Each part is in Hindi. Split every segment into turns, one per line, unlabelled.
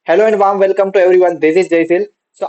Hello and warm welcome to everyone, this is Jaysil.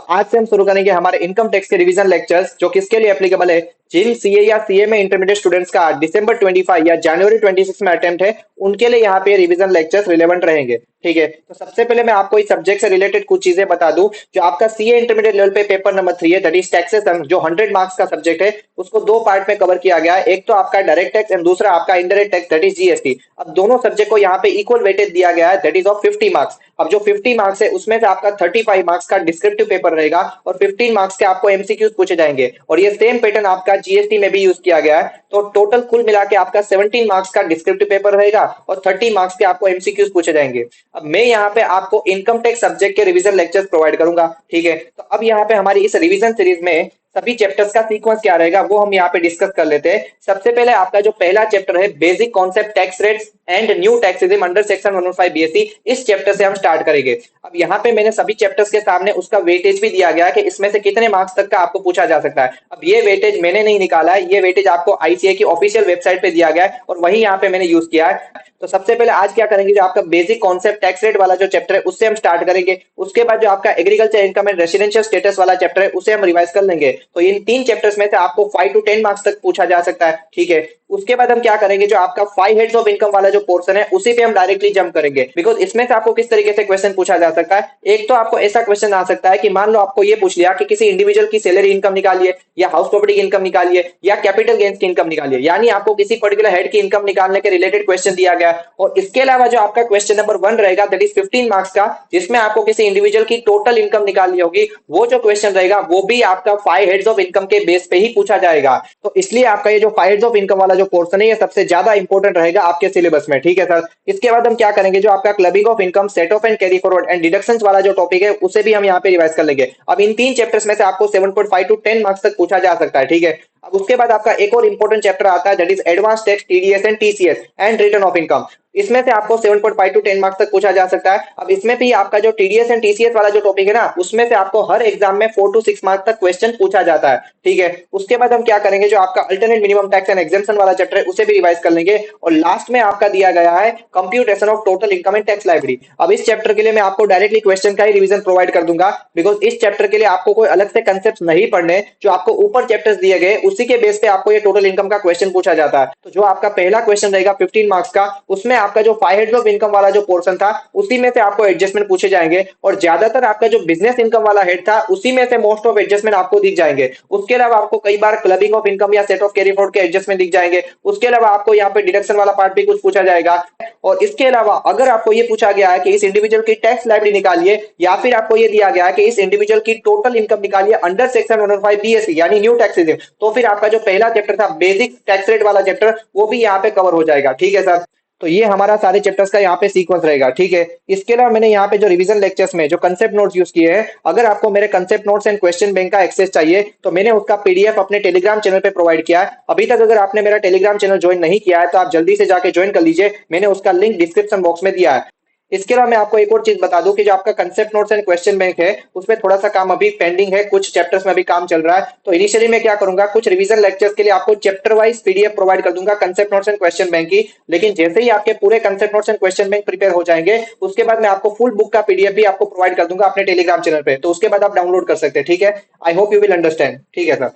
आज से हम शुरू करेंगे हमारे इनकम टैक्स के रिवीजन लेक्चर्स, जो किसके लिए एप्लीकेबल है। जिन सीए या सीए में इंटरमीडिएट स्टूडेंट्स का दिसंबर 25 या जनवरी 26 में अटेम्प्ट है, उनके लिए यहाँ पे रिवीजन लेक्चर्स रिलेवेंट रहेंगे। ठीक है, तो सबसे पहले मैं आपको इस सब्जेक्ट से रिलेटेड कुछ चीजें बता दूं। जो आपका सीए इंटरमीडिएट लेवल पे पेपर नंबर 3 है, दैट इज टैक्सेशन, जो 100 मार्क्स का सब्जेक्ट है, उसको दो पार्ट में कवर किया गया है। एक तो आपका डायरेक्ट टैक्स एंड दूसरा आपका indirect tax, that is GST. अब दोनों सब्जेक्ट को यहाँ पे इक्वल वेटेज दिया गया है, दैट इज ऑफ 50 मार्क्स। अब जो 50 मार्क्स है उसमें से आपका 35 मार्क्स का डिस्क्रिप्टिव पेपर रहेगा और 15 मार्क्स के आपको एमसीक्यूज पूछे जाएंगे, और ये सेम पैटर्न आपका जीएसटी में भी यूज किया गया है। तो टोटल कुल मिला के आपका 17 मार्क्स का डिस्क्रिप्टिव पेपर रहेगा और 30 मार्क्स के आपको एमसीक्यूज पूछे जाएंगे। अब मैं यहाँ पे आपको इनकम टैक्स सब्जेक्ट के रिवीजन लेक्चर्स प्रोवाइड करूंगा। ठीक है, तो अब यहाँ पे हमारी इस रिवीजन सीरीज में सभी चैप्टर्स का सीक्वेंस क्या रहेगा वो हम यहाँ पे डिस्कस कर लेते हैं। सबसे पहले आपका जो पहला चैप्टर है, basic concept tax rates and new tax regime under section 115 BSc, इस चैप्टर से हम स्टार्ट करेंगे। अब यहाँ पे मैंने सभी चैप्टर्स के सामने उसका वेटेज भी दिया गया कि इसमें से कितने मार्क्स तक का आपको पूछा जा सकता है। अब ये वेटेज मैंने नहीं निकाला है, ये वेटेज आपको आईसीए की ऑफिशियल वेबसाइट पे दिया गया है और वही यहाँ पे मैंने यूज किया है। तो सबसे पहले आज क्या करेंगे, जो आपका बेसिक कॉन्सेप्ट टैक्स रेट वाला जो चैप्टर है उससे हम स्टार्ट करेंगे। उसके बाद जो आपका agriculture income and residential status वाला चैप्टर है उसे हम रिवाइज कर लेंगे। तो इन तीन चैप्टर्स में से आपको 5 to 10 मार्क्स तक पूछा जा सकता है। ठीक है, उसके बाद हम क्या करेंगे, जो आपका 5 हेड्स ऑफ इनकम वाला जो पोर्शन है उसी पे हम डायरेक्टली जंप करेंगे, बिकॉज इसमें से आपको किस तरीके से क्वेश्चन पूछा जा सकता है। एक तो आपको ऐसा क्वेश्चन आ सकता है कि मान लो आपको ये पूछ लिया कि किसी इंडिविजुअल की सैलरी इनकम निकालिए, या हाउस प्रॉपर्टी की इनकम निकालिए, या कैपिटल गेन्स की इनकम निकालिए, यानी आपको किसी पर्टिकुलर हेड की इनकम निकालने के रिलेटेड क्वेश्चन दिया गया है। और इसके अलावा जो आपका क्वेश्चन नंबर 1 रहेगा, दैट इज 15 मार्क्स का, जिसमें आपको किसी इंडिविजुअल की टोटल इनकम निकालनी होगी, वो जो क्वेश्चन रहेगा वो भी आपका 5 हेड्स ऑफ इनकम के बेस पे ही पूछा जाएगा। तो इसलिए आपका ये जो 5 हेड्स ऑफ इनकम वाला जो पोर्शन है ये सबसे ज्यादा इंपॉर्टेंट रहेगा आपके सिलेबस में। ठीक है सर, इसके बाद हम क्या करेंगे, जो आपका clubbing of income, set of and carry forward and deductions वाला जो टॉपिक है उसे भी हम यहाँ पे रिवाइज कर लेंगे। अब इन तीन चैप्टर्स में से आपको 7.5 to 10 मार्क्स तक पूछा जा सकता है। ठीक है, अब उसके बाद आपका एक और इंपॉर्टेंट चैप्टर आता है, that is advance tax, TDS and TCS and return of income. इसमें से आपको 7.5 to 10 मार्क्स तक पूछा जा सकता है। अब इसमें भी आपका जो टीडीएस एंड टीसीएस वाला जो टॉपिक है ना, उसमें से आपको हर एग्जाम में 4 to 6 मार्क्स तक क्वेश्चन पूछा जाता है। ठीक है, उसके बाद हम क्या करेंगे, जो आपका alternate minimum tax and exemption वाला चैप्टर है उसे भी रिवाइज कर लेंगे। और लास्ट में आपका दिया गया है computation of total income and tax library. अब इस चैप्टर के लिए मैं आपको डायरेक्टली क्वेश्चन का ही रिवीजन प्रोवाइड कर दूंगा, बिकॉज इस चैप्टर के लिए आपको कोई अलग से कंसेप्ट नहीं पढ़ने, जो आपको ऊपर चैप्टर्स दिए गए उसी के बेस पे आपको ये टोटल इनकम का क्वेश्चन पूछा जाता है। तो जो आपका पहला क्वेश्चन रहेगा 15 मार्क्स का, उसमें आपका जो 5 हेड्स ऑफ इनकम वाला जो पोर्शन था उसी में से आपको एडजस्टमेंट पूछे जाएंगे, और ज्यादातर आपका जो बिजनेस इनकम वाला हेड था उसी में से मोस्ट ऑफ एडजस्टमेंट आपको दिख जाएंगे। उसके अलावा आपको कई बार क्लबिंग ऑफ इनकम या सेट ऑफ कैरी फॉरवर्ड के एडजस्टमेंट दिख जाएंगे। उसके अलावा आपको यहाँ पे डिडक्शन वाला पार्ट भी कुछ पूछा जाएगा। और इसके अलावा अगर आपको ये पूछा गया है कि इस इंडिविजुअल की टैक्स लायबिलिटी निकालिए, या फिर आपको ये दिया गया है कि इस इंडिविजुअल की टोटल इनकम निकालिए अंडर सेक्शन 115 बीएससी यानी न्यू टैक्स रिजिम, तो फिर आपका जो पहला चैप्टर था बेसिक टैक्स रेट वाला चैप्टर वो भी यहाँ पे कवर हो जाएगा। ठीक है सर, तो ये हमारा सारे चैप्टर्स का यहाँ पे सीक्वेंस रहेगा। ठीक है, इसके अलावा मैंने यहाँ पे जो रिवीजन लेक्चर्स में जो कंसेप्ट नोट्स यूज किए हैं, अगर आपको मेरे concept notes and question bank का एक्सेस चाहिए तो मैंने उसका पीडीएफ अपने टेलीग्राम चैनल पे प्रोवाइड किया है। अभी तक अगर आपने मेरा टेलीग्राम चैनल ज्वाइन नहीं किया है तो आप जल्दी से जाके ज्वाइन कर लीजिए, मैंने उसका लिंक डिस्क्रिप्शन बॉक्स में दिया है। इसके अलावा मैं आपको एक और चीज बता दूं कि जो आपका concept notes and question bank है उसमें थोड़ा सा काम अभी पेंडिंग है, कुछ चैप्टर्स में अभी काम चल रहा है। तो इनिशियली मैं क्या करूंगा, कुछ रिवीजन लेक्चर्स के लिए आपको चैप्टर वाइज पीडीएफ प्रोवाइड कर दूंगा concept notes and question bank की। लेकिन जैसे ही आपके पूरे concept notes and question bank prepare हो जाएंगे, उसके बाद मैं आपको फुल बुक का पीडीएफ भी आपको प्रोवाइड कर दूंगा अपने टेलीग्राम चैनल पे, तो उसके बाद आप डाउनलोड कर सकते हैं। ठीक है, I hope you will understand. ठीक है सर,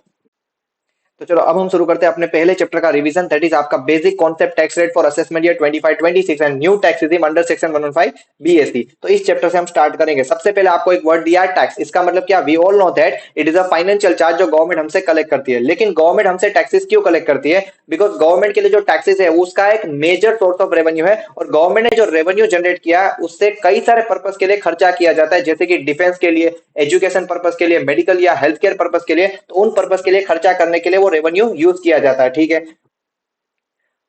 तो चलो अब हम शुरू करते हैं अपने पहले चैप्टर का रिवीजन, दैट इज आपका basic concept tax rate for assessment year 25-26 and new tax regime under section 115 BSC. तो इस चैप्टर से हम स्टार्ट करेंगे। सबसे पहले आपको एक वर्ड दिया है टैक्स, इसका मतलब क्या, we all know that it is a financial charge जो गवर्नमेंट हमसे कलेक्ट करती है। लेकिन गवर्नमेंट हमसे टैक्सेस क्यों कलेक्ट करती है, बिकॉज गवर्नमेंट के लिए जो टैक्सेस है उसका एक मेजर सोर्स ऑफ रेवेन्यू है, और गवर्नमेंट ने जो रेवेन्यू जनरेट किया उससे कई सारे पर्पस के लिए खर्चा किया जाता है, जैसे कि डिफेंस के लिए, एजुकेशन पर्पस के लिए, मेडिकल या हेल्थ केयर पर्पस के लिए। तो उन पर्पस के लिए खर्चा करने के लिए वो रेवेन्यू यूज किया जाता है। ठीक है,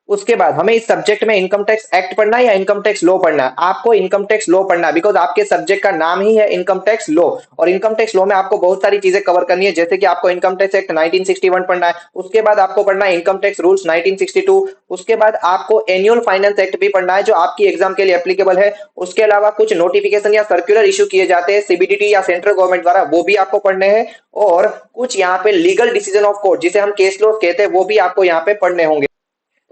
उसके बाद हमें इस सब्जेक्ट में इनकम टैक्स एक्ट पढ़ना है या इनकम टैक्स लॉ पढ़ना है। आपको इनकम टैक्स लॉ पढ़ना है, बिकॉज आपके सब्जेक्ट का नाम ही है इनकम टैक्स लॉ। और इनकम टैक्स लॉ में आपको बहुत सारी चीजें कवर करनी है, जैसे कि आपको इनकम टैक्स एक्ट 1961 पढ़ना है, उसके बाद आपको पढ़ना है इनकम टैक्स रूल्स 1962, उसके बाद आपको एनुअल फाइनेंस एक्ट भी पढ़ना है जो आपकी एग्जाम के लिए एप्लीकेबल है। उसके अलावा कुछ नोटिफिकेशन या सर्कुलर इशू किए जाते हैं सीबीडीटी या सेंट्रल गवर्नमेंट द्वारा, वो भी आपको पढ़ने हैं। और कुछ यहाँ पे लीगल डिसीजन ऑफ कोर्ट जिसे हम केस लॉ कहते हैं वो भी आपको यहाँ पे पढ़ने होंगे।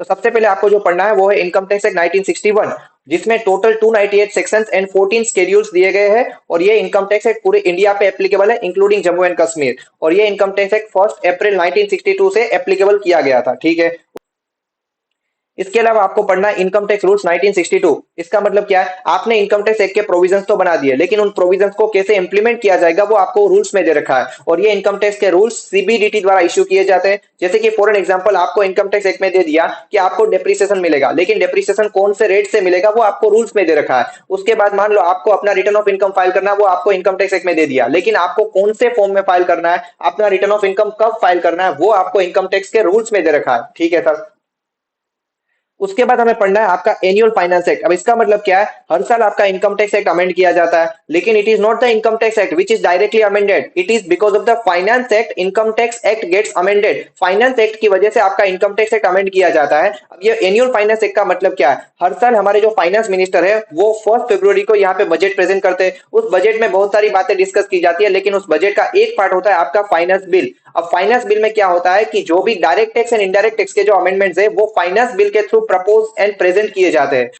तो सबसे पहले आपको जो पढ़ना है वो है इनकम टैक्स एक्ट 1961। जिसमें टोटल 298 सेक्शंस एंड 14 शेड्यूल्स दिए गए हैं। और ये इनकम टैक्स एक्ट पूरे इंडिया पे एप्लीकेबल है इंक्लूडिंग जम्मू एंड कश्मीर। और ये इनकम टैक्स एक्ट 1 अप्रैल 1962 से एप्लीकेबल किया गया था। ठीक है, इसके अलावा आपको पढ़ना है इनकम टैक्स रूल्स 1962। इसका मतलब क्या है, आपने इनकम टैक्स एक्ट के प्रोविजंस तो बना दिए, लेकिन उन प्रोविजंस को कैसे इंप्लीमेंट किया जाएगा वो आपको रूल्स में दे रखा है। और ये इनकम टैक्स के रूल्स सीबीडीटी द्वारा इश्यू किए जाते हैं। जैसे कि फॉर एन एग्जांपल आपको इनकम टैक्स एक्ट में दे दिया कि आपको डेप्रिसिएशन मिलेगा, लेकिन डेप्रिसिएशन कौन से रेट से मिलेगा वो आपको रूल्स में दे रखा है। उसके बाद मान लो आपको अपना रिटर्न ऑफ इनकम फाइल करना है, वो आपको इनकम टैक्स एक्ट में दे दिया, लेकिन आपको कौन से फॉर्म में फाइल करना है, अपना रिटर्न ऑफ इनकम कब फाइल करना है, वो आपको इनकम टैक्स के रूल्स में दे रखा है। ठीक है सर। उसके बाद हमें पढ़ना है आपका एनुअल फाइनेंस एक्ट। अब इसका मतलब क्या है, हर साल आपका इनकम टैक्स एक्ट अमेंड किया जाता है, लेकिन it is not the income tax act which is directly amended, it is because of the finance act income tax act gets amended. Finance act की वजह से आपका इनकम टैक्स एक्ट अमेंड किया जाता है। अब ये एनुअल फाइनेंस एक्ट का मतलब क्या है, हर साल हमारे जो फाइनेंस मिनिस्टर है वो 1 फरवरी को यहाँ पे बजट प्रेजेंट करते हैं। उस बजट में बहुत सारी बातें डिस्कस की जाती है, लेकिन उस बजट का एक पार्ट होता है आपका फाइनेंस बिल। अब फाइनेंस बिल में क्या होता है कि जो भी direct tax and indirect tax के जो अमेंडमेंट्स है वो फाइनेंस बिल के थ्रू प्रपोज एंड प्रेजेंट किए जाते हैं।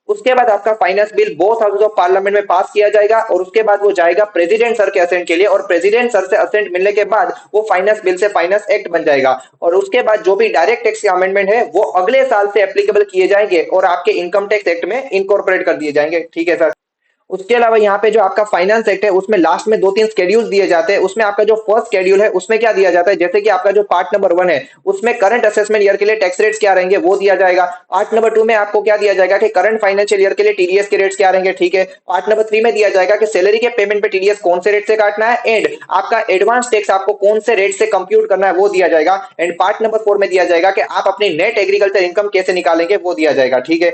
उसके बाद आपका finance bill both houses of parliament में पास किया जाएगा, और उसके बाद वो जाएगा प्रेसिडेंट सर के असेंट के लिए, और प्रेसिडेंट सर से असेंट मिलने के बाद वो फाइनेंस बिल से फाइनेंस एक्ट बन जाएगा। और उसके बाद जो भी डायरेक्ट टैक्स के अमेंडमेंट है वो अगले साल से एप्लीकेबल किए जाएंगे और आपके इनकम टैक्स एक्ट में इनकॉर्पोरेट कर दिए जाएंगे। ठीक है सर। उसके अलावा यहाँ पे जो आपका फाइनेंस एक्ट है उसमें लास्ट में 2-3 स्केड्यूल्स दिए जाते हैं। उसमें आपका जो फर्स्ट स्केड्यूल है उसमें क्या दिया जाता है, जैसे कि आपका जो पार्ट नंबर 1 है उसमें करंट असेसमेंट ईयर के लिए टैक्स रेट्स क्या रहेंगे वो दिया जाएगा। पार्ट नंबर 2 में आपको क्या दिया जाएगा कि करंट फाइनेंशियल ईयर के लिए टीडीएस के रेट्स क्या रहेंगे। ठीक है, पार्ट नंबर 3 में दिया जाएगा कि सैलरी के पेमेंट पे टीडीएस कौन से रेट से काटना है, एंड आपका एडवांस टैक्स आपको कौन से रेट से कंप्यूट करना है वो दिया जाएगा। एंड पार्ट नंबर 4 में दिया जाएगा कि आप अपनी नेट एग्रीकल्चर इनकम कैसे निकालेंगे वो दिया जाएगा। ठीक है,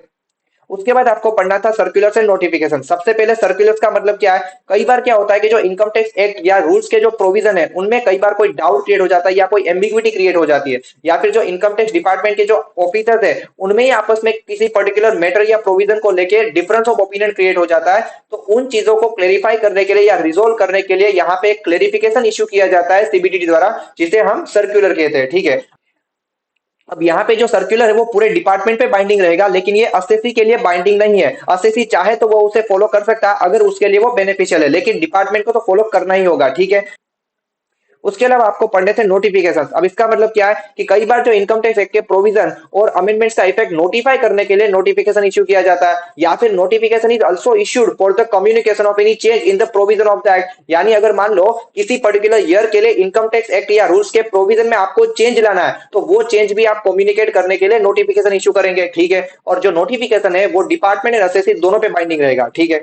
उसके बाद आपको पढ़ना था सर्कुलर्स एंड नोटिफिकेशन। सबसे पहले सर्कुलर्स का मतलब क्या है, कई बार क्या होता है कि जो इनकम टैक्स एक्ट या रूल्स के जो प्रोविजन है उनमें कई बार कोई डाउट क्रिएट हो जाता है या कोई एम्बिग्विटी क्रिएट हो जाती है, या फिर जो इनकम टैक्स डिपार्टमेंट के जो ऑफिसर्स है उनमें ही आपस में किसी पर्टिकुलर मैटर या प्रोविजन को लेके डिफरेंस ऑफ ओपिनियन क्रिएट हो जाता है। तो उन चीजों को क्लेरिफाई करने के लिए या रिजोल्व करने के लिए यहाँ पे एक क्लेरिफिकेशन इश्यू किया जाता है सीबीडीटी द्वारा, जिसे हम सर्कुलर कहते हैं। ठीक है, अब यहाँ पे जो सर्कुलर है वो पूरे डिपार्टमेंट पे बाइंडिंग रहेगा, लेकिन ये एसएससी के लिए बाइंडिंग नहीं है। एसएससी चाहे तो वो उसे फॉलो कर सकता है अगर उसके लिए वो बेनिफिशियल है, लेकिन डिपार्टमेंट को तो फॉलो करना ही होगा। ठीक है, उसके अलावा आपको पढ़ने थे नोटिफिकेशन। अब इसका मतलब क्या है कि कई बार जो इनकम टैक्स एक्ट के प्रोविजन और अमेंडमेंट्स का इफेक्ट नोटिफाई करने के लिए नोटिफिकेशन इश्यू किया जाता है, या फिर notification is also issued for the communication of any change in the provision of the act. यानी अगर मान लो किसी पर्टिकुलर ईयर के लिए इनकम टैक्स एक्ट या रूल्स के प्रोविजन में आपको चेंज लाना है, तो वो चेंज भी आप कम्युनिकेट करने के लिए नोटिफिकेशन इश्यू करेंगे। ठीक है, और जो नोटिफिकेशन है वो डिपार्टमेंट एंड एसएससी दोनों पे बाइंडिंग रहेगा। ठीक है,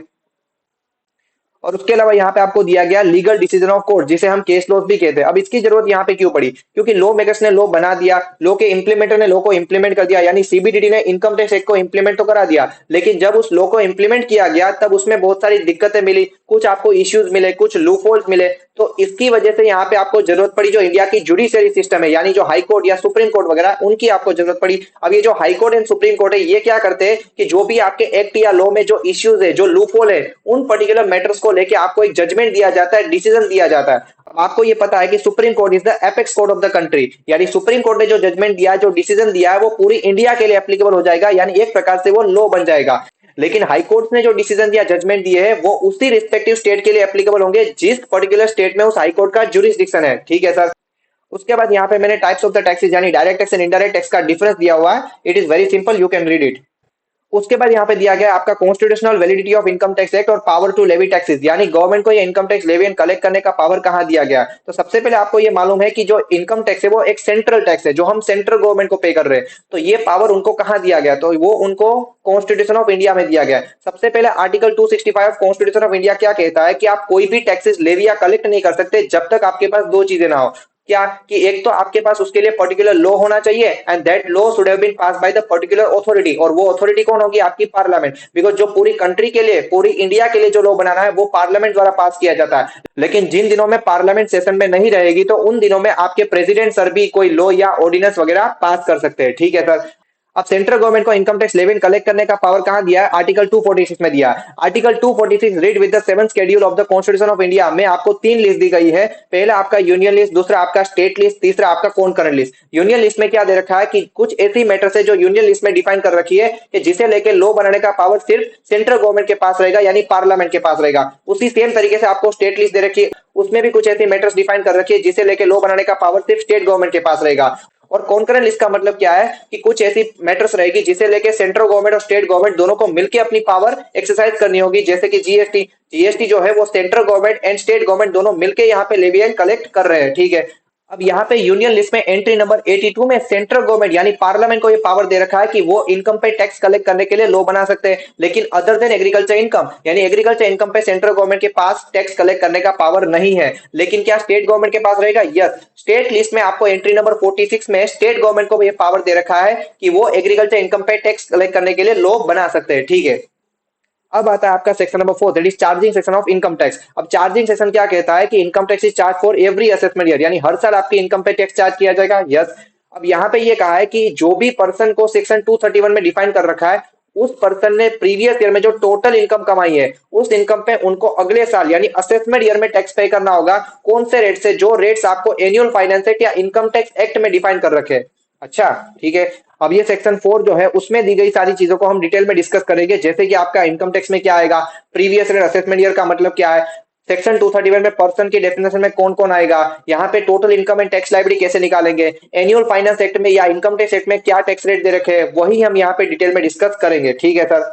और उसके अलावा यहाँ पे आपको दिया गया लीगल डिसीजन ऑफ कोर्ट, जिसे हम केस लॉज भी कहते हैं। अब इसकी जरूरत यहाँ पे क्यों पड़ी, क्योंकि लॉ मेकर्स ने लॉ बना दिया, लॉ के इंप्लीमेंटर ने लॉ को इंप्लीमेंट कर दिया, यानी सीबीडीटी ने इनकम टैक्स एक्ट को इंप्लीमेंट तो करा दिया, लेकिन जब उस लॉ को इंप्लीमेंट किया गया तब उसमें बहुत सारी दिक्कतें मिली, कुछ आपको इश्यूज मिले, कुछ लूपहोल्स मिले। तो इसकी वजह से यहाँ पे आपको जरूरत पड़ी जो इंडिया की जुडिशियरी सिस्टम है, यानी जो हाई कोर्ट या सुप्रीम कोर्ट वगैरह, उनकी आपको जरूरत पड़ी। अब ये जो high court and supreme court है ये क्या करते हैं कि जो भी आपके एक्ट या लॉ में जो इश्यूज है, जो लूपहोल है, उन पर्टिकुलर मैटर्स को लेके आपको एक जजमेंट दिया जाता है, डिसीजन दिया जाता है। अब आपको ये पता है कि supreme court is the apex court of the country, यानी सुप्रीम कोर्ट ने जो जजमेंट दिया, जो डिसीजन दिया है वो पूरी इंडिया के लिए एप्लीकेबल हो जाएगा, यानी एक प्रकार से वो लॉ बन जाएगा। लेकिन हाई कोर्ट ने जो डिसीजन दिया, जजमेंट दिए है, वो उसी रिस्पेक्टिव स्टेट के लिए एप्लीकेबल होंगे जिस पर्टिकुलर स्टेट में उस हाई कोर्ट का जुरिस्डिक्शन है। ठीक है सर। उसके बाद यहाँ पे मैंने टाइप्स ऑफ द टैक्सेस यानी direct tax and indirect tax का डिफरेंस दिया हुआ है। It is very simple, you can read it. उसके बाद यहाँ पे दिया गया आपका constitutional validity of income tax act और पावर टू लेवी टैक्सेस, यानी गवर्नमेंट को ये इनकम टैक्स लेवी एंड कलेक्ट करने का पावर कहाँ दिया गया। तो सबसे पहले आपको ये मालूम है कि जो इनकम टैक्स है वो एक सेंट्रल टैक्स है, जो हम सेंट्रल गवर्नमेंट को पे कर रहे हैं। तो ये पावर उनको कहाँ दिया गया, तो वो उनको कॉन्स्टिट्यूशन ऑफ इंडिया में दिया गया है। सबसे पहले आर्टिकल 265 कॉन्स्टिट्यूशन ऑफ इंडिया क्या कहता है कि आप कोई भी टैक्सेस लेवी या कलेक्ट नहीं कर सकते जब तक आपके पास दो चीजें ना हो। क्या कि एक तो आपके पास उसके लिए पर्टिकुलर लॉ होना चाहिए, and that law should have been pass by the particular authority, और वो अथॉरिटी कौन होगी, आपकी पार्लियामेंट। बिकॉज जो पूरी कंट्री के लिए, पूरी इंडिया के लिए जो लॉ बनाना है वो पार्लियामेंट द्वारा पास किया जाता है। लेकिन जिन दिनों में पार्लियामेंट सेशन में नहीं रहेगी तो उन दिनों में आपके प्रेसिडेंट सर भी कोई लॉ या ऑर्डिनेंस वगैरह पास कर सकते हैं। ठीक है सर। अब सेंट्रल गवर्नमेंट को इनकम टैक्स लेवी कलेक्ट करने का पावर कहां दिया है? आर्टिकल 246 में दिया है। Article 246 read with the 7th schedule of the constitution of India में आपको तीन लिस्ट दी गई है। पहला आपका यूनियन लिस्ट, दूसरा आपका स्टेट लिस्ट, तीसरा आपका कॉन्करेंट लिस्ट। यूनियन लिस्ट में क्या दे रखा है कि कुछ ऐसी मैटर्स है जो यूनियन लिस्ट में डिफाइन कर रखी है कि जिसे लेके लॉ बनाने का पावर सिर्फ सेंट्रल गवर्नमेंट के पास रहेगा, यानी पार्लियामेंट के पास रहेगा। उसी सेम तरीके से आपको स्टेट लिस्ट दे रखी है, उसमें भी कुछ ऐसी मैटर्स डिफाइन कर रखी है जिसे लेके लॉ बनाने का पावर सिर्फ स्टेट गवर्नमेंट के पास रहेगा। और कॉन्करेंट लिस्ट का मतलब क्या है कि कुछ ऐसी मैटर्स रहेगी जिसे लेके सेंट्रल गवर्नमेंट और स्टेट गवर्नमेंट दोनों को मिलकर अपनी पावर एक्सरसाइज करनी होगी, जैसे कि जीएसटी। जीएसटी जो है वो central government and state government दोनों मिलकर यहाँ पे लेवी एंड कलेक्ट कर रहे हैं, ठीक है। अब यहाँ पे यूनियन लिस्ट में एंट्री नंबर 82 में सेंट्रल गवर्नमेंट यानी पार्लियामेंट को ये पावर दे रखा है कि वो इनकम पे टैक्स कलेक्ट करने के लिए लॉ बना सकते हैं। लेकिन अदर देन एग्रीकल्चर इनकम यानी एग्रीकल्चर इनकम पे सेंट्रल गवर्नमेंट के पास टैक्स कलेक्ट करने का पावर नहीं है। लेकिन क्या स्टेट गवर्नमेंट के पास रहेगा? यस। स्टेट लिस्ट में आपको एंट्री नंबर 46 में स्टेट गवर्नमेंट को ये पावर दे रखा है कि वो एग्रीकल्चर इनकम पे टैक्स कलेक्ट करने के लिए लॉ बना सकते हैं, ठीक है। अब आता है आपका section number 4, that is charging section of income tax. अब चार्जिंग सेक्शन क्या कहता है कि income tax is charge for every assessment year, यानी हर साल आपकी इनकम पे टैक्स चार्ज किया जाएगा। यस। अब यहाँ पे ये कहा है कि जो भी पर्सन को सेक्शन 231 में डिफाइन कर रखा है, उस पर्सन ने प्रीवियस ईयर में जो टोटल इनकम कमाई है उस इनकम पे उनको अगले साल यानी असेसमेंट ईयर में टैक्स पे करना होगा। कौन से रेट से? जो रेट्स आपको एनुअल फाइनेंस एक्ट या इनकम टैक्स एक्ट में डिफाइन कर रखे हैं। अच्छा, ठीक है। अब ये सेक्शन 4 जो है उसमें दी गई सारी चीजों को हम डिटेल में डिस्कस करेंगे, जैसे कि आपका इनकम टैक्स में क्या आएगा, प्रीवियस ईयर असेसमेंट ईयर का मतलब क्या है, सेक्शन 231 में पर्सन की डेफिनेशन में कौन कौन आएगा, यहाँ पे total income and tax liability कैसे निकालेंगे, एनुअल फाइनेंस एक्ट में या इनकम टैक्स एक्ट में क्या टैक्स रेट दे रखे हैं, वही हम यहाँ पे डिटेल में डिस्कस करेंगे, ठीक है सर।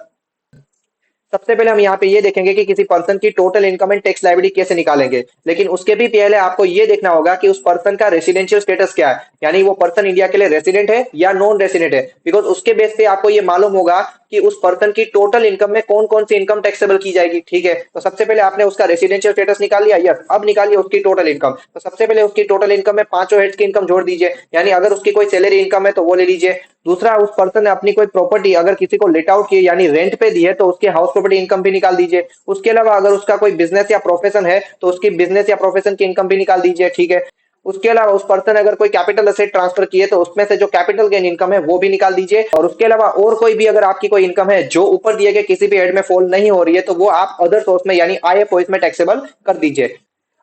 सबसे पहले हम यहाँ पे ये देखेंगे कि किसी पर्सन की total income and tax liability कैसे निकालेंगे। लेकिन उसके भी पहले आपको ये देखना होगा कि उस पर्सन का रेसिडेंशियल स्टेटस क्या है, यानी वो पर्सन इंडिया के लिए रेसिडेंट है या नॉन रेसिडेंट है। बिकॉज उसके बेस पे आपको ये मालूम होगा कि उस पर्सन की टोटल इनकम में कौन कौन सी इनकम टैक्सेबल की जाएगी, ठीक है। तो सबसे पहले आपने उसका रेसिडेंशियल स्टेटस निकाल लिया। यस। अब निकालिए उसकी टोटल इनकम। तो सबसे पहले उसकी टोटल इनकम में पांचों हेड्स की इनकम जोड़ दीजिए, यानी अगर उसकी कोई सैलरी इनकम है तो वो ले लीजिए। दूसरा, उस पर्सन ने अपनी कोई प्रॉपर्टी अगर किसी को लेट आउट की यानी रेंट पे दी है तो उसके हाउस प्रॉपर्टी इनकम भी निकाल दीजिए। उसके अलावा अगर उसका कोई बिजनेस या प्रोफेशन है तो उसकी बिजनेस या प्रोफेशन की इनकम भी निकाल दीजिए, ठीक है। उसके अलावा उस पर्सन अगर कोई कैपिटल असेट ट्रांसफर किए तो उसमें से जो कैपिटल गेन इनकम है वो भी निकाल दीजिए। और उसके अलावा और कोई भी अगर आपकी कोई इनकम है जो ऊपर दिए गए किसी भी हेड में फॉल नहीं हो रही है तो वो आप अदर सोर्स में यानी आईएफओ में टैक्सेबल कर दीजिए।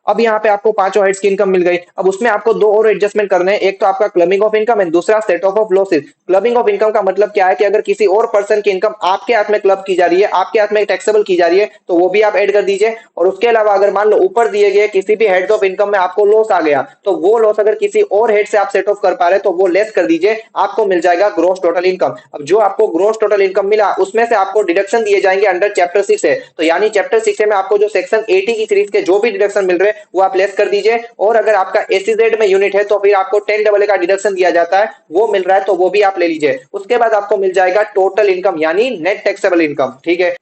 अब यहाँ पे आपको पांचों हेड्स की इनकम मिल गई। अब उसमें आपको दो और एडजस्टमेंट करने हैं, एक तो आपका क्लबिंग ऑफ इनकम एंड दूसरा set of of losses. Clubbing of income का मतलब क्या है कि अगर किसी और पर्सन की इनकम आपके हाथ में क्लब की जा रही है, आपके हाथ में टैक्सेबल की जा रही है, तो वो भी आप ऐड कर दीजिए। और उसके अलावा अगर मान लो ऊपर दिए गए किसी भी हेड्स ऑफ इनकम में आपको लॉस आ गया तो वो लॉस अगर किसी और हेड से आप सेट ऑफ कर पा रहे तो वो लेस कर दीजिए, आपको मिल जाएगा ग्रॉस टोटल इनकम। अब जो आपको ग्रॉस टोटल इनकम मिला उसमें से आपको डिडक्शन दिए जाएंगे अंडर चैप्टर 6 है। तो यानी चैप्टर 6 में आपको जो सेक्शन 80 की सीरीज के जो भी डिडक्शन मिल रहे हैं वो आप लेस कर दीजिए। और अगर आपका एसीजेड में यूनिट है तो फिर आपको 10AA का डिडक्शन दिया जाता है, वो मिल रहा है तो वो भी आप ले लीजिए। उसके बाद आपको मिल जाएगा टोटल इनकम यानी नेट टैक्सेबल इनकम, ठीक है।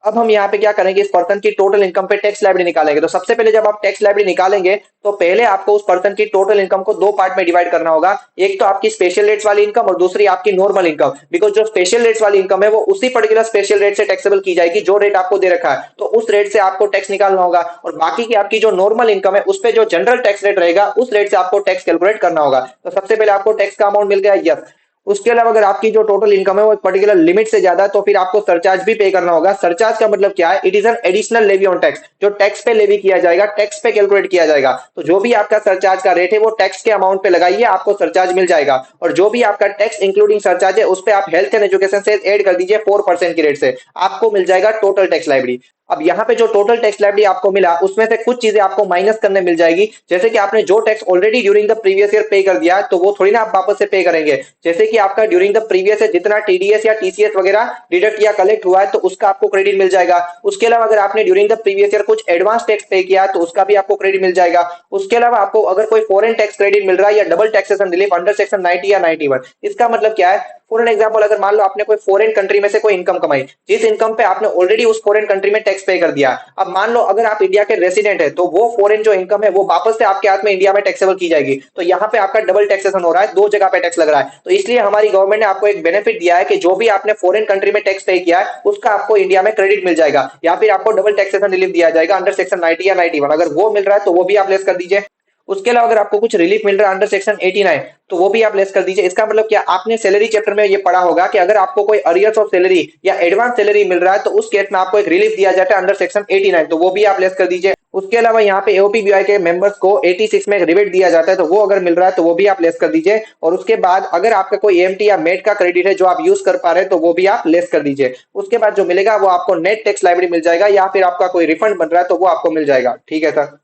अब हम यहाँ पे क्या करेंगे, इस पर्सन की टोटल इनकम पे टैक्स लायबिलिटी निकालेंगे। तो सबसे पहले जब आप टैक्स लायबिलिटी निकालेंगे तो पहले आपको उस पर्सन की टोटल इनकम को दो पार्ट में डिवाइड करना होगा। एक तो आपकी स्पेशल रेट्स वाली इनकम और दूसरी आपकी नॉर्मल इनकम। बिकॉज जो स्पेशल रेट्स वाली इनकम है वो उसी पर्टिकुलर स्पेशल रेट से टैक्सेबल की जाएगी जो रेट आपको दे रखा है, तो उस रेट से आपको टैक्स निकालना होगा। और बाकी की आपकी जो नॉर्मल इनकम है उस पर जो जनरल टैक्स रेट रहेगा उस रेट से आपको टैक्स कैलकुलेट करना होगा। तो सबसे पहले आपको टैक्स का अमाउंट मिल गया, यस। उसके अलावा अगर आपकी जो टोटल इनकम है वो एक पर्टिकुलर लिमिट से ज्यादा है तो फिर आपको सरचार्ज भी पे करना होगा। सरचार्ज का मतलब क्या है? It is an additional levy on tax, जो टैक्स पे लेवी किया जाएगा, टैक्स पे कैलकुलेट किया जाएगा। तो जो भी आपका सरचार्ज का रेट है वो टैक्स के अमाउंट पे लगाइए, आपको सरचार्ज मिल जाएगा। और जो भी आपका टैक्स इंक्लूडिंग सरचार्ज है उस पे आप हेल्थ एंड एजुकेशन से ऐड कर दीजिए 4% की रेट से, आपको मिल जाएगा टोटल टैक्स लायबिलिटी। अब यहाँ पे जो टोटल टैक्स लायबिलिटी आपको मिला उसमें से कुछ चीजें आपको माइनस करने मिल जाएगी, जैसे कि आपने जो tax already during the previous year पे कर दिया तो वो थोड़ी ना आप वापस से पे करेंगे। जैसे कि आपका ड्यूरिंग द प्रीवियस ईयर जितना टीडीएस या टीसीएस वगैरह डिडक्ट या कलेक्ट हुआ है तो उसका आपको क्रेडिट मिल जाएगा। उसके अलावा अगर आपने ड्यूरिंग द प्रीवियस ईयर कुछ एडवांस टैक्स पे किया तो उसका भी आपको क्रेडिट मिल जाएगा। उसके अलावा आपको अगर कोई फॉरेन टैक्स क्रेडिट मिल रहा है या double taxation relief under section 90 या 91, इसका मतलब क्या है? फॉर एन एग्जांपल, अगर मान लो आपने कोई फॉरेन कंट्री में से कोई इनकम कमाई, जिस इनकम पे आपने ऑलरेडी उस फॉरेन कंट्री में टैक्स पे कर दिया। अब मान लो अगर आप इंडिया के रेसिडेंट है तो वो फॉरेन जो इनकम है वो वापस से आपके हाथ में इंडिया में टैक्सेबल की जाएगी। तो यहाँ पे आपका डबल टैक्सेशन हो रहा है, दो जगह पे टैक्स लग रहा है। तो इसलिए हमारी गवर्नमेंट ने आपको एक बेनिफिट दिया है कि जो भी आपने फॉरेन कंट्री में टैक्स पे किया है उसका आपको इंडिया में क्रेडिट मिल जाएगा, या फिर आपको डबल टैक्सेशन रिलीफ दिया जाएगा अंडर सेक्शन 90 या 91। अगर वो मिल रहा है तो वो भी आप लेस कर दीजिए। उसके अलावा अगर आपको कुछ रिलीफ मिल रहा है अंडर सेक्शन 89 तो वो भी आप लेस कर दीजिए। इसका मतलब क्या, आपने सैलरी चैप्टर में ये पढ़ा होगा कि अगर आपको कोई अरियर्स ऑफ सैलरी या एडवांस सैलरी मिल रहा है तो उस केस में आपको एक रिलीफ दिया जाता है अंडर सेक्शन 89, तो वो भी आप लेस कर दीजिए। उसके अलावा यहाँ पे एओपीबीआई के मेंबर्स को 86 में एक रिबेट दिया जाता है, तो वो अगर मिल रहा है तो वो भी आप लेस कर दीजिए। और उसके बाद अगर आपका कोई एएमटी या मेट का क्रेडिट है जो आप यूज कर पा रहे हैं तो वो भी आप लेस कर दीजिए। उसके बाद जो मिलेगा वो आपको नेट टैक्स लायबिलिटी मिल जाएगा, या फिर आपका कोई रिफंड बन रहा है तो वो आपको मिल जाएगा। ठीक है सर,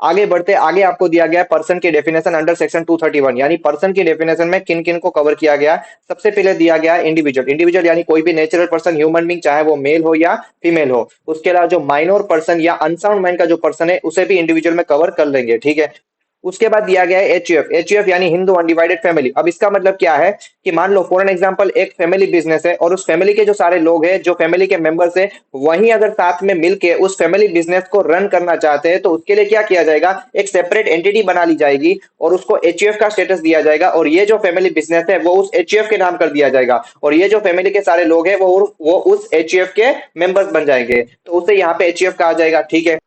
आगे बढ़ते आगे आपको दिया गया है पर्सन की डेफिनेशन अंडर सेक्शन 231, यानी पर्सन की डेफिनेशन में किन किन को कवर किया गया है। सबसे पहले दिया गया है इंडिविजुअल। इंडिविजुअल यानी कोई भी नेचुरल पर्सन, ह्यूमन बीइंग, चाहे वो मेल हो या फीमेल हो। उसके अलावा जो माइनर पर्सन या अनसाउंड माइंड का जो पर्सन है उसे भी इंडिविजुअल में कवर कर लेंगे। ठीक है, उसके बाद दिया गया है एचयूएफ। एचयूएफ यानी हिंदू अनडिवाइडेड फैमिली। अब इसका मतलब क्या है कि मान लो फॉर एन एग्जांपल एक फैमिली बिजनेस है और उस फैमिली के जो सारे लोग हैं, जो फैमिली के मेंबर्स है, वही अगर साथ में मिलके उस फैमिली बिजनेस को रन करना चाहते हैं तो उसके लिए क्या किया जाएगा, एक सेपरेट एंटिटी बना ली जाएगी और उसको एचयूएफ का स्टेटस दिया जाएगा और ये जो फैमिली बिजनेस है वो उस एचयूएफ के नाम कर दिया जाएगा और ये जो फैमिली के सारे लोग हैं वो उस एचयूएफ के मेंबर्स बन जाएंगे, तो उसे यहाँ पे एचयूएफ कहा जाएगा। ठीक है,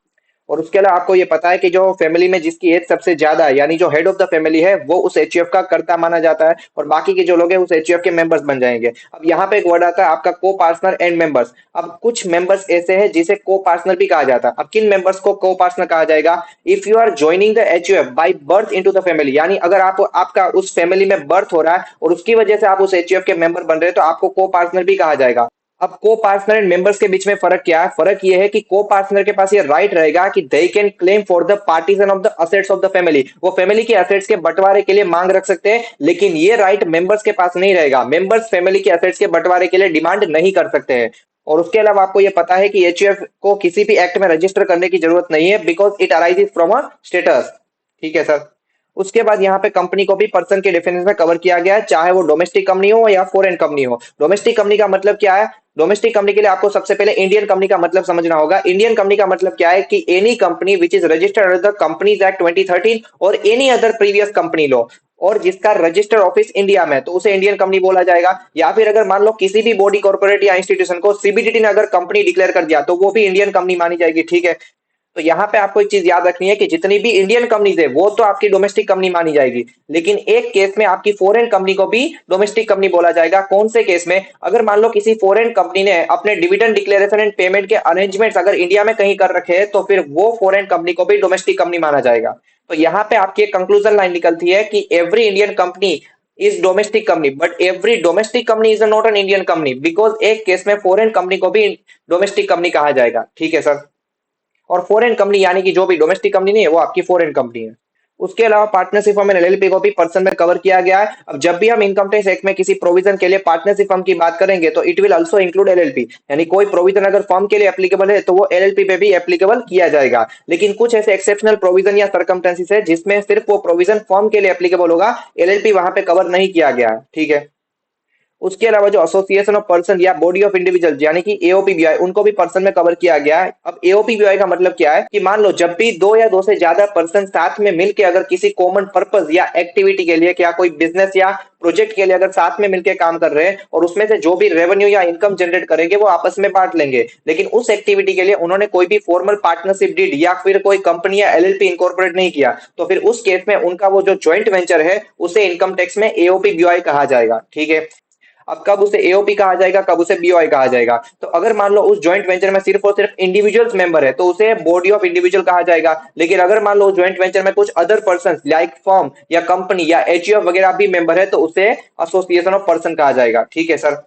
और उसके अलावा आपको ये पता है कि जो फैमिली में जिसकी एज सबसे ज्यादा है, यानी जो हेड ऑफ द फैमिली है, वो उस एचयूएफ का कर्ता माना जाता है और बाकी के जो लोग हैं उस एचयूएफ के मेंबर्स बन जाएंगे। अब यहाँ पे एक वर्ड आता है आपका को पार्टनर एंड मेंबर्स। अब कुछ मेंबर्स ऐसे हैं जिसे को पार्टनर भी कहा जाता है। अब किन मेंबर्स को को पार्टनर कहा जाएगा, if you are joining the HUF by birth into the family, यानी अगर आप आपका उस फैमिली में बर्थ हो रहा है और उसकी वजह से आप उस एचयूएफ के मेंबर बन रहे हैं तो आपको को पार्टनर भी कहा जाएगा। अब को पार्टनर एंड मेंबर्स के बीच में फर्क क्या है, फर्क ये है कि को पार्टनर के पास ये राइट रहेगा कि they can claim for the partition of the assets of the family. वो फैमिली के असेट्स के बंटवारे के लिए मांग रख सकते हैं, लेकिन ये राइट मेंबर्स के पास नहीं रहेगा। मेंबर्स फैमिली के असेट्स के बंटवारे के लिए डिमांड नहीं कर सकते हैं। और उसके अलावा आपको ये पता है कि एचयूएफ को किसी भी एक्ट में रजिस्टर करने की जरूरत नहीं है, because it arises from a status. ठीक है सर, उसके बाद यहाँ पे कंपनी को भी पर्सन के डेफिनेशन में कवर किया गया है, चाहे वो डोमेस्टिक कंपनी हो या फॉरेन कंपनी हो। डोमेस्टिक कंपनी का मतलब क्या है, डोमेस्टिक कंपनी के लिए आपको सबसे पहले इंडियन कंपनी का मतलब समझना होगा। इंडियन कंपनी का मतलब क्या है कि any company which is registered under the companies act 2013 और any other previous company law और जिसका रजिस्टर्ड ऑफिस इंडिया में, तो उसे इंडियन कंपनी बोला जाएगा। या फिर अगर मान लो किसी भी बॉडी कॉर्पोरेट या इंस्टीट्यूशन को सीबीडीटी ने अगर कंपनी डिक्लेयर कर दिया तो वो भी इंडियन कंपनी मानी जाएगी। ठीक है, तो यहाँ पे आपको एक चीज याद रखनी है कि जितनी भी इंडियन कंपनीज है वो तो आपकी डोमेस्टिक कंपनी मानी जाएगी, लेकिन एक केस में आपकी फॉरेन कंपनी को भी डोमेस्टिक कंपनी बोला जाएगा। कौन से केस में, अगर मान लो किसी फॉरेन कंपनी ने अपने डिविडेंड डिक्लेरेशन एंड पेमेंट के अरेंजमेंट्स अगर इंडिया में कहीं कर रखे हैं तो फिर वो फॉरेन कंपनी को भी डोमेस्टिक कंपनी माना जाएगा। तो यहाँ पे आपकी एक कंक्लूजन लाइन निकलती है कि every Indian company is domestic company but every domestic company is not an Indian company, because एक केस में फॉरेन कंपनी को भी डोमेस्टिक कंपनी कहा जाएगा। ठीक है सर, और फॉरेन कंपनी यानी कि जो भी डोमेस्टिक कंपनी नहीं है वो आपकी फॉरेन कंपनी है। उसके अलावा पार्टनरशिप फर्म एंड एलएलपी को भी पर्सन में कवर किया गया है। अब जब भी हम इनकम टैक्स एक्ट में किसी प्रोविजन के लिए पार्टनरशिप फर्म की बात करेंगे तो it will also include LLP, यानी कोई प्रोविजन अगर फर्म के लिए एप्लीकेबल है तो वो एलएलपी पे भी एप्लीकेबल किया जाएगा। लेकिन कुछ ऐसे एक्सेप्शनल प्रोविजन या सर्कमस्टेंसेस है जिसमें सिर्फ वो प्रोविजन फर्म के लिए एप्लीकेबल होगा, एलएलपी वहां पे कवर नहीं किया गया है। ठीक है, उसके अलावा जो एसोसिएशन ऑफ पर्सन या बॉडी ऑफ इंडिविजुअल यानी कि एओपीबीआई, उनको भी पर्सन में कवर किया गया है। अब एओपीबीआई का मतलब क्या है कि मान लो जब भी दो या दो से ज्यादा पर्सन साथ में मिलकर अगर किसी कॉमन पर्पस या एक्टिविटी के लिए, क्या कोई बिजनेस या प्रोजेक्ट के लिए अगर साथ में मिलकर काम कर रहे हैं और उसमें से जो भी रेवेन्यू या इनकम जनरेट करेंगे वो आपस में बांट लेंगे, लेकिन उस एक्टिविटी के लिए उन्होंने कोई भी फॉर्मल पार्टनरशिप डीड या फिर कोई कंपनी या एलएलपी इनकॉर्पोरेट नहीं किया, तो फिर उस केस में उनका वो जो ज्वाइंट वेंचर है उसे इनकम टैक्स में एओपीबीआई कहा जाएगा। ठीक है, अब कब उसे एओपी कहा जाएगा, कब उसे बीओआई कहा जाएगा, तो अगर मान लो उस ज्वाइंट वेंचर में सिर्फ और सिर्फ इंडिविजुअल्स मेंबर है तो उसे बॉडी ऑफ इंडिविजुअल कहा जाएगा। लेकिन अगर मान लो ज्वाइंट वेंचर में कुछ अदर पर्सन लाइक फर्म या कंपनी या एचयूएफ वगैरह भी मेंबर है तो उसे एसोसिएशन ऑफ पर्सन कहा जाएगा। ठीक है सर,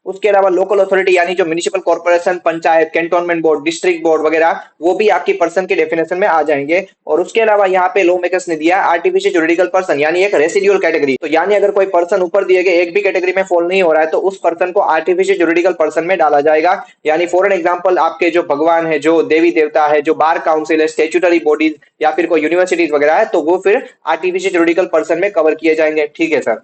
उसके अलावा लोकल अथॉरिटी यानी जो municipal corporation, panchayat, cantonment board, district board वगैरह, वो भी आपकी पर्सन के डेफिनेशन में आ जाएंगे। और उसके अलावा यहाँ पे लॉ मेकर्स ने दिया आर्टिफिशियल जुरिडिकल पर्सन यानी एक रेसिडुअल कैटेगरी, तो यानी अगर कोई पर्सन ऊपर दिए गए एक भी कैटेगरी में फॉल नहीं हो रहा है तो उस पर्सन को आर्टिफिशियल जुरिडिकल पर्सन में डाला जाएगा। यानी फॉर एन एग्जाम्पल आपके जो भगवान है, जो देवी देवता है, जो बार काउंसिल है, स्टेचुटरी बॉडीज या फिर कोई यूनिवर्सिटीज वगैरह है तो वो फिर आर्टिफिशियल जुरिडिकल पर्सन में कवर किए जाएंगे। ठीक है सर,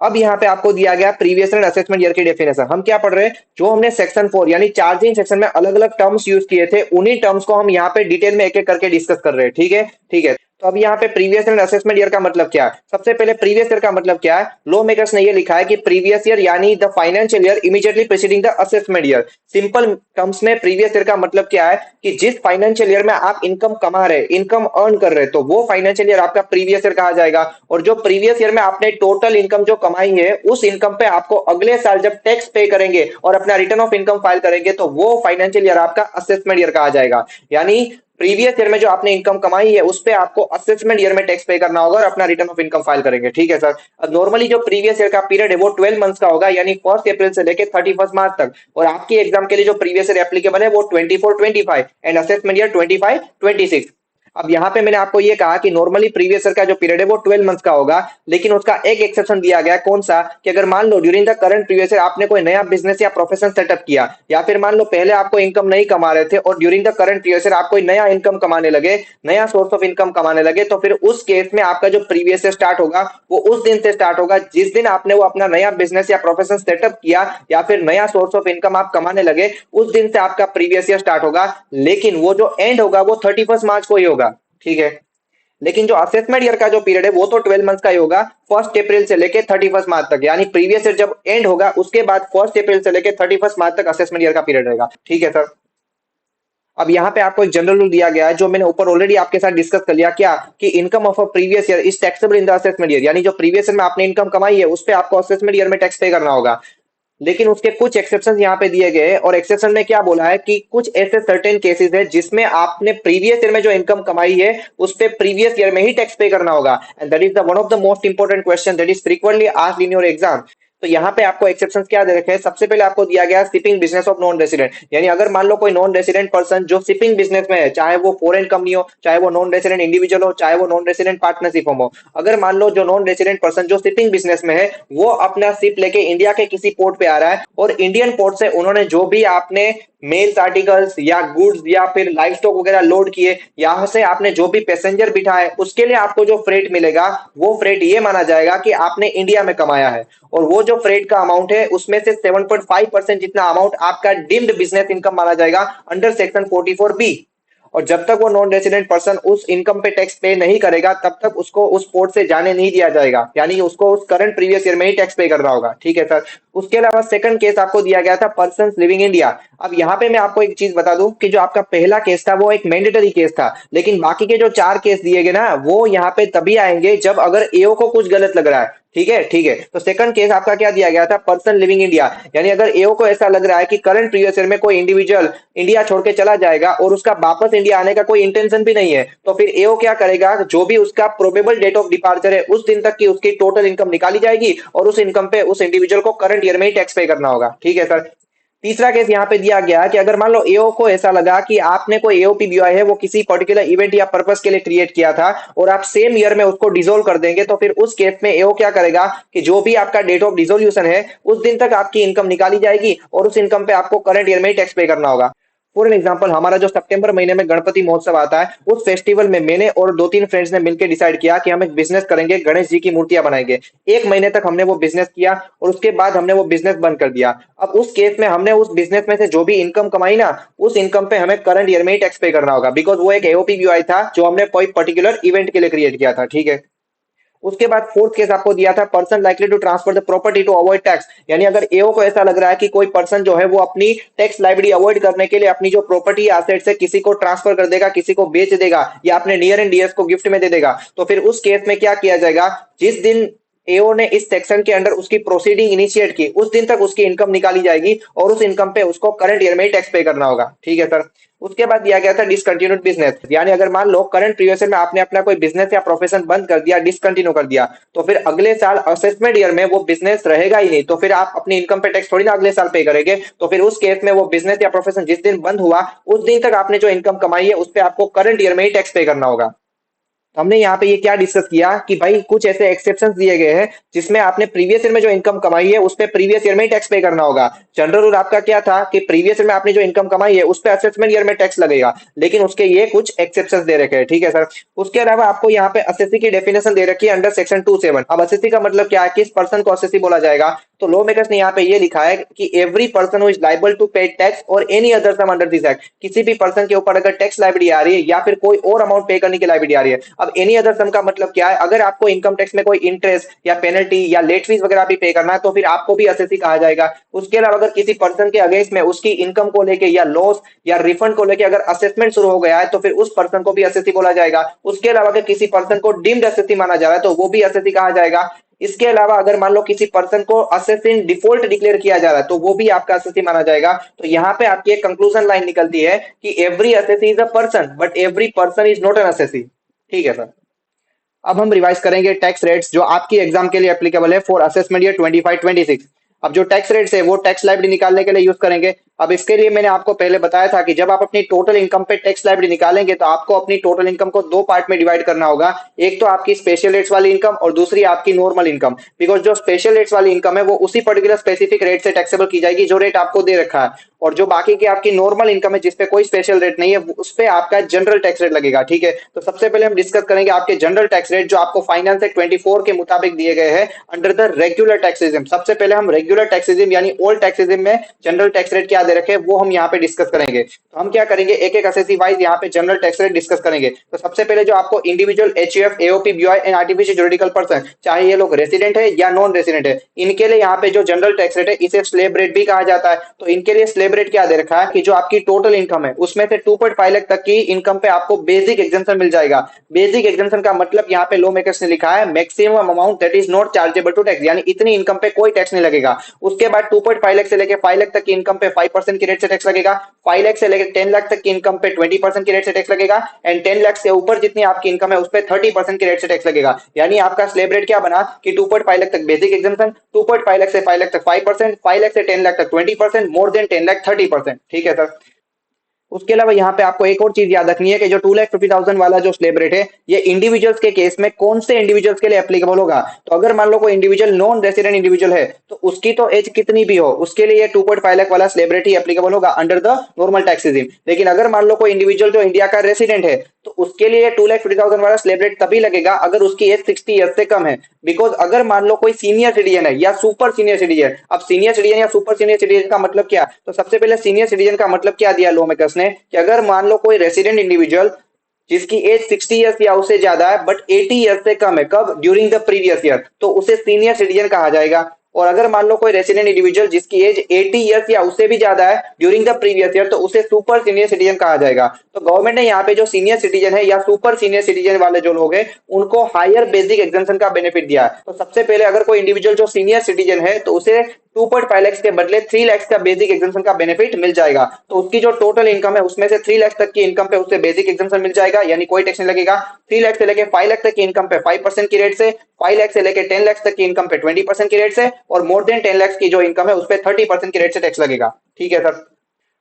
अब यहाँ पे आपको दिया गया प्रीवियस एंड असेसमेंट ईयर की डेफिनेशन। हम क्या पढ़ रहे हैं, जो हमने सेक्शन 4 यानी चार्जिंग सेक्शन में अलग अलग टर्म्स यूज किए थे उन्हीं टर्म्स को हम यहाँ पे डिटेल में एक एक करके डिस्कस कर रहे हैं। ठीक है, ठीक है, तो अब यहाँ पे प्रीवियस ईयर असेसमेंट ईयर का मतलब क्या है? सबसे पहले प्रीवियस ईयर का मतलब क्या है? लॉ मेकर्स ने ये लिखा है कि प्रीवियस ईयर यानी the financial year immediately preceding the assessment year. Simple terms में प्रीवियस ईयर का मतलब क्या है कि जिस फाइनेंशियल ईयर में आप इनकम कमा रहे, इनकम अर्न कर रहे, तो वो फाइनेंशियल ईयर आपका प्रीवियस ईयर कहा जाएगा। और जो प्रीवियस ईयर में आपने टोटल इनकम जो कमाई है, उस इनकम पे आपको अगले साल जब टैक्स पे करेंगे और अपना रिटर्न ऑफ इनकम फाइल करेंगे, तो वो फाइनेंशियल ईयर आपका असेसमेंट ईयर कहा जाएगा। यानी प्रीवियस ईयर में जो आपने इनकम कमाई है, उस पे आपको असेसमेंट ईयर में टैक्स पे करना होगा और अपना रिटर्न ऑफ इनकम फाइल करेंगे। ठीक है सर। अब नॉर्मली जो प्रीवियस ईयर का पीरियड है वो 12 मंथ्स का होगा, यानी 1 अप्रैल से लेके 31 मार्च तक। और आपकी एग्जाम के लिए जो प्रीवियस ईयर एप्लीकेबल है वो 24-25 एंड असेसमेंट ईयर 25-26। अब यहाँ पे मैंने आपको ये कहा कि नॉर्मली प्रीवियस ईयर का जो पीरियड है वो 12 मंथ्स का होगा, लेकिन उसका एक एक्सेप्शन दिया गया है। कौन सा? कि अगर मान लो during the current previous year आपने कोई नया बिजनेस या प्रोफेशन सेटअप किया, या फिर मान लो पहले आपको इनकम नहीं कमा रहे थे और during the current previous year आप कोई नया इनकम कमाने लगे, नया सोर्स ऑफ इनकम कमाने लगे, तो फिर उस केस में आपका जो प्रीवियस ईयर स्टार्ट होगा वो उस दिन से स्टार्ट होगा जिस दिन आपने वो अपना नया बिजनेस या प्रोफेशन सेटअप किया, या फिर नया सोर्स ऑफ इनकम आप कमाने लगे, उस दिन से आपका प्रीवियस ईयर स्टार्ट होगा। लेकिन वो जो एंड होगा वो 31 मार्च को ही होगा। ठीक है। लेकिन जो असेसमेंट ईयर का जो पीरियड है वो तो 12 मंथ का ही होगा, 1 अप्रैल से लेके 31 मार्च तक। यानी प्रीवियस ईयर जब एंड होगा उसके बाद 1 अप्रैल से लेके 31 मार्च तक असेसमेंट ईयर का पीरियड रहेगा। ठीक है सर। अब यहाँ पे आपको एक जनरल रूल दिया गया है जो मैंने ऊपर ऑलरेडी आपके साथ डिस्कस कर लिया। क्या? कि income of a previous year is taxable in the assessment year. यानी जो प्रीवियस ईयर में आपने इनकम कमाई है उस पे आपको असेसमेंट ईयर में टैक्स पे करना होगा। लेकिन उसके कुछ एक्सेप्शन यहाँ पे दिए गए हैं, और एक्सेप्शन में क्या बोला है कि कुछ ऐसे सर्टेन केसेस है जिसमें आपने प्रीवियस ईयर में जो इनकम कमाई है उस पे प्रीवियस ईयर में ही टैक्स पे करना होगा। And that is the one of the most important question that is frequently asked in your exam. तो यहाँ पे आपको एक्सेप्शन क्या दे रखे हैं? सबसे पहले आपको दिया गया shipping business of non resident. यानी अगर मान लो कोई नॉन रेसिडेंट पर्सन जो शिपिंग बिजनेस में है, चाहे वो फॉरेन कंपनी हो, चाहे वो नॉन रेसिडेंट इंडिविजुअल हो, चाहे वो नॉन रेसिडेंट पार्टनरशिप हो, अगर मान लो जो नॉन रेसिडेंट पर्सन जो शिपिंग बिजनेस में है वो अपना शिप लेके इंडिया के किसी पोर्ट पे आ रहा है, और इंडियन पोर्ट से उन्होंने जो भी आपने मेल्स आर्टिकल्स या गुड्स या फिर लाइव स्टॉक वगैरह लोड किए, यहां से आपने जो भी पैसेंजर बिठाए, उसके लिए आपको जो फ्रेट मिलेगा वो फ्रेट ये माना जाएगा कि आपने इंडिया में कमाया है। और वो जो फ्रेट का अमाउंट है उसमें से 7.5% जितना अमाउंट आपका डीम्ड बिजनेस इनकम माना जाएगा अंडर सेक्शन 44B। और जब तक वो नॉन रेसिडेंट पर्सन उस इनकम पे टैक्स पे नहीं करेगा तब तक उसको उस पोर्ट से जाने नहीं दिया जाएगा। यानी उसको उस करंट प्रीवियस ईयर में ही टैक्स पे करना होगा। ठीक है सर। उसके अलावा सेकंड केस आपको दिया गया था पर्सन लिविंग इंडिया। अब यहाँ पे मैं आपको एक चीज बता दूं कि जो आपका पहला केस था वो एक मैंडेटरी केस था, लेकिन बाकी के जो 4 केस दिए गए ना वो यहाँ पे तभी आएंगे जब अगर एओ को कुछ गलत लग रहा है। ठीक है। ठीक है। तो सेकंड केस आपका क्या दिया गया था? Person living India. यानी अगर एओ को ऐसा लग रहा है कि करंट प्रीवियस ईयर में कोई इंडिविजुअल इंडिया छोड़ के चला जाएगा और उसका वापस इंडिया आने का कोई इंटेंशन भी नहीं है, तो फिर एओ क्या करेगा? जो भी उसका प्रोबेबल डेट ऑफ डिपार्चर है उस दिन तक की उसकी टोटल इनकम निकाली जाएगी और उस इनकम पे उस इंडिविजुअल को करंट ईयर में ही टैक्स पे करना होगा। ठीक है सर। तीसरा केस यहाँ पे दिया गया कि अगर मान लो एओ को ऐसा लगा कि आपने कोई एओपी बीओआई है वो किसी पर्टिकुलर इवेंट या पर्पस के लिए क्रिएट किया था और आप सेम ईयर में उसको डिसोल्व कर देंगे, तो फिर उस केस में एओ क्या करेगा कि जो भी आपका डेट ऑफ डिसोल्यूशन है उस दिन तक आपकी इनकम निकाली जाएगी और उस इनकम पे आपको करंट ईयर में ही टैक्स पे करना होगा। फॉर एन एग्जाम्पल, हमारा जो सितंबर महीने में गणपति महोत्सव आता है, उस फेस्टिवल में मैंने और 2-3 फ्रेंड्स ने मिलकर डिसाइड किया कि हम एक बिजनेस करेंगे, गणेश जी की मूर्तियां बनाएंगे। 1 महीने तक हमने वो बिजनेस किया और उसके बाद हमने वो बिजनेस बंद कर दिया। अब उस केस में हमने उस बिजनेस में से जो भी इनकम कमाई ना, उस इनकम पे हमें करंट ईयर में ही टैक्स पे करना होगा, बिकॉज वो एक एओपीबीआई था जो हमने कोई पर्टिकुलर इवेंट के लिए क्रिएट किया था। ठीक है। उसके बाद फोर्थ केस आपको दिया था person likely to transfer the property to avoid tax. यानी अगर एओ को ऐसा लग रहा है कि कोई पर्सन जो है वो अपनी टैक्स लाइबिलिटी अवॉइड करने के लिए अपनी जो प्रॉपर्टी एसेट्स है किसी को ट्रांसफर कर देगा, किसी को बेच देगा या अपने नियर एंड डियर्स को गिफ्ट में दे देगा, तो फिर उस केस में क्या किया जाएगा? जिस दिन एओ ने इस सेक्शन के अंडर उसकी प्रोसीडिंग इनिशिएट की उस दिन तक उसकी इनकम निकाली जाएगी और उस इनकम पे उसको करंट ईयर में ही टैक्स पे करना होगा। ठीक है सर। उसके बाद दिया गया था डिसकंटिन्यूड बिजनेस। यानी अगर मान लो करंट प्रीवियस ईयर में आपने अपना कोई बिजनेस या प्रोफेशन बंद कर दिया, डिसकंटिन्यू कर दिया, तो फिर अगले साल असेसमेंट ईयर में वो बिजनेस रहेगा ही नहीं, तो फिर आप अपनी इनकम पे टैक्स थोड़ी ना अगले साल पे करेंगे। तो फिर उस केस में वो बिजनेस या प्रोफेशन जिस दिन बंद हुआ उस दिन तक आपने जो इनकम कमाई है उस पर आपको करंट ईयर में ही टैक्स पे करना होगा। तो हमने यहाँ पे ये क्या डिस्कस किया कि भाई कुछ ऐसे एक्सेप्शंस दिए गए हैं जिसमें आपने प्रीवियस ईयर में जो इनकम कमाई है उस पे प्रीवियस ईयर में ही टैक्स पे करना होगा। जनरल रूल आपका क्या था कि प्रीवियस ईयर में आपने जो इनकम कमाई है उस पे असेसमेंट ईयर में टैक्स लगेगा, लेकिन उसके ये कुछ एक्सेप्शंस दे रखे हैं। ठीक है सर। उसके अलावा आपको यहाँ पे असेसी की डेफिनेशन दे रखी है अंडर सेक्शन 27। अब असेसी का मतलब क्या है? किस पर्सन को असेसी बोला जाएगा? तो लॉ मेकर्स ने यहाँ पे ये लिखा है कि every person who is liable to pay tax और any other sum under this act, किसी भी पर्सन के ऊपर अगर टैक्स लाइबिलिटी आ रही है या फिर कोई और अमाउंट पे करने की लाइबिलिटी आ रही है। अब एनी अदर सम का मतलब क्या है, अगर आपको इनकम टैक्स में कोई इंटरेस्ट या पेनल्टी या लेट फीस वगैरह भी पे करना है तो फिर आपको भी असेसी कहा जाएगा। उसके अलावा अगर किसी पर्सन के अगेंस्ट में उसकी इनकम को लेके या लॉस या रिफंड को लेके अगर असेसमेंट शुरू हो गया है तो फिर उस पर्सन को भी असेसी बोला जाएगा। उसके अलावा अगर किसी पर्सन को डीम्ड असेसी माना जा रहा है तो वो भी असेसी कहा जाएगा। इसके अलावा अगर मान लो किसी पर्सन को असेसी इन डिफॉल्ट डिक्लेयर किया जा रहा है तो वो भी आपका असेसी माना जाएगा। तो यहाँ पे आपकी एक कंक्लूजन लाइन निकलती है कि every assessee is a person but every person is not an assessee. ठीक है सर। अब हम रिवाइज करेंगे टैक्स रेट्स जो आपकी एग्जाम के लिए एप्लीकेबल है फॉर असेसमेंट ईयर 25-26। अब जो टैक्स रेट्स है वो टैक्स लाइबिलिटी निकालने के लिए यूज करेंगे। अब इसके लिए मैंने आपको पहले बताया था कि जब आप अपनी टोटल इनकम पे टैक्स लाइबिलिटी निकालेंगे तो आपको अपनी टोटल इनकम को दो पार्ट में डिवाइड करना होगा। एक तो आपकी स्पेशल रेट्स वाली इनकम और दूसरी आपकी नॉर्मल इनकम। बिकॉज जो स्पेशल रेट्स वाली इनकम है वो उसी पर्टिकुलर स्पेसिफिक रेट से टैक्सेबल की जाएगी जो रेट आपको दे रखा है, और जो बाकी की आपकी नॉर्मल इनकम है जिसपे कोई स्पेशल रेट नहीं है उस पे आपका जनरल टैक्स रेट लगेगा। ठीक है, तो सबसे पहले हम डिस्कस करेंगे आपके जनरल टैक्स रेट जो आपको फाइनेंस एक्ट 24 के मुताबिक दिए गए हैं अंडर द रेगुलर टैक्सेज्म। सबसे पहले हम रेगुलर टैक्सेज्म यानी ओल्ड टैक्सेज्म में जनरल टैक्स रेट क्या दे रखे हैं वो हम यहाँ पे डिस्कस करेंगे। तो हम क्या करेंगे, एक एक असेसी वाइज यहाँ पे जनरल टैक्स रेट डिस्कस करेंगे। तो सबसे पहले जो आपको individual HUF AOP BOI and artificial juridical person, चाहे ये लोग रेसिडेंट है या नॉन रेसिडेंट है, इनके लिए यहाँ पे जो जनरल टैक्स रेट है इसे स्लैब रेट भी कहा जाता है। तो इनके लिए स्लैब रेट क्या दे रखा है कि जो आपकी टोटल इनकम है उसमें से 2.5 लाख तक की इनकम पे आपको बेसिक एग्जेम्पशन मिल जाएगा। बेसिक एग्जेम्पशन का मतलब यहाँ पे लॉ मेकर्स ने लिखा है maximum amount that is not chargeable to tax, यानी इतनी इनकम पे कोई टैक्स नहीं लगेगा। उसके बाद 2.5 लाख से लेकर 5 लाख तक की इनकम पे 5% की रेट से टैक्स लगेगा। 5 लाख से लेकर 10 लाख तक की इनकम पे 20% की रेट से टैक्स लगेगा। एंड 10 लाख से ऊपर जितनी आपकी इनकम है उस पे 30% की रेट से टैक्स लगेगा। यानी आपका स्लैब रेट क्या बना कि 2.5 लाख तक बेसिक एग्जेम्पशन, 2.5 लाख से 5 लाख तक 5%, 5 लाख से 10 लाख तक 20%, मोर देन 10 लाख 30%। ठीक है सर। उसके अलावा यहाँ पे आपको एक और चीज याद रखनी है कि जो 2,50,000 वाला जो स्लैब रेट है ये इंडिविजुअल्स के केस में कौन से इंडिविजुअल्स के लिए एप्लीकेबल होगा। तो अगर मान लो कोई इंडिविजुअल नॉन रेसिडेंट इंडिविजुअल है तो उसकी तो एज कितनी भी हो उसके लिए 2.5 लाख वाला स्लैब रेट ही एप्लीकेबल होगा under the normal tax regime. लेकिन अगर मान लो कोई इंडिविजुअल जो इंडिया का रेसिडेंट है तो उसके लिए 2,50,000 वाला स्लैब रेट तभी लगेगा अगर उसकी एज 60 ईयर्स से कम है। बिकॉज अगर मान लो कोई सीनियर सिटीजन है या सुपर सीनियर सिटीजन, अब सीनियर सिटीजन या सुपर सीनियर सिटीजन का मतलब क्या, तो सबसे पहले सीनियर सिटीजन का मतलब क्या दिया लॉ मेकर्स ने कि अगर मान लो कोई रेसिडेंट इंडिविजुअल जिसकी एज 60 ईयर्स या उससे ज्यादा है बट 80 ईयर्स से कम है, कब, ड्यूरिंग द प्रीवियस ईयर, तो उसे सीनियर सिटीजन कहा जाएगा। और अगर मान लो कोई रेसिडेंट इंडिविजुअल जिसकी एज 80 ईयर्स या उससे भी ज्यादा है ड्यूरिंग द प्रीवियस ईयर तो उसे सुपर सीनियर सिटीजन कहा जाएगा। तो गवर्नमेंट ने यहाँ पे जो सीनियर सिटीजन है या सुपर सीनियर सिटीजन वाले जो लोग हैं उनको हायर बेसिक एग्जेम्पशन का बेनिफिट दिया है। तो सबसे पहले अगर कोई इंडिविजुअल जो सीनियर सिटीजन है तो उसे 2.5 लाख के बदले 3 लाख का बेसिक एग्जेम्पशन का बेनिफिट मिल जाएगा। तो उसकी जो टोटल इनकम है उसमें से 3 लाख तक की इनकम पे उसे बेसिक एग्जेम्पशन मिल जाएगा, यानी कोई टैक्स नहीं लगेगा। 3 लाख से लेके 5 लाख तक की इनकम पे 5% की रेट से, 5 लाख से लेके 10 लाख तक की इनकम पे 20% की रेट से, और मोर देन 10 लाख की जो इनकम है उस पे 30% की रेट से टैक्स लगेगा। ठीक है सर।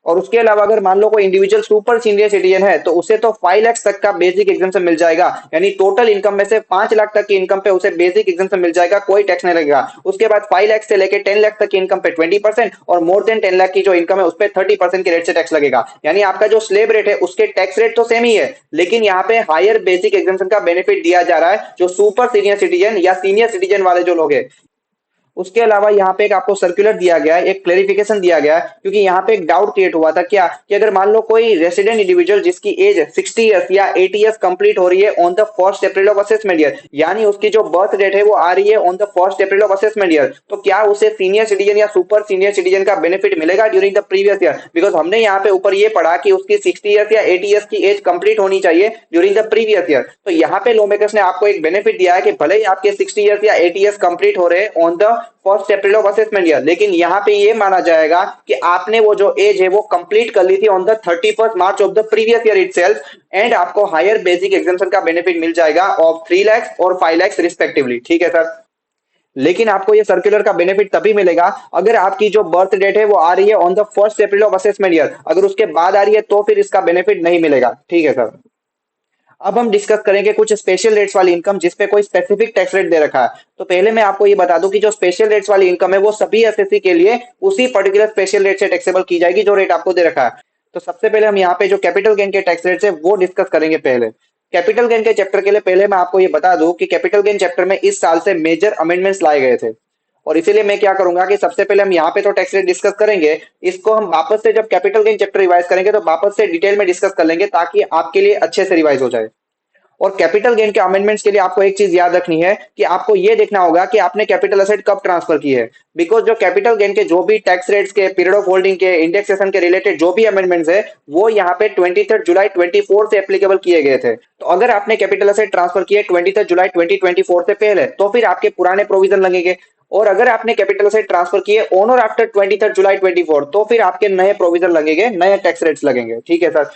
और उसके अलावा अगर मान लो कोई इंडिविजुअल सुपर सीनियर सिटीजन है तो उसे तो 5 लाख तक का बेसिक एग्जेम्पशन मिल जाएगा, यानी टोटल इनकम में से 5 लाख तक की इनकम पे उसे बेसिक एग्जेम्पशन मिल जाएगा, कोई टैक्स नहीं लगेगा। उसके बाद 5 लाख से लेके 10 लाख तक की इनकम पे 20% और मोर देन 10 लाख की जो इनकम है उस पे 30% की रेट से टैक्स लगेगा। यानी आपका जो स्लैब रेट है उसके टैक्स रेट तो सेम ही है लेकिन यहाँ पे हायर बेसिक एग्जेम्पशन का बेनिफिट दिया जा रहा है जो सुपर सीनियर सिटीजन या सीनियर सिटीजन वाले जो लोग हैं। उसके अलावा यहाँ पे एक आपको सर्कुलर दिया गया है, एक क्लेरिफिकेशन दिया गया है, क्योंकि यहाँ पे एक डाउट क्रिएट हुआ था क्या कि अगर मान लो कोई रेसिडेंट इंडिविजुअल जिसकी एज 60 इयर्स या 80 इयर्स कंप्लीट हो रही है on the first April of assessment year, यानी उसकी जो बर्थ डेट है वो आ रही है on the first April of assessment year, तो क्या उसे सीनियर सिटीजन या सुपर सीनियर सिटीजन का बेनिफिट मिलेगा during the previous year. Because हमने यहाँ पे ऊपर ये पढ़ा कि उसकी 60 इयर्स या 80 इयर्स की एज कंप्लीट होनी चाहिए ड्यूरिंग द प्रीवियस ईयर। तो यहाँ पे लॉ मेकर्स ने आपको एक बेनिफिट दिया है कि भले ही आपके 60 इयर्स या 80 इयर्स कंप्लीट हो रहे हैं on the first April of assessment year, लेकिन यहाँ पे ये माना जाएगा कि आपने वो जो एज है वो कंप्लीट कर ली थी on the 31st March of the previous year itself, and आपको हायर बेसिक एग्जेम्पशन का बेनिफिट मिल जाएगा ऑफ 3 लाख और 5 लाख रिस्पेक्टिवली। ठीक है सर। लेकिन आपको ये सर्कुलर का बेनिफिट तभी मिलेगा अगर आपकी जो बर्थ डेट है वो आ रही है on the first April of assessment year, अगर उसके बाद आ रही है तो फिर इसका बेनिफिट नहीं मिलेगा। ठीक है सर। अब हम डिस्कस करेंगे कुछ स्पेशल रेट्स वाली इनकम जिसपे कोई स्पेसिफिक टैक्स रेट दे रखा है। तो पहले मैं आपको ये बता दूं कि जो स्पेशल रेट्स वाली इनकम है वो सभी एसएससी के लिए उसी पर्टिकुलर स्पेशल रेट से टैक्सेबल की जाएगी जो रेट आपको दे रखा है। तो सबसे पहले हम यहाँ पे जो कैपिटल गेन के टैक्स रेट है वो डिस्कस करेंगे। पहले कैपिटल गेन के चैप्टर के लिए पहले मैं आपको ये बता दूं कि कैपिटल गेन चैप्टर में इस साल से मेजर अमेंडमेंट्स लाए गए थे। और इसीलिए मैं क्या करूंगा कि सबसे पहले हम यहाँ पे तो टैक्स रेट डिस्कस करेंगे, इसको हम वापस से जब कैपिटल गेन चैप्टर रिवाइज करेंगे तो वापस से डिटेल में डिस्कस कर लेंगे ताकि आपके लिए अच्छे से रिवाइज हो जाए। और कैपिटल गेन के अमेंडमेंट्स के लिए आपको एक चीज याद रखनी है कि आपको ये देखना होगा कि आपने कैपिटल असेट कब ट्रांसफर की है। बिकॉज जो कैपिटल गेन के जो भी टैक्स रेट्स के, पीरियड ऑफ होल्डिंग के, इंडेक्सेशन के रिलेटेड जो भी अमेंडमेंट्स है वो यहाँ पे 23 जुलाई 24 से एप्लीकेबल किए गए थे। तो अगर आपने कैपिटल असेट ट्रांसफर किए 23 जुलाई 2024 से पहले तो फिर आपके पुराने प्रोविजन लगेंगे, और अगर आपने कैपिटल असेट ट्रांसफर किए ऑन और आफ्टर 23 जुलाई 24 तो फिर आपके नए प्रोविजन लगेंगे, नए टैक्स रेट्स लगेंगे। ठीक है सर।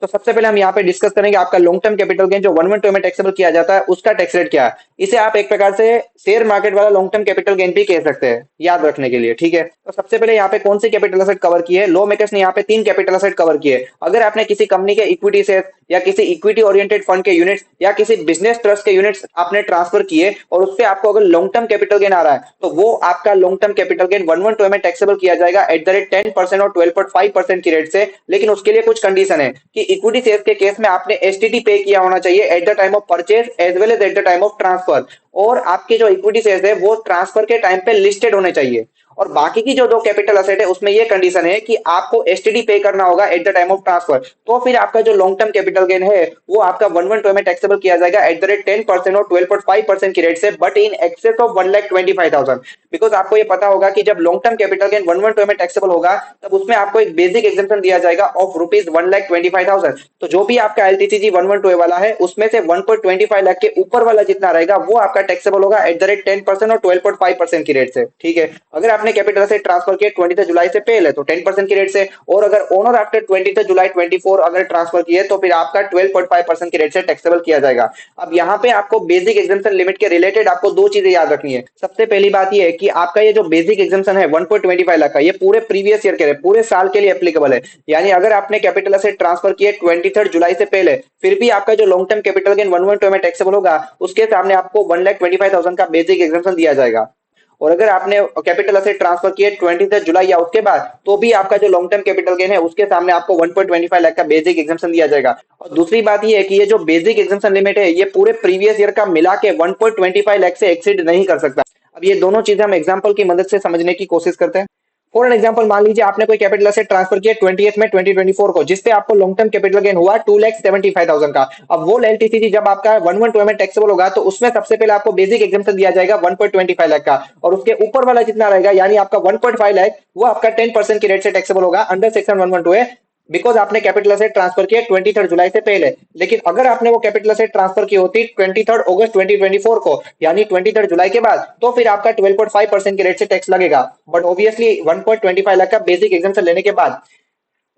तो सबसे पहले हम यहाँ पे डिस्कस करेंगे आपका लॉन्ग टर्म कैपिटल गेन जो 112 में टैक्सेबल किया जाता है उसका टैक्स रेट क्या है। इसे आप एक प्रकार से शेयर मार्केट वाला लॉन्ग टर्म कैपिटल गेन भी कह सकते हैं, याद रखने के लिए। ठीक है, तो सबसे पहले यहाँ पे कौन सी कैपिटल असेट कवर की है, लॉ मेकर्स ने यहाँ पे 3 कैपिटल असेट कवर किए। अगर आपने किसी कंपनी के इक्विटी शेयर या किसी इक्विटी ओरिएंटेड फंड के यूनिट्स या किसी बिजनेस ट्रस्ट के यूनिट्स आपने ट्रांसफर किए और उससे आपको अगर लॉन्ग टर्म कैपिटल गेन आ रहा है तो वो आपका लॉन्ग टर्म कैपिटल गेन 112 में टैक्सेबल किया जाएगा एट द रेट 10% और 12.5% की रेट से। लेकिन उसके लिए कुछ कंडीशन है कि इक्विटी शेयर के केस में आपने एसटीटी पे किया होना चाहिए at the time of purchase as well as at the time of transfer, और आपके जो इक्विटी शेयर है वो ट्रांसफर के टाइम पे लिस्टेड होने चाहिए। और बाकी की जो दो कैपिटल असेट है उसमें ये कंडीशन है कि आपको एसटीडी पे करना होगा eight the time of transfer, तो फिर आपका जो लॉन्ग टर्म कैपिटल गेन है वो आपका 112 में टैक्सेबल किया जाएगा एट द रेट 10% और 12.5% की रेट से, but in excess of 1,25,000। Because आपको ये पता होगा कि जब लॉन्ग टर्म कैपिटल गेन 112 में टैक्सेबल होगा तब उसमें आपको एक बेसिक एग्जेम्पशन दिया जाएगा ऑफ ₹1,25,000। तो जो भी आपका एलटीसीजी 112 वाला है उसमें से 1.25 लाख के ऊपर वाला जितना रहेगा वो आपका टैक्सेबल होगा एट द रेट 10% और 12.5% की रेट से। ठीक है, अगर आपने कैपिटल से ट्रांसफर किए 23 जुलाई से पहले तो 10% की रेट से, और अगर ऑन और आफ्टर 23 जुलाई 24 अगर ट्रांसफर किए तो फिर आपका 12.5% की रेट से टैक्सेबल किया जाएगा। अब यहाँ पे आपको बेसिक एग्जेम्पशन लिमिट के रिलेटेड आपको दो चीजें याद रखनी है। सबसे पहली बात ये है कि आपका ये जो बेसिक एग्जेम्पशन है 1.25 लाख का, ये पूरे प्रीवियस ईयर के लिए, पूरे साल के लिए एप्लीकेबल है। यानी अगर आपने कैपिटल असेट ट्रांसफर किए 23 जुलाई से पहले फिर भी आपका जो लॉन्ग टर्म कैपिटल गेन 112 में टैक्सेबल होगा उसके सामने आपको 1,25,000 का बेसिक एग्जेम्पशन दिया जाएगा। और अगर आपने कैपिटल असेट ट्रांसफर किए 23 जुलाई या उसके बाद तो भी आपका जो लॉन्ग टर्म कैपिटल गेन है उसके सामने आपको 1.25 लाख का बेसिक एग्जेम्पशन दिया जाएगा। और दूसरी बात ये है कि ये जो बेसिक एग्जेम्पशन लिमिट है ये पूरे प्रीवियस ईयर का मिला के 1.25 लाख से एक्सीड नहीं कर सकता। अब ये दोनों चीजें हम एग्जांपल की मदद से समझने की कोशिश करते हैं। फॉर एन एग्जांपल मान लीजिए आपने कोई कैपिटल असेट ट्रांसफर किया 20th में 2024 को जिससे आपको लॉन्ग टर्म कैपिटल गेन हुआ 2,75,000 का। अब वो एलटीसीजी जब आपका 112 में टैक्सेबल होगा तो उसमें सबसे पहले आपको बेसिक एग्जेम्पशन दिया जाएगा 1.25 लाख का, और उसके ऊपर वाला जितना रहेगा यानी आपका 1.5 लाख वो आपका 10% की रेट से टैक्सेबल होगा अंडर सेक्शन 112 है, बिकॉज आपने कैपिटल असेट ट्रांसफर किया 23 जुलाई से पहले। लेकिन अगर आपने वो कैपिटल असेट ट्रांसफर की होती 23 अगस्त 2024 को यानी 23 जुलाई के बाद तो फिर आपका 12.5% के रेट से टैक्स लगेगा, बट ऑब्वियसली 1.25 लाख का बेसिक एग्जेम्पशन लेने के बाद।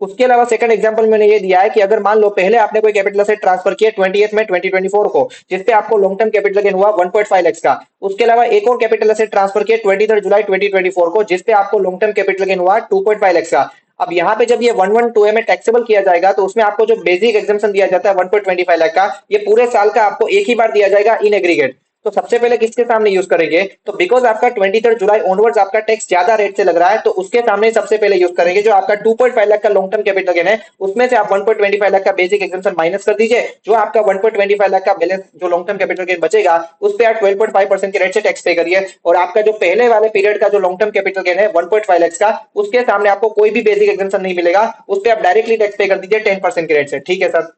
उसके अलावा सेकंड एग्जांपल मैंने ये दिया है कि अगर मान लो पहले आपने कोई कैपिटल असेट ट्रांसफर किया 20th में 2024 को जिससे आपको लॉन्ग टर्म कैपिटल गेन हुआ 1.5 लाख का। उसके अलावा एक और कैपिटल असेट ट्रांसफर किया 23 जुलाई 2024 को जिससे आपको लॉन्ग टर्म कैपिटल गेन हुआ 2.5 लाख का। अब यहाँ पे जब ये 112 में टैक्सेबल किया जाएगा तो उसमें आपको जो बेसिक एग्जेम्पशन दिया जाता है 1.25 लाख का ये पूरे साल का आपको एक ही बार दिया जाएगा इन एग्रीगेट। तो सबसे पहले किसके सामने यूज करेंगे, तो बिकॉज आपका 23 जुलाई ऑनवर्ड्स आपका टैक्स ज्यादा रेट से लग रहा है तो उसके सामने सबसे पहले यूज करेंगे जो आपका 2.5 लाख का लॉन्ग टर्म कैपिटल गेन है उसमें से आप 1.25 लाख का बेसिक एग्जेम्पशन माइनस कर दीजिए, जो आपका 1.25 लाख का बैलेंस जो लॉन्ग टर्म कैपिटल गेन बचेगा उस पे आप 12.5% के रेट से टैक्स पे करिए, और आपका जो पहले वाले पीरियड का जो लॉन्ग टर्म कैपिटल गेन है 1.5 लाख का उसके सामने आपको कोई भी बेसिक एग्जेम्पशन नहीं मिलेगा, उस पे आप डायरेक्टली टैक्स पे कर दीजिए 10% के रेट से। ठीक है सर।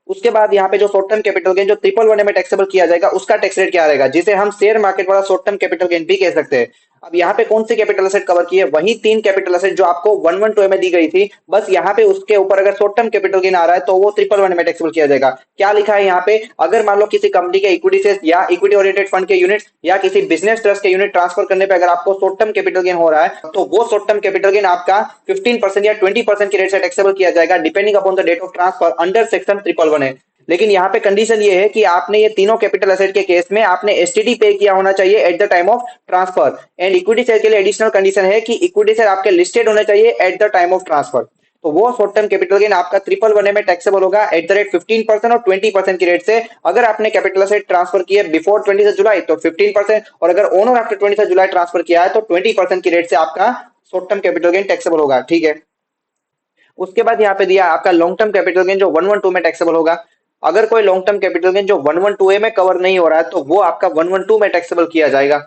उसके बाद यहाँ पे जो शॉर्ट टर्म कैपिटल गेन जो 111 में टैक्सेबल किया जाएगा उसका टैक्स रेट क्या रहेगा, जिसे हम शेयर मार्केट वाला शॉर्ट टर्म कैपिटल गेन भी कह सकते हैं। अब यहाँ पे कौन सी कैपिटल असेट कवर की है, वही 3 कैपिटल असेट जो आपको 112 में दी गई थी, बस यहाँ पे उसके ऊपर अगर शॉर्ट टर्म कैपिटल गेन आ रहा है तो वो 111 में टैक्सेबल किया जाएगा। क्या लिखा है यहाँ पे, अगर मान लो किसी कंपनी के इक्विटी शेयर या इक्विटी ओरिएंटेड फंड के यूनिट्स या किसी बिजनेस ट्रस्ट के यूनिट ट्रांसफर करने पे अगर आपको शॉर्ट टर्म कैपिटल गेन हो रहा है तो वो शॉर्ट टर्म कैपिटल गेन आपका 15% या 20% की रेट से टैक्सेबल किया जाएगा depending upon the date of transfer under section 111 है। लेकिन यहाँ पे कंडीशन ये है कि आपने ये तीनों कैपिटल असेट के केस में आपने एसटीडी पे किया होना चाहिए at the time of transfer, and equity share के लिए एडिशनल कंडीशन है कि इक्विटी शेयर आपके लिस्टेड होने चाहिए at the time of transfer. तो वो शॉर्ट टर्म कैपिटल गेन आपका 111 में टैक्सेबल होगा एट द रेट 15% और 20% की रेट से। अगर आपने कैपिटल असेट ट्रांसफर किए बिफोर 20 जुलाई तो 15%, और अगर ऑन और आफ्टर 20 जुलाई ट्रांसफर किया है तो 20% की रेट से आपका short term capital gain taxable होगा। ठीक है। उसके बाद यहाँ पे दिया आपका लॉन्ग टर्म कैपिटल गेन जो 112 में टैक्सेबल होगा। अगर कोई लॉन्ग टर्म कैपिटल गेन जो 112 में कवर नहीं हो रहा है तो वो आपका 112 में टैक्सेबल किया जाएगा।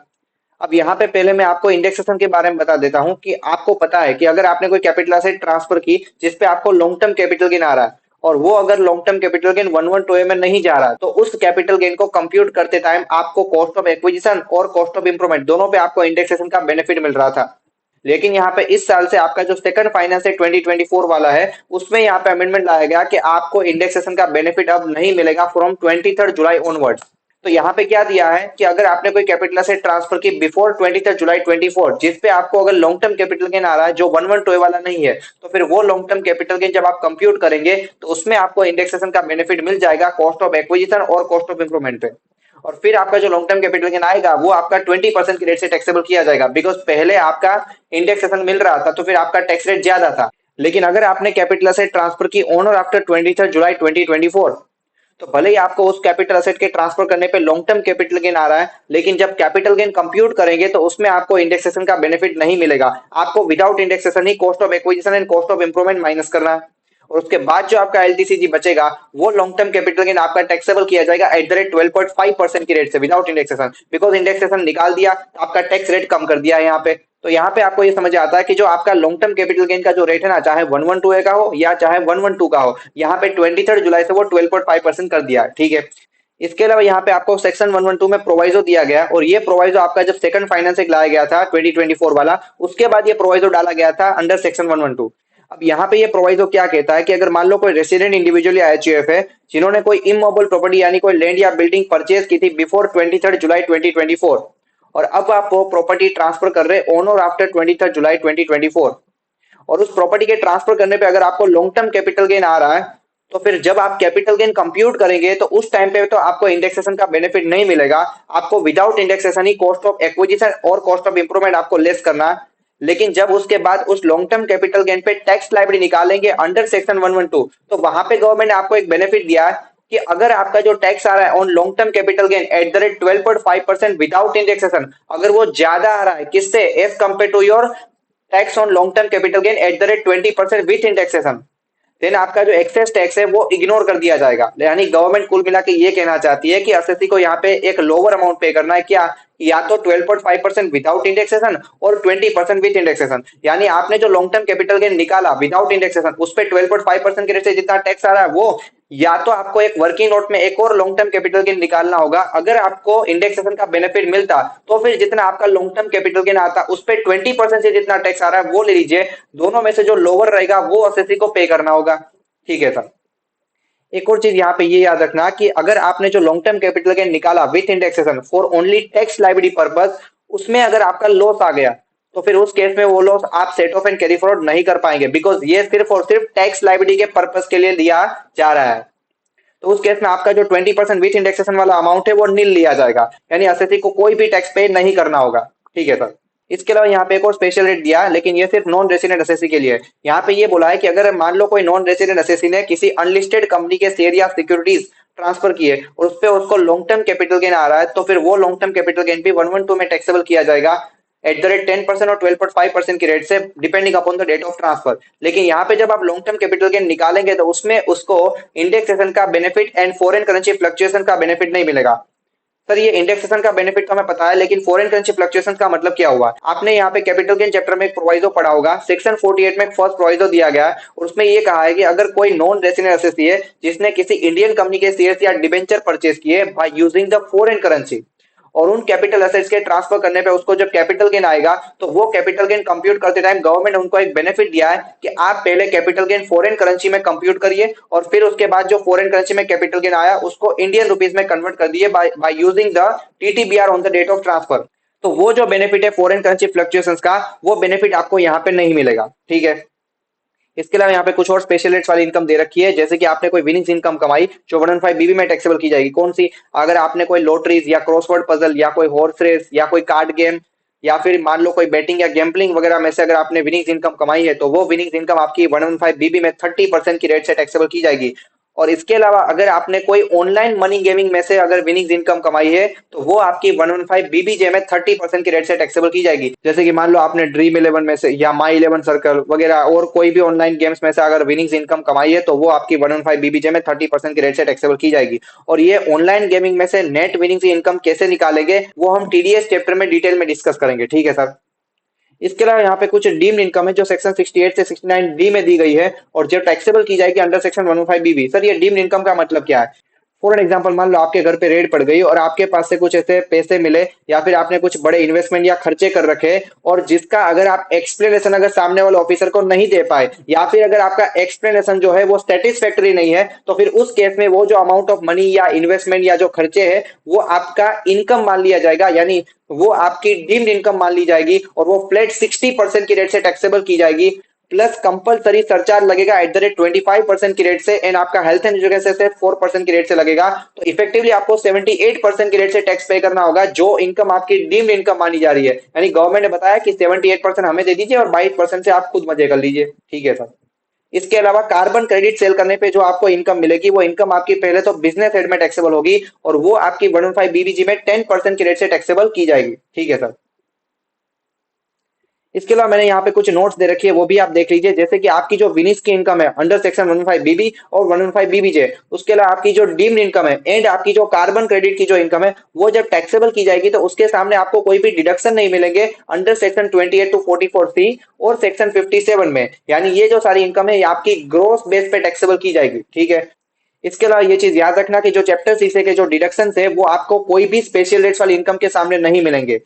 अब यहाँ पे पहले मैं आपको इंडेक्सेशन के बारे में बता देता हूँ कि आपको पता है कि अगर आपने कोई कैपिटल एसेट ट्रांसफर की जिसपे आपको लॉन्ग टर्म कैपिटल गेन आ रहा है और वो अगर लॉन्ग टर्म कैपिटल गेन 112 में नहीं जा रहा तो उस कैपिटल गेन को कंप्यूट करते टाइम आपको कॉस्ट ऑफ एक्विजिशन और कॉस्ट ऑफ इंप्रूवमेंट दोनों पे आपको इंडेक्सेशन का बेनिफिट मिल रहा था। लेकिन यहाँ पे इस साल से आपका जो सेकंड फाइनेंस है 2024 वाला है उसमें यहाँ पे अमेंडमेंट लाया गया कि आपको इंडेक्सेशन का बेनिफिट अब नहीं मिलेगा फ्रॉम 23 जुलाई ऑनवर्ड्स। तो यहाँ पे क्या दिया है कि अगर आपने कोई कैपिटल एसेट ट्रांसफर की बिफोर 23 जुलाई 24 जिस पे आपको अगर लॉन्ग टर्म कैपिटल गेन आ रहा है जो 112 वाला नहीं है तो फिर वो लॉन्ग टर्म कैपिटल गेन जब आप कंप्यूट करेंगे तो उसमें आपको इंडेक्सेशन का बेनिफिट मिल जाएगा कॉस्ट ऑफ एक्विजिशन और कॉस्ट ऑफ इंप्रूवमेंट पे। और फिर आपका जो लॉन्ग टर्म कैपिटल गेन आएगा वो आपका 20% की रेट से टैक्सेबल किया जाएगा बिकॉज पहले आपका इंडेक्सेशन मिल रहा था तो फिर आपका टैक्स रेट ज्यादा था। लेकिन अगर आपने कैपिटल एसेट ट्रांसफर की ऑन और आफ्टर 23 जुलाई 2024 तो भले ही आपको उस कैपिटल एसेट के ट्रांसफर करने पे लॉन्ग टर्म कैपिटल गेन आ रहा है लेकिन जब कैपिटल गेन कंप्यूट करेंगे तो उसमें आपको इंडेक्सेशन का बेनिफिट नहीं मिलेगा। आपको without indexation he cost of acquisition and cost of improvement minus करना है और उसके बाद जो आपका एलटीसीजी बचेगा वो लॉन्ग टर्म कैपिटल गेन आपका टैक्सेबल किया जाएगा एट द रेट 12.5% की रेट से विदाउट इंडेक्सेशन बिकॉज इंडेक्सेशन निकाल दिया तो आपका टैक्स रेट कम कर दिया है यहाँ पे। तो यहाँ पे आपको ये समझ आता है कि जो आपका लॉन्ग टर्म कैपिटल गेन का जो रेट है ना चाहे 112 का हो या चाहे 112 का हो यहाँ पे 23 जुलाई से वो 12.5% कर दिया है। ठीक है, इसके अलावा यहाँ पे आपको सेक्शन 112 में प्रोवाइजो दिया गया और ये प्रोवाइजो आपका जब सेकंड फाइनेंस एक लाया गया था 2024 वाला उसके बाद ये प्रोवाइजो डाला गया था अंडर सेक्शन 112। अब यहाँ पे ये प्रोवाइजो क्या कहता है कि अगर मान लो कोई रेसिडेंट इंडिविजुअल या एचयूएफ है जिन्होंने कोई इमोबल प्रॉपर्टी यानी कोई लैंड या बिल्डिंग परचेज की थी बिफोर 23 जुलाई 2024 और अब आप वो प्रॉपर्टी ट्रांसफर कर रहे ऑन और आफ्टर 23 जुलाई 2024 और उस प्रॉपर्टी के ट्रांसफर करने पे अगर आपको लॉन्ग टर्म कैपिटल गेन आ रहा है तो फिर जब आप कैपिटल गेन कंप्यूट करेंगे तो उस टाइम पे तो आपको इंडेक्सेशन का बेनिफिट नहीं मिलेगा। आपको without indexation he cost of acquisition और कॉस्ट ऑफ इंप्रूवमेंट आपको लेस करना है। लेकिन जब उसके बाद उस लॉन्ग टर्म कैपिटल गेन पे टैक्स लायबिलिटी निकालेंगे अंडर सेक्शन 112 तो वहां पे गवर्नमेंट ने आपको एक बेनिफिट दिया है कि अगर आपका जो टैक्स आ रहा है on long term capital gain at the rate 12.5% without indexation अगर वो ज्यादा आ रहा है किससे as compare to your tax on long term capital gain at the rate 20% with indexation then आपका जो एक्सेस टैक्स है वो इग्नोर कर दिया जाएगा। यानी गवर्नमेंट कुल मिला के ये कहना चाहती है कि एसएससी को यहाँ पे एक लोअर अमाउंट पे करना है क्या या तो 12.5% विदाउट इंडेक्सेशन और 20% विथ इंडेक्सेशन। यानी आपने जो लॉन्ग टर्म कैपिटल गेन निकाला विदाउट इंडेक्सेशन उस पे 12.5% के रेट से जितना टैक्स आ रहा है वो या तो आपको एक वर्किंग नोट में एक और लॉन्ग टर्म कैपिटल गेन निकालना होगा। अगर आपको इंडेक्सेशन का बेनिफिट मिलता तो फिर जितना आपका लॉन्ग टर्म कैपिटल गेन आता उस पे 20% से जितना टैक्स आ रहा है वो ले लीजिए। दोनों में से जो लोअर रहेगा वो एसएससी को पे करना होगा। ठीक है सर, एक और चीज यहाँ पे ये याद रखना कि अगर आपने जो लॉन्ग टर्म कैपिटल गेन निकाला with indexation for only tax liability purpose उसमें अगर आपका लॉस आ गया तो फिर उस केस में वो लॉस आप set of and carry forward नहीं कर पाएंगे बिकॉज ये सिर्फ और सिर्फ टैक्स लायबिलिटी के पर्पस के लिए लिया जा रहा है। तो उस केस में आपका जो 20% विथ इंडेक्सेशन वाला अमाउंट है वो नील लिया जाएगा यानी एसएससी को कोई भी टैक्स पे नहीं करना होगा। ठीक है सर, इसके अलावा यहाँ पे एक और स्पेशल रेट दिया है लेकिन ये सिर्फ नॉन रेसिडेंट एसएससी के लिए है। यहाँ पे ये बोला है कि अगर मान लो कोई नॉन रेसिडेंट एसएससी ने किसी अनलिस्टेड कंपनी के शेयर या सिक्योरिटीज ट्रांसफर किए और उस पर उसको लॉन्ग टर्म कैपिटल गेन आ रहा है तो फिर वो लॉन्ग टर्म कैपिटल गेन भी 112 में टैक्सेबल किया जाएगा एट द रेट 10% और 12.5% की रेट से depending upon the date of transfer. लेकिन यहाँ पे जब आप लॉन्ग टर्म कैपिटल गेन निकालेंगे तो उसमें उसको इंडेक्सेशन का benefit and foreign currency fluctuation का बेनिफिट नहीं मिलेगा। सर ये इंडेक्सेशन का बेनिफिट तो हमें पता है लेकिन फॉरेन करेंसी फ्लक्चुएशन का मतलब क्या हुआ? आपने यहाँ पे कैपिटल गेन चैप्टर में एक प्रोवाइजो पढ़ा होगा सेक्शन 48 में एक फर्स्ट प्रोवाइजो दिया गया है और उसमें ये कहा है कि अगर कोई नॉन रेसिडेंट एसएससी है जिसने किसी इंडियन कंपनी के शेयर्स या डिबेंचर परचेज किए bye using the foreign currency और उन कैपिटल एसेट्स के ट्रांसफर करने पे उसको जब कैपिटल गेन आएगा तो वो कैपिटल गेन कंप्यूट करते टाइम गवर्नमेंट ने उनको एक बेनिफिट दिया है कि आप पहले कैपिटल गेन फॉरेन करेंसी में कंप्यूट करिए और फिर उसके बाद जो फॉरेन करेंसी में कैपिटल गेन आया उसको इंडियन रुपीज में कन्वर्ट कर दिए by using the TTBR on the date of transfer. तो वो जो बेनिफिट है फॉरेन करेंसी फ्लक्चुएशंस का वो बेनिफिट आपको यहाँ पे नहीं मिलेगा। ठीक है, इसके अलावा यहाँ पे कुछ और स्पेशल रेट्स वाली इनकम दे रखी है जैसे कि आपने कोई विनिंग्स इनकम कमाई जो 115 बीबी में टैक्सेबल की जाएगी। कौन सी? अगर आपने कोई लॉटरीज या क्रॉसवर्ड पजल या कोई हॉर्स रेस या कोई कार्ड गेम या फिर मान लो कोई बेटिंग या गैम्बलिंग वगैरह में से अगर आपने विनिंग्स इनकम कमाई है तो वो विनिंग्स इनकम आपकी 115 बीबी में 30% की रेट से टैक्सेबल की जाएगी। और इसके अलावा अगर आपने कोई ऑनलाइन मनी गेमिंग में से अगर विनिंग इनकम कमाई है तो वो आपकी 115 बीबीजे में 30% की रेट से टैक्सेबल की जाएगी। जैसे कि मान लो आपने ड्रीम इलेवन में से या माई इलेवन सर्कल वगैरह और कोई भी ऑनलाइन गेम्स में से अगर विनिंग इनकम कमाई है तो वो आपकी 115 बीबीजे में 30% की रेट से टैक्सेबल की जाएगी। और ये ऑनलाइन गेमिंग में से नेट विनिंग इनकम कैसे निकालेंगे वो हम टीडीएस चैप्टर में डिटेल में डिस्कस करेंगे, ठीक है सर। इसके अलावा यहाँ पे कुछ डीम्ड इनकम है जो सेक्शन 68 से 69 डी में दी गई है और जो टैक्सेबल की जाएगी अंडर सेक्शन 105 बीबी। सर ये डीम्ड इनकम का मतलब क्या है? फॉर एन एग्जाम्पल मान लो आपके घर पे रेड पड़ गई और आपके पास से कुछ ऐसे पैसे मिले या फिर आपने कुछ बड़े इन्वेस्टमेंट या खर्चे कर रखे और जिसका अगर आप एक्सप्लेनेशन अगर सामने वाले ऑफिसर को नहीं दे पाए या फिर अगर आपका एक्सप्लेनेशन जो है वो सेटिस्फैक्टरी नहीं है तो फिर उस केस में वो जो अमाउंट ऑफ मनी या इन्वेस्टमेंट या जो खर्चे है वो आपका इनकम मान लिया जाएगा, यानी वो आपकी डीम्ड इनकम मान ली जाएगी और वो फ्लैट 60% की रेट से टैक्सेबल की जाएगी। प्लस कंपलसरी सरचार्ज लगेगा एट द रेट 25% की रेट से एंड आपका हेल्थ एंड एजुकेशन से 4% की रेट से लगेगा। तो इफेक्टिवली आपको 78% की रेट से टैक्स पे करना होगा जो इनकम आपकी डीम्ड इनकम मानी जा रही है। यानी गवर्नमेंट ने बताया कि 78% हमें दे दीजिए और 22% से आप खुद मजे कर लीजिए, ठीक है सर। इसके अलावा कार्बन क्रेडिट सेल करने पे जो आपको इनकम मिलेगी वो इनकम आपकी पहले तो बिजनेस हेड में टैक्सेबल होगी और वो आपकी 115 बीबीजी में 10% की रेट से टैक्सेबल की जाएगी, ठीक है सर। इसके अलावा मैंने यहाँ पे कुछ नोट्स दे रखी है वो भी आप देख लीजिए। जैसे कि आपकी जो विनिस की इनकम है अंडर सेक्शन 115 बीबी और 115 बीबीजे, उसके अलावा आपकी जो डीम्ड इनकम है एंड आपकी जो कार्बन क्रेडिट की जो इनकम है वो जब टैक्सेबल की जाएगी तो उसके सामने आपको कोई भी डिडक्शन नहीं मिलेंगे अंडर सेक्शन 28 टू 44C और सेक्शन 57 में। यानी ये जो सारी इनकम है ये आपकी ग्रोस बेस पे टैक्सेबल की जाएगी, ठीक है। इसके अलावा ये चीज याद रखना कि जो चैप्टर 6 के जो डिडक्शन है वो आपको कोई भी स्पेशल रेट्स वाली इनकम के सामने नहीं मिलेंगे।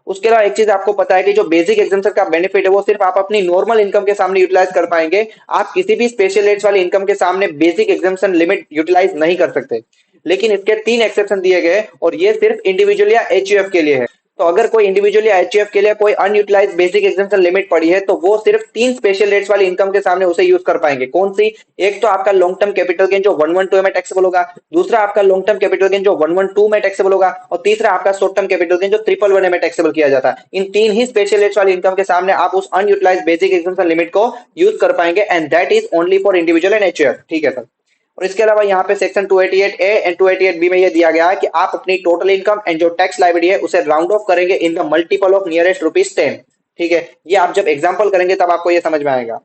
उसके अलावा एक चीज आपको पता है कि जो बेसिक एग्जाम्शन का बेनिफिट है वो सिर्फ आप अपनी नॉर्मल इनकम के सामने यूटिलाइज कर पाएंगे। आप किसी भी स्पेशल रेट्स वाली इनकम के सामने बेसिक एग्जाम्शन लिमिट यूटिलाइज नहीं कर सकते। लेकिन इसके 3 एक्सेप्शन दिए गए और ये सिर्फ इंडिविजुअल या एचयूएफ के लिए है। तो अगर कोई इंडिविजुअल या एचयूएफ के लिए कोई अनयूटिलाइज बेसिक एग्जाम्शन लिमिट पड़ी है तो वो सिर्फ 3 स्पेशल रेट्स वाली इनकम के सामने उसे यूज कर पाएंगे। कौन सी? एक तो आपका लॉन्ग टर्म कैपिटल गेन जो 112 में टैक्सेबल होगा, दूसरा आपका लॉन्ग टर्म कैपिटल गेन जो 112 में टैक्सेबल होगा और तीसरा आपका शॉर्ट टर्म कैपिटल गेन जो 111 में टैक्सेबल किया जाता है। इन 3 ही स्पेशल रेट्स वाली इनकम के सामने आप उस अनयूटिलाइज बेसिक एग्जाम्शन लिमिट को यूज कर पाएंगे and that is only for individual and HUF, ठीक है सर। और इसके अलावा यहाँ पे सेक्शन 288A एंड 288B में ये दिया गया है कि आप अपनी टोटल इनकम एंड जो टैक्स लायबिलिटी है उसे राउंड ऑफ करेंगे in the multiple of nearest ₹10, ठीक है। ये आप जब एग्जांपल करेंगे तब आपको ये समझ में आएगा।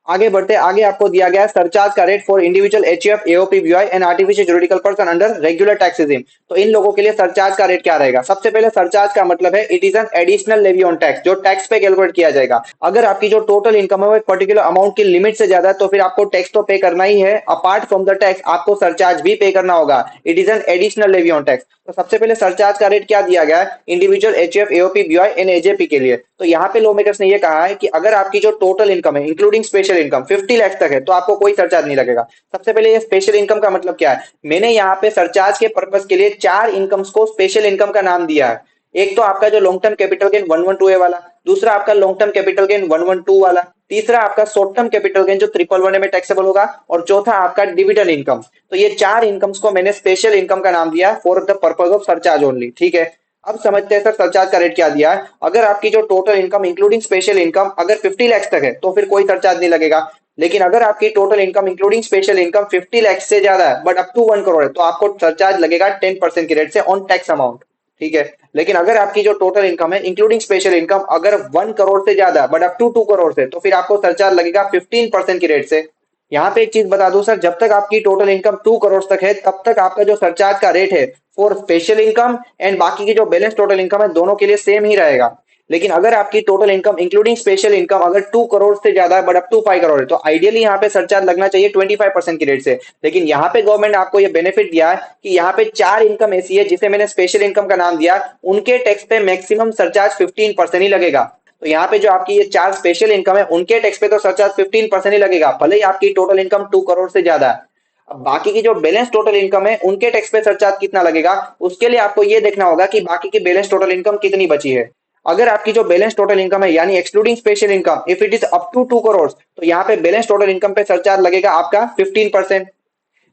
आगे बढ़ते आगे आपको दिया गया है सरचार्ज का rate for individual HUF AOP BY and artificial juridical person under regular tax regime. तो इन लोगों के लिए सरचार्ज का रेट क्या रहेगा? सबसे पहले सरचार्ज का मतलब है it is an additional levy on tax जो टैक्स पे कैलकुलेट किया जाएगा। अगर आपकी जो टोटल इनकम है वो एक पर्टिकुलर अमाउंट की लिमिट से ज्यादा है तो फिर आपको टैक्स तो पे करना ही है। अपार्ट फ्रॉम द टैक्स आपको सरचार्ज भी पे करना होगा। It is an additional levy on tax. तो सबसे पहले सरचार्ज का रेट क्या दिया गया है individual HUF AOP BY and AJP के लिए? तो यहाँ पे लॉ मेकर्स ने ये कहा है कि अगर आपकी जो टोटल इनकम है इंक्लूडिंग स्पेशल इनकम 50 लाख तक है तो आपको कोई सरचार्ज नहीं लगेगा। सबसे पहले ये स्पेशल इनकम का मतलब क्या है? मैंने यहाँ पे सरचार्ज के पर्पस के लिए 4 इनकम्स को स्पेशल इनकम का नाम दिया है। एक तो आपका जो long term capital gain 112A वाला, दूसरा आपका लॉन्ग टर्म कैपिटल गेन 112 वाला, तीसरा आपका शॉर्ट टर्म कैपिटल गेन जो 111 में टैक्सेबल होगा और चौथा आपका डिविडेंड इनकम। तो ये 4 इनकम्स को मैंने स्पेशल इनकम का नाम दिया for the purpose of surcharge only, ठीक है। अब समझते हैं सर सरचार्ज का रेट क्या दिया है। अगर आपकी जो total income including special income अगर 50 लाख तक है तो फिर कोई सरचार्ज नहीं लगेगा। लेकिन अगर आपकी total income including special income 50 lakh से ज्यादा है बट अप टू 1 करोड़ है तो आपको सरचार्ज लगेगा 10% की रेट से ऑन टैक्स अमाउंट, ठीक है। लेकिन अगर आपकी जो टोटल इनकम है इंक्लूडिंग स्पेशल इनकम अगर 1 करोड़ से ज्यादा बट अप टू 2 करोड़ से तो फिर आपको सरचार्ज लगेगा 15% की रेट से। यहाँ पे एक चीज बता दूं सर, जब तक आपकी टोटल इनकम 2 करोड़ तक है तब तक आपका जो सरचार्ज का रेट है फॉर स्पेशल इनकम एंड बाकी की जो बैलेंस टोटल इनकम है दोनों के लिए सेम ही रहेगा। लेकिन अगर आपकी total income including special income अगर 2 करोड़ से ज्यादा है बट अप टू 5 करोड़ है तो आइडियली यहाँ पे सरचार्ज लगना चाहिए 25% की रेट से। लेकिन यहाँ पे गवर्नमेंट ने आपको ये बेनिफिट दिया है कि यहाँ पे 4 इनकम ऐसी है जिसे मैंने स्पेशल इनकम का नाम दिया, उनके टैक्स पे मैक्सिमम सरचार्ज 15% ही लगेगा। तो यहाँ पे जो आपकी ये 4 स्पेशल इनकम है उनके टैक्स पे तो सरचार्ज 15% ही लगेगा भले ही आपकी टोटल इनकम 2 करोड़ से ज्यादा है। अब बाकी की जो बैलेंस टोटल इनकम है उनके टैक्स पे सरचार्ज कितना लगेगा उसके लिए आपको ये देखना होगा कि बाकी की बैलेंस टोटल इनकम कितनी बची है। अगर आपकी जो बैलेंस टोटल इनकम है यानी excluding special income if it is up to 2 crore तो यहाँ पे बैलेंस टोटल इनकम पे सरचार्ज लगेगा आपका 15%।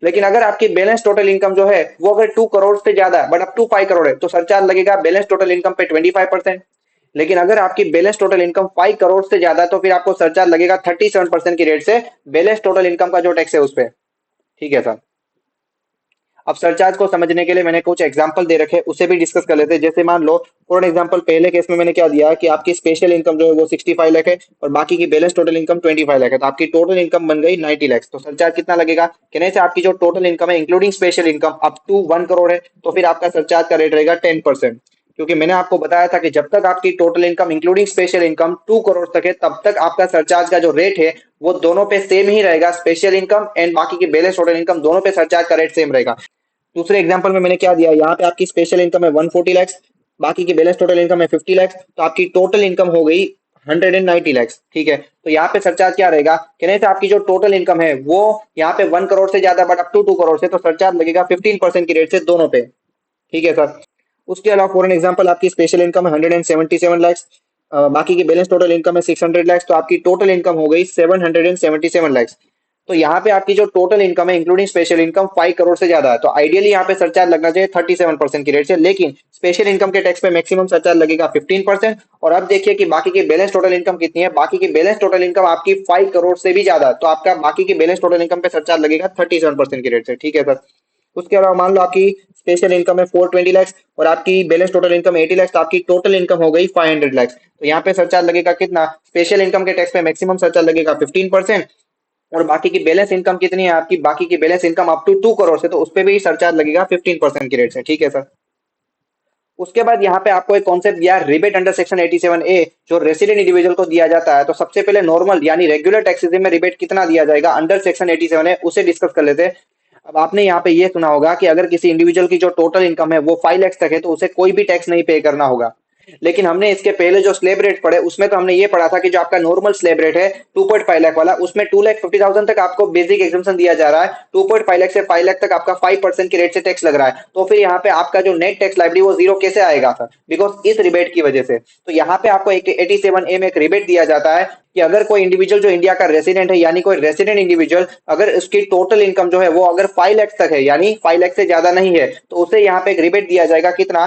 लेकिन अगर आपकी बैलेंस टोटल इनकम जो है वो अगर 2 करोड़ से ज्यादा है बट अप टू 5 करोड़ है तो सरचार्ज लगेगा बैलेंस टोटल इनकम पे 25%। लेकिन अगर आपकी बैलेंस टोटल इनकम 5 करोड़ से ज्यादा है तो फिर आपको सरचार्ज लगेगा 37% की रेट से बैलेंस टोटल इनकम का जो टैक्स है उस पे। ठीक है सर। अब सरचार्ज को समझने के लिए मैंने कुछ एग्जांपल दे रखे, उसे भी डिस्कस कर लेते हैं। जैसे मान लो फॉर एग्जांपल पहले केस में मैंने क्या दिया कि आपकी स्पेशल इनकम जो है वो 65 लाख है और बाकी की बैलेंस टोटल इनकम 25 लाख है, तो आपकी टोटल इनकम बन गई 90 लाख। तो सरचार्ज कितना लगेगा? कहने से आपकी जो टोटल इनकम है including special income up to 1 crore है, तो फिर आपका सरचार्ज का रेट रहेगा 10%। क्योंकि मैंने आपको बताया था कि जब तक आपकी total income including special income 2 crore तक है, तब तक आपका सरचार्ज का जो रेट है वो दोनों पे सेम ही रहेगा। स्पेशल इनकम एंड बाकी की बैलेंस टोटल इनकम दोनों पे सरचार्ज का रेट सेम रहेगा। दूसरे एग्जांपल में मैंने क्या दिया, यहाँ पे आपकी स्पेशल इनकम है 140 लाख, बाकी की बैलेंस टोटल इनकम है 50 लाख, तो आपकी टोटल इनकम हो गई 190 लाख। ठीक है, तो यहाँ पे सरचार्ज क्या रहेगा? कहने से आपकी जो टोटल इनकम है वो यहाँ पे 1 करोड़ से ज्यादा बट अप टू 2 करोड़ से, तो सरचार्ज लगेगा 15% की रेट से दोनों पे। ठीक है सर। उसके अलावा फॉर एन एग्जांपल आपकी स्पेशल इनकम है 177 लाख, बाकी की बैलेंस टोटल इनकम है 600 लाख, तो आपकी टोटल इनकम हो गई 777 लाख। तो यहाँ पे आपकी जो टोटल इनकम है इंक्लूडिंग स्पेशल इनकम 5 करोड़ से ज्यादा है, तो आइडियली यहाँ पे सरचार्ज लगना चाहिए 37% की रेट से, लेकिन स्पेशल इनकम के टैक्स पे मैक्सिमम सरचार्ज लगेगा 15%। और अब देखिए कि बाकी की बैलेंस टोटल इनकम कितनी है, बाकी की बैलेंस टोटल इनकम आपकी 5 करोड़ से भी ज्यादा है, तो आपका बाकी की बैलेंस टोटल इनकम पे सरचार्ज लगेगा 37% की रेट से। ठीक है सर। उसके अलावा मान लो आपकी स्पेशल इनकम है 420 लाख और आपकी बैलेंस टोटल इनकम 80 लाख, तो आपकी टोटल इनकम हो गई 500 लाख। तो यहाँ पे सरचार्ज लगेगा कितना? स्पेशल इनकम के टैक्स पे मैक्सिमम सरचार्ज लगेगा 15%। और बाकी की बैलेंस इनकम कितनी है आपकी? बाकी की balance income up to 2 crore से, तो उस पे भी सरचार्ज लगेगा 15% की रेट से। ठीक है सर। उसके बाद यहाँ पे आपको एक कॉन्सेप्ट दिया रिबेट अंडर सेक्शन 87A, जो रेसिडेंट इंडिविजुअल को दिया जाता है। तो सबसे पहले नॉर्मल यानी रेगुलर टैक्सेस में रिबेट कितना दिया जाएगा अंडर सेक्शन 87 है, उसे डिस्कस कर लेते हैं। अब आपने यहाँ पे ये सुना होगा कि अगर किसी इंडिविजुअल की जो टोटल इनकम है वो 5 लाख तक है, तो उसे कोई भी टैक्स नहीं पे करना होगा। लेकिन हमने इसके पहले जो स्लैब रेट पढ़े उसमें तो हमने ये पढ़ा था कि जो आपका नॉर्मल स्लैब रेट है 2.5 लाख वाला, उसमें 2,50,000 तक आपको बेसिक एग्जम्पशन दिया जा रहा है। 2.5 लाख से 5 लाख तक आपका 5% की रेट से टैक्स लग रहा है, तो फिर यहाँ पे आपका जो नेट टैक्स लाइबिलिटी वो जीरो कैसे आएगा सर? बिकॉज इस रिबेट की वजह से। तो यहाँ पे आपको 87A में एक रिबेट दिया जाता है कि अगर कोई इंडिविजुअल जो इंडिया का रेसिडेंट है यानी कोई रेसिडेंट इंडिविजुअल, अगर उसकी टोटल इनकम जो है वो अगर 5 लाख तक है यानी 5 लाख से ज्यादा नहीं है, तो उसे यहाँ पे एक रिबेट दिया जाएगा कितना?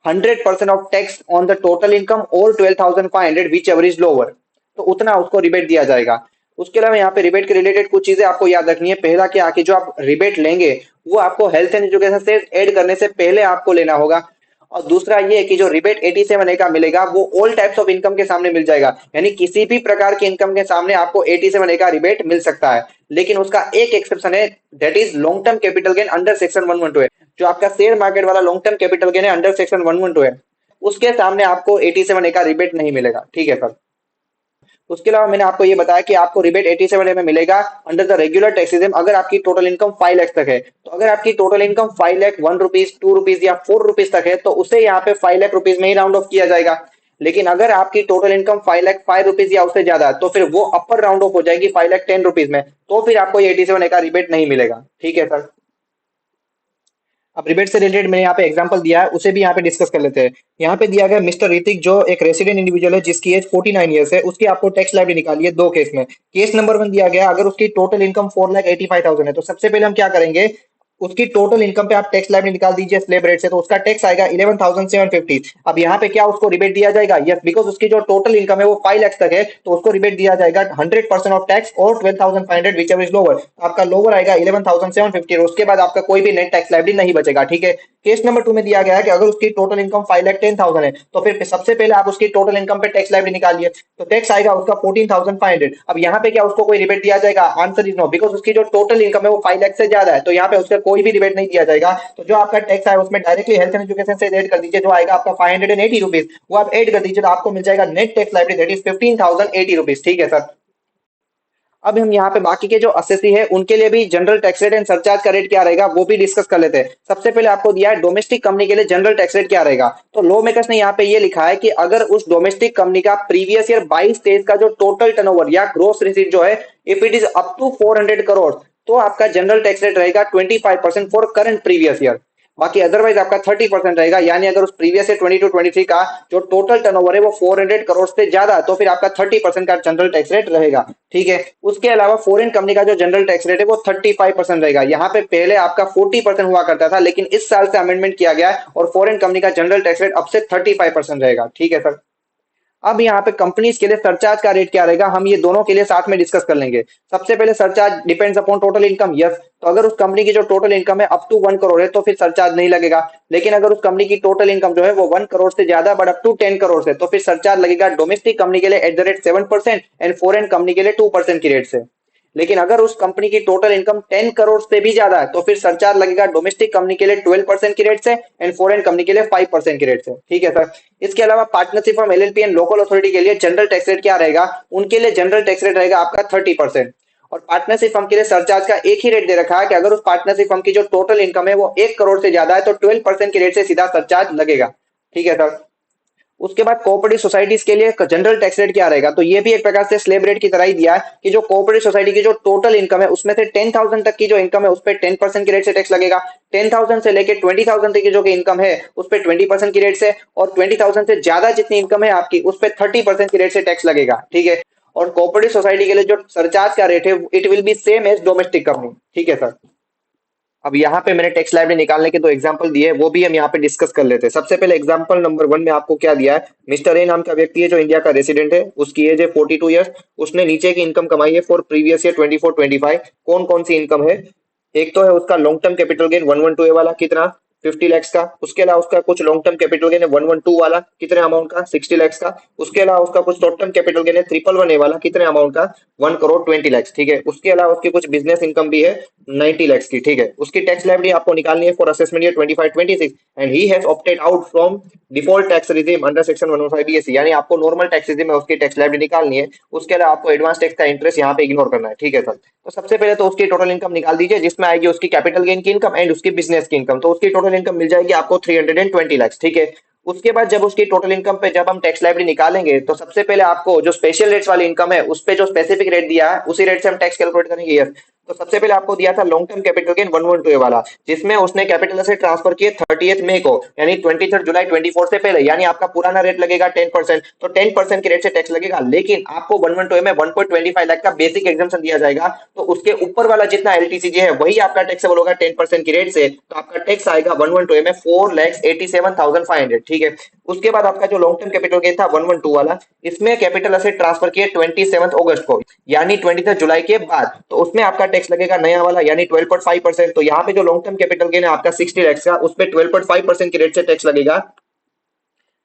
100% of tax on the total income और 12,500 विच एवर इज लोअर, तो उतना उसको रिबेट दिया जाएगा। उसके अलावा यहाँ पे रिबेट के रिलेटेड कुछ चीजें आपको याद रखनी है। पहला क्या कि जो आप रिबेट लेंगे वो आपको हेल्थ एंड एजुकेशन से ऐड करने से पहले आपको लेना होगा। और दूसरा ये है कि जो रिबेट 87A का मिलेगा वो ऑल टाइप्स ऑफ इनकम के सामने मिल जाएगा, यानी किसी भी प्रकार की इनकम के सामने आपको 87A का रिबेट मिल सकता है। लेकिन उसका एक एक्सेप्शन है, that is long term capital gain under section 112 है। जो आपका शेयर मार्केट वाला लॉन्ग टर्म कैपिटल गेन है अंडर सेक्शन 112 है, उसके सामने आपको 87A का रिबेट नहीं मिलेगा। ठीक है सर। उसके अलावा मैंने आपको ये बताया कि आपको रिबेट 87A में मिलेगा अंडर द रेगुलर टैक्सेस अगर आपकी टोटल इनकम 5 लाख तक है। तो अगर आपकी total income 5 lakh 1 rupees 2 rupees या 4 रुपीज तक है, तो उसे यहाँ पे 5 लाख रुपीज में ही राउंड ऑफ किया जाएगा। लेकिन अगर आपकी टोटल इनकम 5 लाख 5 रुपीज या उससे ज्यादा है, तो फिर वो अपर राउंड ऑफ हो जाएगी 5 लाख 10 रुपीज में, तो फिर आपको ये 87A का रिबेट नहीं मिलेगा। ठीक है सर। अब रिबेट से रिलेटेड मैंने यहाँ पे एग्जांपल दिया है, उसे भी यहाँ पे डिस्कस कर लेते हैं। यहाँ पे दिया गया मिस्टर ऋतिक जो एक रेसिडेंट इंडिविजुअल है जिसकी एज 49 ईयर्स है, उसकी आपको टैक्स लाइबिलिटी निकाली है दो केस में। केस नंबर 1 दिया गया अगर उसकी टोटल इनकम 4,85,000 है, तो सबसे पहले हम क्या करेंगे, उसकी टोटल इनकम पे आप टैक्स लाइबिलिटी निकाल दीजिए स्लैब रेट से, तो उसका टैक्स आएगा 11,750। अब यहाँ पे क्या उसको रिबेट दिया जाएगा? यस, बिकॉज उसकी जो टोटल इनकम है वो 5 लाख तक है, तो उसको रिबेट दिया जाएगा 100% ऑफ टैक्स और 12,500 विच एवर इज लोअर। आपका लोअर आएगा 11,750 और उसके बाद आपका कोई भी नेट टैक्स लाइबिलिटी नहीं बचेगा। ठीक है। केस नंबर 2 में दिया गया है कि अगर उसकी टोटल इनकम 5,10,000 है, तो फिर सबसे पहले आप उसकी टोटल इनकम पे टैक्स लाइबिलिटी निकालिए, तो टैक्स आएगा उसका 14,500। अब यहाँ पे क्या उसको कोई रिबेट दिया जाएगा? आंसर इज नो, बिकॉज उसकी जो टोटल इनकम है वो 5 लाख से ज्यादा है, तो यहाँ पे उसका कोई भी रिबेट नहीं दिया जाएगा। तो जो आपका टैक्स है उसमें डायरेक्टली हेल्थ एंड एजुकेशन से ऐड कर दीजिए, जो आएगा आपका 580 रुपीज, वो आप ऐड कर दीजिए, तो आपको मिल जाएगा net tax liability that is 15,080 rupees. ठीक है सर। अब हम यहाँ पे बाकी के जो असेसी है उनके लिए भी general tax rate and surcharge का रेट क्या रहेगा वो भी डिस्कस कर लेते हैं। सबसे पहले आपको दिया है डोमेस्टिक कंपनी के लिए जनरल टैक्स रेट क्या रहेगा। तो लॉ मेकर्स ने यहाँ पे ये लिखा है कि अगर उस डोमेस्टिक कंपनी का प्रीवियस ईयर 22 तेईस का जो टोटल टर्नओवर या ग्रोस रिसीट जो है if it is up to 400 crore, तो आपका जनरल टैक्स रेट रहेगा 25% फॉर करंट प्रीवियस ईयर। बाकी अदरवाइज आपका 30% रहेगा, यानी अगर उस प्रीवियस ईयर 22-23 का जो टोटल टर्नओवर है वो 400 करोड़ से ज्यादा है, तो फिर आपका 30% का जनरल टैक्स रेट रहेगा। ठीक है। उसके अलावा फॉरेन कंपनी का जो जनरल टैक्स रेट है वो 35% रहेगा। यहाँ पे पहले आपका 40% हुआ करता था, लेकिन इस साल से अमेंडमेंट किया गया है और फॉरेन कंपनी का जनरल टैक्स रेट अब से 35% रहेगा। ठीक है सर। अब यहाँ पे कंपनीज के लिए सरचार्ज का रेट क्या रहेगा, हम ये दोनों के लिए साथ में डिस्कस कर लेंगे। सबसे पहले surcharge depends upon total income, yes. तो अगर उस कंपनी की जो टोटल इनकम है अप टू 1 करोड़ है तो फिर सरचार्ज नहीं लगेगा। लेकिन अगर उस कंपनी की टोटल इनकम जो है वो 1 करोड़ से ज्यादा बट अप टू 10 करोड़ है तो फिर सरचार्ज लगेगा डोमेस्टिक कंपनी के लिए eight the rate 7% and foreign company के लिए 2% की रेट से। लेकिन अगर उस कंपनी की टोटल इनकम 10 करोड़ से भी ज्यादा है तो फिर सरचार्ज लगेगा डोमेस्टिक कंपनी के लिए 12% की रेट से एंड फॉरेन कंपनी के लिए 5% की रेट से, ठीक है सर। इसके अलावा partnership form LLP and local authority के लिए जनरल टैक्स रेट क्या रहेगा, उनके लिए जनरल टैक्स रेट रहेगा आपका 30%। और पार्टनरशिप फर्म के लिए सरचार्ज का एक ही रेट दे रखा है कि अगर उस पार्टनरशिप फर्म की जो टोटल इनकम है वो 1 करोड़ से ज्यादा है तो 12% की रेट से सीधा सरचार्ज लगेगा, ठीक है सर। उसके बाद कोऑपरेटिव सोसाइटीज के लिए जनरल टैक्स रेट क्या रहेगा, तो ये भी एक प्रकार से स्लेब रेट की तरह ही दिया है कि जो कोऑपरेटिव सोसाइटी की जो टोटल इनकम है उसमें से 10,000 तक की जो इनकम है उस पर 10% की रेट से टैक्स लगेगा। 10,000 से लेकर 20,000 तक की जो इनकम है उस पर 20% की रेट से, और 20,000 से ज्यादा जितनी इनकम है आपकी उस पर 30% की रेट से टैक्स लगेगा, ठीक है। और कोऑपरेटिव सोसाइटी के लिए जो सरचार्ज का रेट है it will be same as domestic company, ठीक है सर। अब यहाँ पे मैंने टेक्स्ट लाइब्रेरी निकालने के दो एग्जांपल दिए, वो भी हम यहाँ पे डिस्कस कर लेते हैं। सबसे पहले एग्जांपल नंबर 1 में आपको क्या दिया है, मिस्टर ए नाम का व्यक्ति है जो इंडिया का रेसिडेंट है, उसकी एज है 42 ईयर्स, उसने नीचे की इनकम कमाई है फॉर प्रीवियस ईयर 24-25। कौन कौन सी इनकम है, एक तो है उसका लॉन्ग टर्म कैपिटल गेन 112 ए वाला, कितना 50 लैक्स का। उसके अलावा उसका कुछ लॉन्ग टर्म कैपिटल गेन है 112 वाला, कितने अमाउंट का 60 लैक्स का। उसके अलावा उसका कुछ शॉर्ट टर्म कैपिटल गेन है 111 ए वाला, कितने अमाउंट का 1 करोड़ 20 लैक्स, ठीक है। उसके अलावा उसकी कुछ बिजनेस इनकम भी है 90 लैक्स की, ठीक है। उसकी टैक्स लायबिलिटी आपको निकालनी है for assessment year 25-26 and he has opted out from default tax regime under section 115 BSc, यानी आपको नॉर्मल टैक्स रिजीम में उसकी टैक्स लायबिलिटी निकालनी है। उसके अलावा आपको एडवांस टैक्स का इंटरेस्ट यहाँ पे इग्नोर करना है, ठीक है सर। तो सबसे पहले तो उसकी टोटल इनकम निकाल दीजिए जिसमें आएगी उसकी कैपिटल गेन की इनकम एंड उसकी बिजनेस की इनकम। तो उसकी टोटल इनकम मिल जाएगी आपको 320 लैक्स, ठीक है। उसके बाद जब उसकी टोटल इनकम पे जब हम टैक्स लायबिलिटी निकालेंगे तो सबसे पहले आपको जो स्पेशल रेट्स वाली इनकम है उस पे जो स्पेसिफिक रेट दिया है उसी रेट से हम टैक्स कैलकुलेट करेंगे, यस। तो सबसे पहले आपको दिया था लॉन्ग टर्म कैपिटल गेन 112 वाला, जिसमें उसने कैपिटल से ट्रांसफर किए 30 मई को, यानी 23 जुलाई 24 से पहले, यानी आपका पुराना रेट लगेगा 10%, तो 10% के रेट से टैक्स लगेगा। लेकिन आपको 112 में 1.25 लाख का बेसिक एग्जाम्पशन दिया जाएगा, तो उसके ऊपर वाला जितना एलटीसीजी है वही आपका टैक्सेबल होगा 10% की रेट से, तो आपका टैक्स आएगा 112 में 4,87,500, ठीक है। उसके बाद आपका जो लॉन्ग टर्म कैपिटल गेन था 112 वाला, इसमें कैपिटल असेट ट्रांसफर किए 27 अगस्त को, यानी 23 जुलाई के बाद, तो उसमें आपका टैक्स लगेगा नया वाला यानी 12.5%। तो यहाँ पे जो लॉन्ग टर्म कैपिटल गेन है आपका 60 लैक्स का, उस पे 12.5% की रेट से टैक्स लगेगा,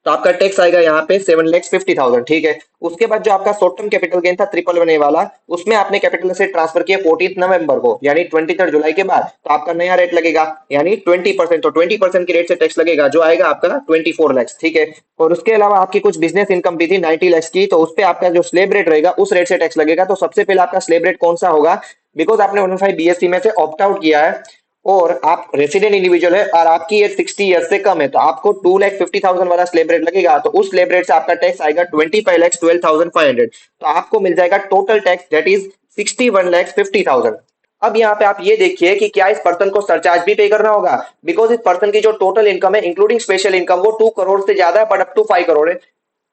तो आपका टैक्स आएगा यहाँ पे 7,50,000, ठीक है। उसके बाद जो आपका शॉर्ट टर्म कैपिटल गेन था 111 वाला, उसमें आपने कैपिटल से ट्रांसफर किया 14 नवंबर को, यानी 23 जुलाई के बाद, तो आपका नया रेट लगेगा यानी 20%, तो 20% की रेट से टैक्स लगेगा जो आएगा आपका 24 लैक्स, ठीक है। और उसके अलावा आपकी कुछ बिजनेस इनकम भी थी 90 लैक्स की, तो उस पर आपका जो स्लेब रेट रहेगा उस रेट से टैक्स लगेगा। तो सबसे पहले आपका स्लेब रेट कौन सा होगा, बिकॉज आपने 115 बीएससी में से ऑप्ट आउट किया है और आप रेसिडेंट इंडिविजुअल है और आपकी एज 60 ईयर्स से कम है, तो आपको 2,50,000 वाला स्लेब रेट लगेगा। तो उस स्लेब रेट से आपका टैक्स आएगा 25,12,500, तो आपको मिल जाएगा टोटल टैक्स दैट इज 61,50,000। अब यहाँ पे आप ये देखिए कि क्या इस पर्सन को सरचार्ज भी पे करना होगा, बिकॉज इस पर्सन की जो टोटल इनकम है इंक्लूडिंग स्पेशल इनकम वो 2 करोड़ से ज्यादा है बट अप टू 5 करोड़ है।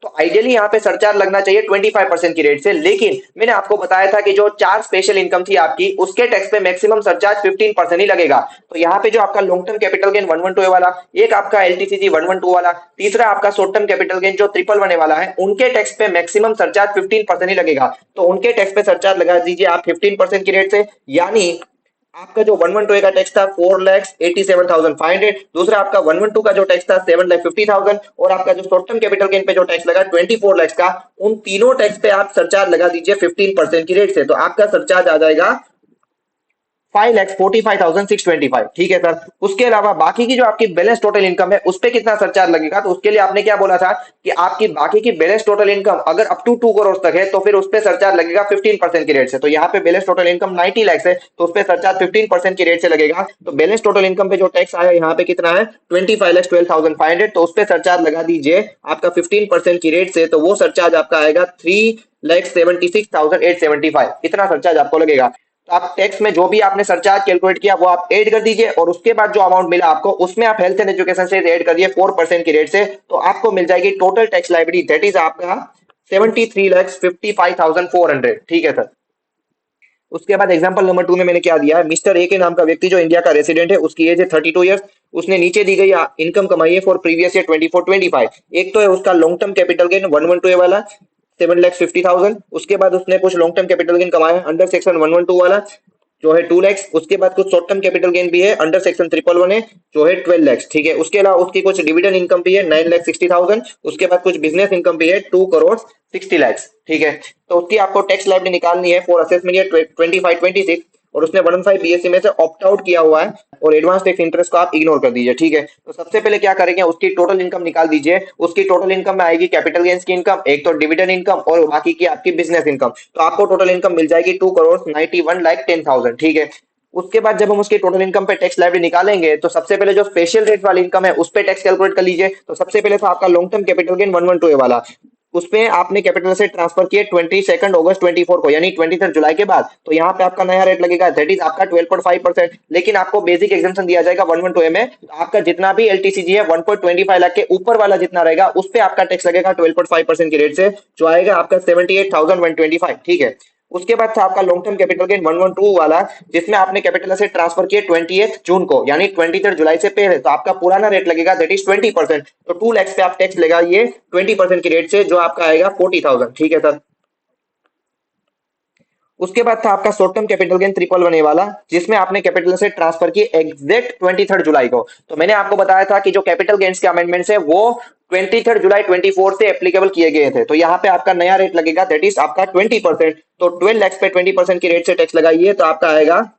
तो आइडियली यहाँ पे सरचार्ज लगना चाहिए 25% की रेट से, लेकिन मैंने आपको बताया था कि जो 4 स्पेशल इनकम थी आपकी उसके टैक्स पे मैक्सिमम सरचार्ज 15% ही लगेगा। तो यहाँ पे जो आपका लॉन्ग टर्म कैपिटल गेन 112 वाला, एक आपका एलटीसीजी 112 वाला, तीसरा आपका शॉर्ट टर्म कैपिटल गेन जो 111 वाला है, उनके टैक्स पे मैक्सिमम सरचार्ज 15% ही लगेगा। तो उनके टैक्स पे सरचार्ज लगा दीजिए आप 15% की रेट से, यानी आपका जो 112 का टैक्स था 4,87,500, दूसरा आपका 112 का जो टैक्स था 7,50,000, और आपका जो शॉर्ट टर्म कैपिटल गेन पे जो टैक्स लगा 24 लैक्स का, उन तीनों टैक्स पे आप सरचार्ज लगा दीजिए 15% की रेट से, तो आपका सरचार्ज आ जाएगा 5,45,625, ठीक है सर। उसके अलावा बाकी की जो आपकी बैलेंस टोटल इनकम है उस पे कितना सरचार्ज लगेगा, तो उसके लिए आपने क्या बोला था कि आपकी बाकी की बैलेंस टोटल इनकम अगर अप टू 2 करोड़ तक है तो फिर उस पे सरचार्ज लगेगा 15% की रेट से। तो यहाँ पे बैलेंस टोटल इनकम 90 लैक्स है तो उस पे सरचार्ज 15% की रेट से लगेगा। तो बैलेंस टोटल इनकम पे जो टैक्स आया यहाँ पे कितना है 25,12,500, तो उस पे सरचार्ज लगा दीजिए आपका 15% की रेट से, तो वो सरचार्ज आपका आएगा 3,76,875, इतना सरचार्ज आपको लगेगा। तो आप टैक्स में जो भी आपने सरचार्ज कैलकुलेट किया वो आप ऐड कर दीजिए, और उसके बाद जो अमाउंट मिला आपको उसमें आप हेल्थ एंड एजुकेशन से ऐड करिए 4% की रेट से, तो आपको मिल जाएगी total tax liability that is आपका 73,55,400, ठीक है सर। उसके बाद एग्जांपल नंबर 2 में मैंने क्या दिया है, मिस्टर ए के नाम का व्यक्ति जो इंडिया का रेसिडेंट है, उसकी एज है 32 ईयर्स, उसने नीचे दी गई इनकम कमाई है फॉर प्रीवियस ईयर 24-25। एक तो है उसका लॉन्ग टर्म कैपिटल गेन 112 वाला 7,50,000। उसके बाद उसने कुछ लॉन्ग टर्म कैपिटल गेन कमाया अंडर सेक्शन 112 वाला जो है 2 लाख। उसके बाद कुछ शॉर्ट टर्म कैपिटल गेन भी है अंडर सेक्शन 111 है जो है 12 लाख। ठीक है, उसके अलावा उसकी कुछ डिविडेंड इनकम भी है 9,60,000। उसके बाद कुछ बिजनेस इनकम भी है 2,60,00,000। ठीक है, तो उसकी आपको टैक्स लायबिलिटी निकालनी है फॉर असेसमेंट ईयर 25-26 और उसने 115 बीएससी में से ऑप्ट आउट किया हुआ है और एडवांस टैक्स इंटरेस्ट को आप इग्नोर कर दीजिए। ठीक है, तो सबसे पहले क्या करेंगे उसकी टोटल इनकम निकाल दीजिए। उसकी टोटल इनकम में आएगी कैपिटल गेन्स की इनकम, एक तो डिविडेंड इनकम और बाकी की आपकी बिजनेस इनकम। तो आपको टोटल इनकम मिल जाएगी 2,91,10,000। ठीक है, उसके बाद जब हम उसकी टोटल इनकम पे टैक्स लायबिलिटी निकालेंगे तो सबसे पहले जो स्पेशल रेट वाली इनकम है उस पे टैक्स कैलकुलेट कर लीजिए। तो सबसे पहले था आपका लॉन्ग टर्म कैपिटल गेन 112 वाला, उसमें आपने कैपिटल से ट्रांसफर किए 22 अगस्त 24 को यानी 23 जुलाई के बाद। तो यहाँ पे आपका नया रेट लगेगा दैट इज आपका 12.5%। लेकिन आपको बेसिक एग्जाम्पशन दिया जाएगा 112 में, तो आपका जितना भी एलटीसीजी है 1.25 लाख के ऊपर वाला जितना रहेगा उस पे आपका टैक्स लगेगा 12.5% की रेट से, जो आएगा आपका 78,125। ठीक है, उसके बाद था आपका लॉन्ग टर्म कैपिटल गेन 112 वाला जिसमें आपने कैपिटल से ट्रांसफर किए 28 जून को यानी 23 जुलाई से पहले। तो आपका पुराना रेट लगेगा दैट इज 20%। तो 2 लाख पे आप टैक्स लगाइए 20% की रेट से जो आपका आएगा 40,000। ठीक है सर, उसके बाद था आपका शॉर्ट टर्म कैपिटल गेन 111 वाला जिसमें आपने कैपिटल से ट्रांसफर की एग्जैक्ट 23 जुलाई को। तो मैंने आपको बताया था कि जो कैपिटल गेन्स के अमेंडमेंट्स है वो 23 जुलाई 24 से एप्लीकेबल किए गए थे। तो यहाँ पे आपका नया रेट लगेगा दैट इज आपका 20%। तो 12 लाख पे 20% की रेट से टैक्स लगाइए तो आपका आएगा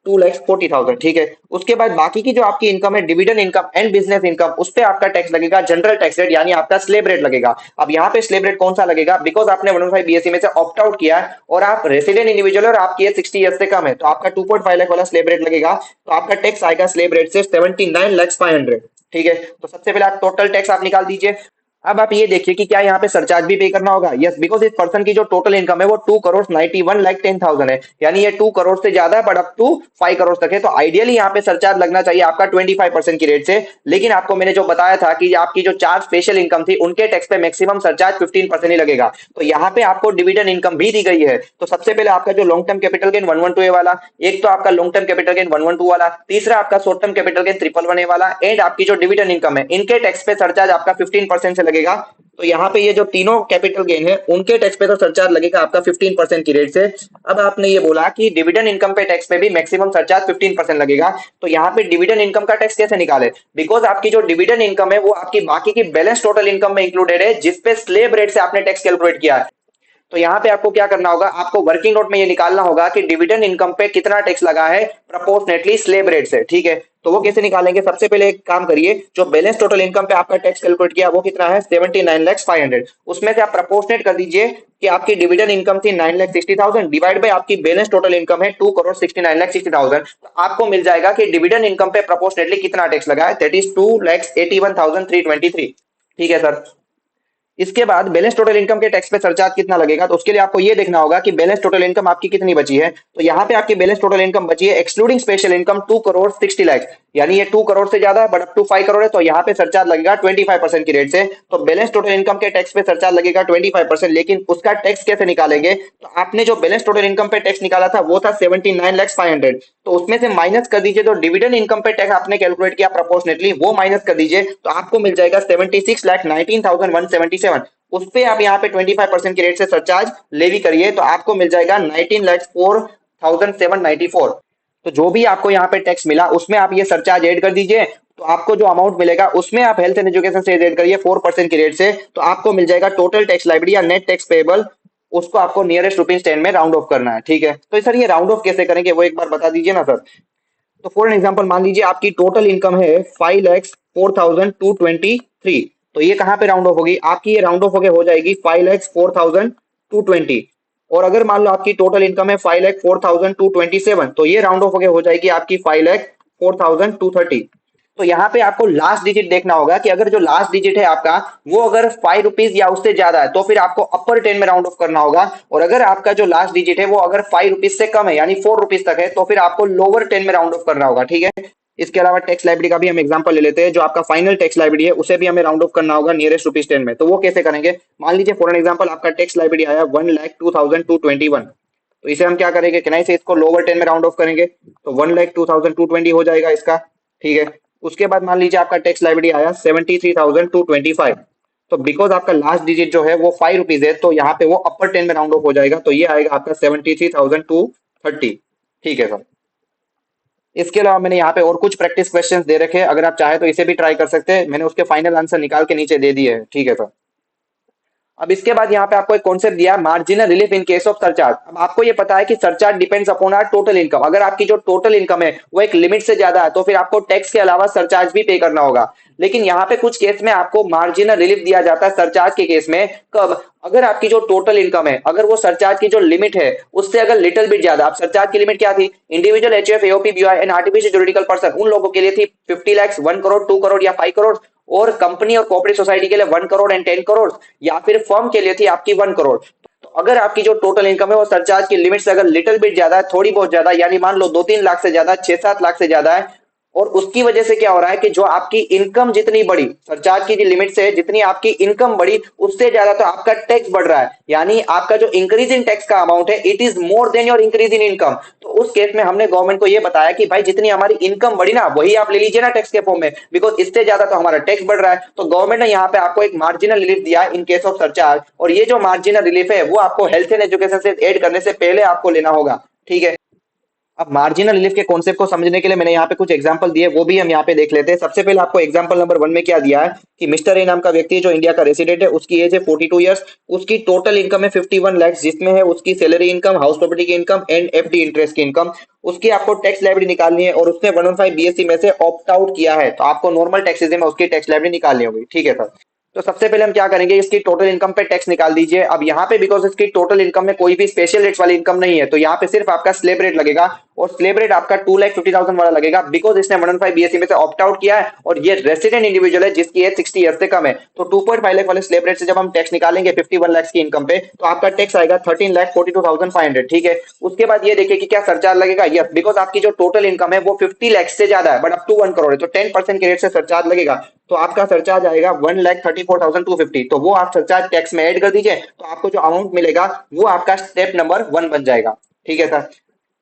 2,40,000। ठीक है, उसके बाद बाकी की जो आपकी इनकम है dividend income and business income उस पे आपका टैक्स लगेगा जनरल टैक्स रेट यानी आपका स्लेब रेट लगेगा। अब यहाँ पे स्लेब रेट कौन सा लगेगा, बिकॉज आपने 115 बीएससी में से ऑप्ट आउट किया है और आप रेसिडेंट इंडिविजुअल और आपकी एज 60 ईयर्स से कम है तो आपका 2.5 लाख वाला स्लेब रेट लगेगा। तो आपका टैक्स आएगा स्लेब रेट से 79,500,000। ठीक है, तो सबसे पहले आप टोटल टैक्स आप निकाल दीजिए। अब आप ये देखिए कि क्या यहाँ पे सरचार्ज भी पे करना होगा। यस, बिकॉज इस पर्सन की जो टोटल इनकम है वो 2,91,10,000 है यानी ये 2 करोड़ से ज्यादा है बट अप टू 5 करोड़ तक है। तो आइडियली यहाँ पे सरचार्ज लगना चाहिए आपका 25% की रेट से। लेकिन आपको मैंने जो बताया था कि आपकी जो 4 स्पेशल इनकम थी उनके टैक्स पे मैक्सिमम सरचार्ज 15% ही लगेगा। तो यहाँ पे आपको डिविडेंड इनकम भी दी गई है। तो सबसे पहले आपका जो लॉन्ग टर्म कैपिटल गेन 112 वाला, एक तो आपका लॉन्ग टर्म कैपिटल गेन 112 वाला, तीसरा आपका शॉर्ट टर्म कैपिटल गेन 111 वाला एंड आपकी जो डिविडेंड इनकम है इनके टैक्स पे सरचार्ज आपका 15% से लगेगा। तो यहाँ पे ये जो तीनों कैपिटल गेन है उनके टैक्स पे तो सरचार्ज लगेगा आपका 15% की रेट से। अब आपने ये बोला कि डिविडेंड इनकम पे टैक्स पे भी मैक्सिमम सरचार्ज 15% लगेगा। तो यहाँ पे डिविडेंड इनकम का टैक्स कैसे निकाले, बिकॉज आपकी जो डिविडेंड इनकम है वो आपकी बाकी की बैलेंस टोटल इनकम में इंक्लूडेड है जिसपे स्लेब रेट से आपने टैक्स कैलकुलेट किया है। तो यहाँ पे आपको क्या करना होगा, आपको वर्किंग नोट में ये निकालना होगा कि डिविडेंड इनकम पे कितना टैक्स लगा है प्रोपोर्शनेटली स्लेब रेट से। ठीक है, तो वो कैसे निकालेंगे, सबसे पहले एक काम करिए, जो बैलेंस टोटल इनकम पे आपका टैक्स कैलकुलेट किया वो कितना है 79,500,000। उसमें से आप प्रपोर्शनेट कर दीजिए कि आपकी डिविडेंड इनकम थी 9,60,000 डिवाइड बाय आपकी बैलेंस टोटल इनकम है 2,69,60,000। तो आपको मिल जाएगा कि डिविडेंड इनकम पे प्रोपोर्शनेटली कितना टैक्स लगा है दैट इज 2,81,323। ठीक है सर, इसके बाद बैलेंस टोटल इनकम के टैक्स पे सरचार्ज कितना लगेगा, तो उसके लिए आपको ये देखना होगा कि बैलेंस टोटल इनकम आपकी कितनी बची है। तो यहाँ पे आपकी बैलेंस टोटल इनकम बची है एक्सक्लूडिंग स्पेशल इनकम 2,60,00,000 यानी ये 2 करोड़ से ज्यादा है बट अप टू 5 करोड़ है। तो यहाँ पे सरचार्ज लगेगा 25% की रेट से। तो बैलेंस टोटल इनकम के टैक्स पे सरचार्ज लगेगा 25%। लेकिन उसका टैक्स कैसे निकालेंगे, तो आपने जो बैलेंस टोटल इनकम पे टैक्स निकाला था वो था 79,500,000। तो उसमें से माइनस कर दीजिए जो डिविडेंड इनकम पे टैक्स आपने कैलकुलेट किया प्रोपोर्शनेटली वो माइनस कर दीजिए तो आपको मिल जाएगा 76,19,177। उस पे आप यहाँ पे 25% की रेट से सरचार्ज लेवी करिए तो आपको मिल जाएगा 19,04,794। तो जो भी आपको यहाँ पे टैक्स मिला उसमें आप ये सरचार्ज ऐड कर दीजिए। तो आपको जो अमाउंट मिलेगा उसमें आप हेल्थ एंड एजुकेशन से ऐड करिए 4% की रेट से। तो आपको मिल जाएगा टोटल टैक्स लायबिलिटी या नेट टैक्स पेबल, उसको आपको नियरेस्ट ₹10 में राउंड ऑफ करना है। ठीक है, तो सर ये राउंड ऑफ कैसे करेंगे वो एक बार बता दीजिए ना सर। तो फॉर एग्जांपल मान लीजिए आपकी टोटल इनकम है 5,04,223। तो ये कहाँ पे राउंड ऑफ होगी, आपकी ये राउंड ऑफ हो जाएगी 5,04,220। और अगर मान लो आपकी टोटल इनकम है 5,04,227 तो ये राउंड ऑफ हो जाएगी आपकी 5,04,230। तो यहाँ पे आपको लास्ट डिजिट देखना होगा कि अगर जो लास्ट डिजिट है आपका वो अगर ₹5 या उससे ज्यादा है तो फिर आपको अपर 10 में राउंड ऑफ करना होगा। और अगर आपका जो लास्ट डिजिट है वो अगर ₹5 से कम है यानी ₹4 तक है तो फिर आपको लोअर 10 में राउंड ऑफ करना होगा। ठीक है, इसके अलावा टैक्स लायबिलिटी का भी हम एग्जांपल ले लेते हैं, जो आपका फाइनल टैक्स लायबिलिटी है उसे भी हमें राउंड ऑफ करना होगा नियरेस्ट ₹10 में। तो वो कैसे करेंगे, मान लीजिए फॉर एग्जांपल आपका टैक्स लायबिलिटी आया 1,02,221। तो इसे हम क्या करेंगे, किनाई से इसको लोअर 10 में राउंड ऑफ करेंगे तो 1,02,220 हो जाएगा इसका। ठीक है, उसके बाद मान लीजिए आपका टैक्स लायबिलिटी आया 73,225। तो बिकॉज आपका लास्ट डिजिट जो है वो 5 रुपीज है, तो यहाँ पे वो अपर 10 में राउंड ऑफ हो जाएगा, तो ये आएगा आपका 73,230। ठीक है सर। इसके अलावा मैंने यहाँ पे और कुछ प्रैक्टिस क्वेश्चंस दे रखे हैं, अगर आप चाहे तो इसे भी ट्राई कर सकते हैं, मैंने उसके फाइनल आंसर निकाल के नीचे दे दिए हैं। ठीक है सर। अब इसके बाद यहाँ पे आपको एक कॉन्सेप्ट दिया marginal relief in case of surcharge. अब आपको ये पता है कि surcharge depends upon our total income. अगर आपकी जो टोटल इनकम है वो एक लिमिट से ज्यादा है तो फिर आपको टैक्स के अलावा सरचार्ज भी पे करना होगा। लेकिन यहाँ पे कुछ केस में आपको मार्जिनल रिलीफ दिया जाता है सरचार्ज के केस में। कब? अगर आपकी जो टोटल इनकम है, अगर वो सरचार्ज की जो लिमिट है उससे अगर लिटिल बिट ज्यादा। आप सरचार्ज की लिमिट क्या थी? Individual HUF AOP BOI and artificial juridical person, उन लोगों के लिए थी 50 लाख, 1 करोड़, 2 करोड़ या 5 करोड़। और कंपनी और कॉर्पोरेट सोसाइटी के लिए 1 करोड़ एंड 10 करोड़, या फिर फर्म के लिए थी आपकी 1 करोड़। तो अगर आपकी जो टोटल इनकम है वो सरचार्ज की लिमिट से अगर लिटिल बिट ज्यादा है, थोड़ी बहुत ज्यादा, यानी मान लो 2-3 लाख से ज्यादा, 6-7 लाख से ज्यादा है, और उसकी वजह से क्या हो रहा है कि जो आपकी इनकम जितनी बड़ी सरचार्ज की लिमिट से जितनी आपकी इनकम बड़ी उससे ज्यादा तो आपका टैक्स बढ़ रहा है, यानी आपका जो इंक्रीज इन टैक्स का अमाउंट है it is more than your increase in income. तो उस केस में हमने गवर्नमेंट को ये बताया कि भाई जितनी हमारी इनकम बढ़ी ना वही आप ले लीजिए ना टैक्स के फॉर्म में, बिकॉज इससे ज्यादा तो हमारा टैक्स बढ़ रहा है। तो गवर्नमेंट ने यहाँ पे आपको एक मार्जिनल रिलीफ दिया इन केस ऑफ सरचार्ज, और ये जो मार्जिनल रिलीफ है वो आपको हेल्थ एंड एजुकेशन से ऐड करने से पहले आपको लेना होगा। ठीक है। अब मार्जिनल रिलीफ के कॉन्सेप्ट को समझने के लिए मैंने यहाँ पे कुछ एग्जांपल दिए, वो भी हम यहाँ पे देख लेते हैं। सबसे पहले आपको एग्जांपल नंबर 1 में क्या दिया है कि मिस्टर ए नाम का व्यक्ति है जो इंडिया का रेसिडेंट है, उसकी एज है 42 ईयर्स, उसकी टोटल इनकम है 51 लाख, जिसमें है उसकी सैलरी इनकम, हाउस प्रॉपर्टी की इनकम एंड एफडी इंटरेस्ट की इनकम। उसकी आपको टैक्स लायबिलिटी निकालनी है और उसने 115 बीएससी में से ऑप्ट आउट किया है, तो आपको नॉर्मल टैक्सेस में उसकी टैक्स लायबिलिटी निकालनी होगी। ठीक है सर। तो सबसे पहले हम क्या करेंगे, इसकी टोटल इनकम पे टैक्स निकाल दीजिए। अब यहाँ पे बिकॉज इसकी टोटल इनकम में कोई भी स्पेशल रेट्स वाली इनकम नहीं है, तो यहाँ पे सिर्फ आपका स्लेब रेट लगेगा, और स्लेब रेट आपका 2,50,000 वाला लगेगा, बिकॉज इसने 115 बीएससी में से ऑप्ट आउट किया है और ये रेसिडेंट इंडिविजुअल है जिसकी एज 60 ईयर से कम है। तो 2.5 लाख वाले स्लेब रेट से जब हम टैक्स निकालेंगे 51 लाख की इनकम पे, तो आपका टैक्स आएगा 13,42,500। ठीक है। उसके बाद ये देखिए कि क्या सरचार्ज लगेगा। यस, बिकॉज आपकी जो टोटल इनकम है वो 50 लाख से ज्यादा है बट अप टू 1 करोड़ है, तो 10% के रेट से सरचार्ज लगेगा। तो आपका सरचार्ज आएगा 1,34,250। तो वो आप सरचार्ज टैक्स में ऐड कर दीजिए, तो आपको जो अमाउंट मिलेगा वो आपका स्टेप नंबर 1 बन जाएगा। ठीक है सर।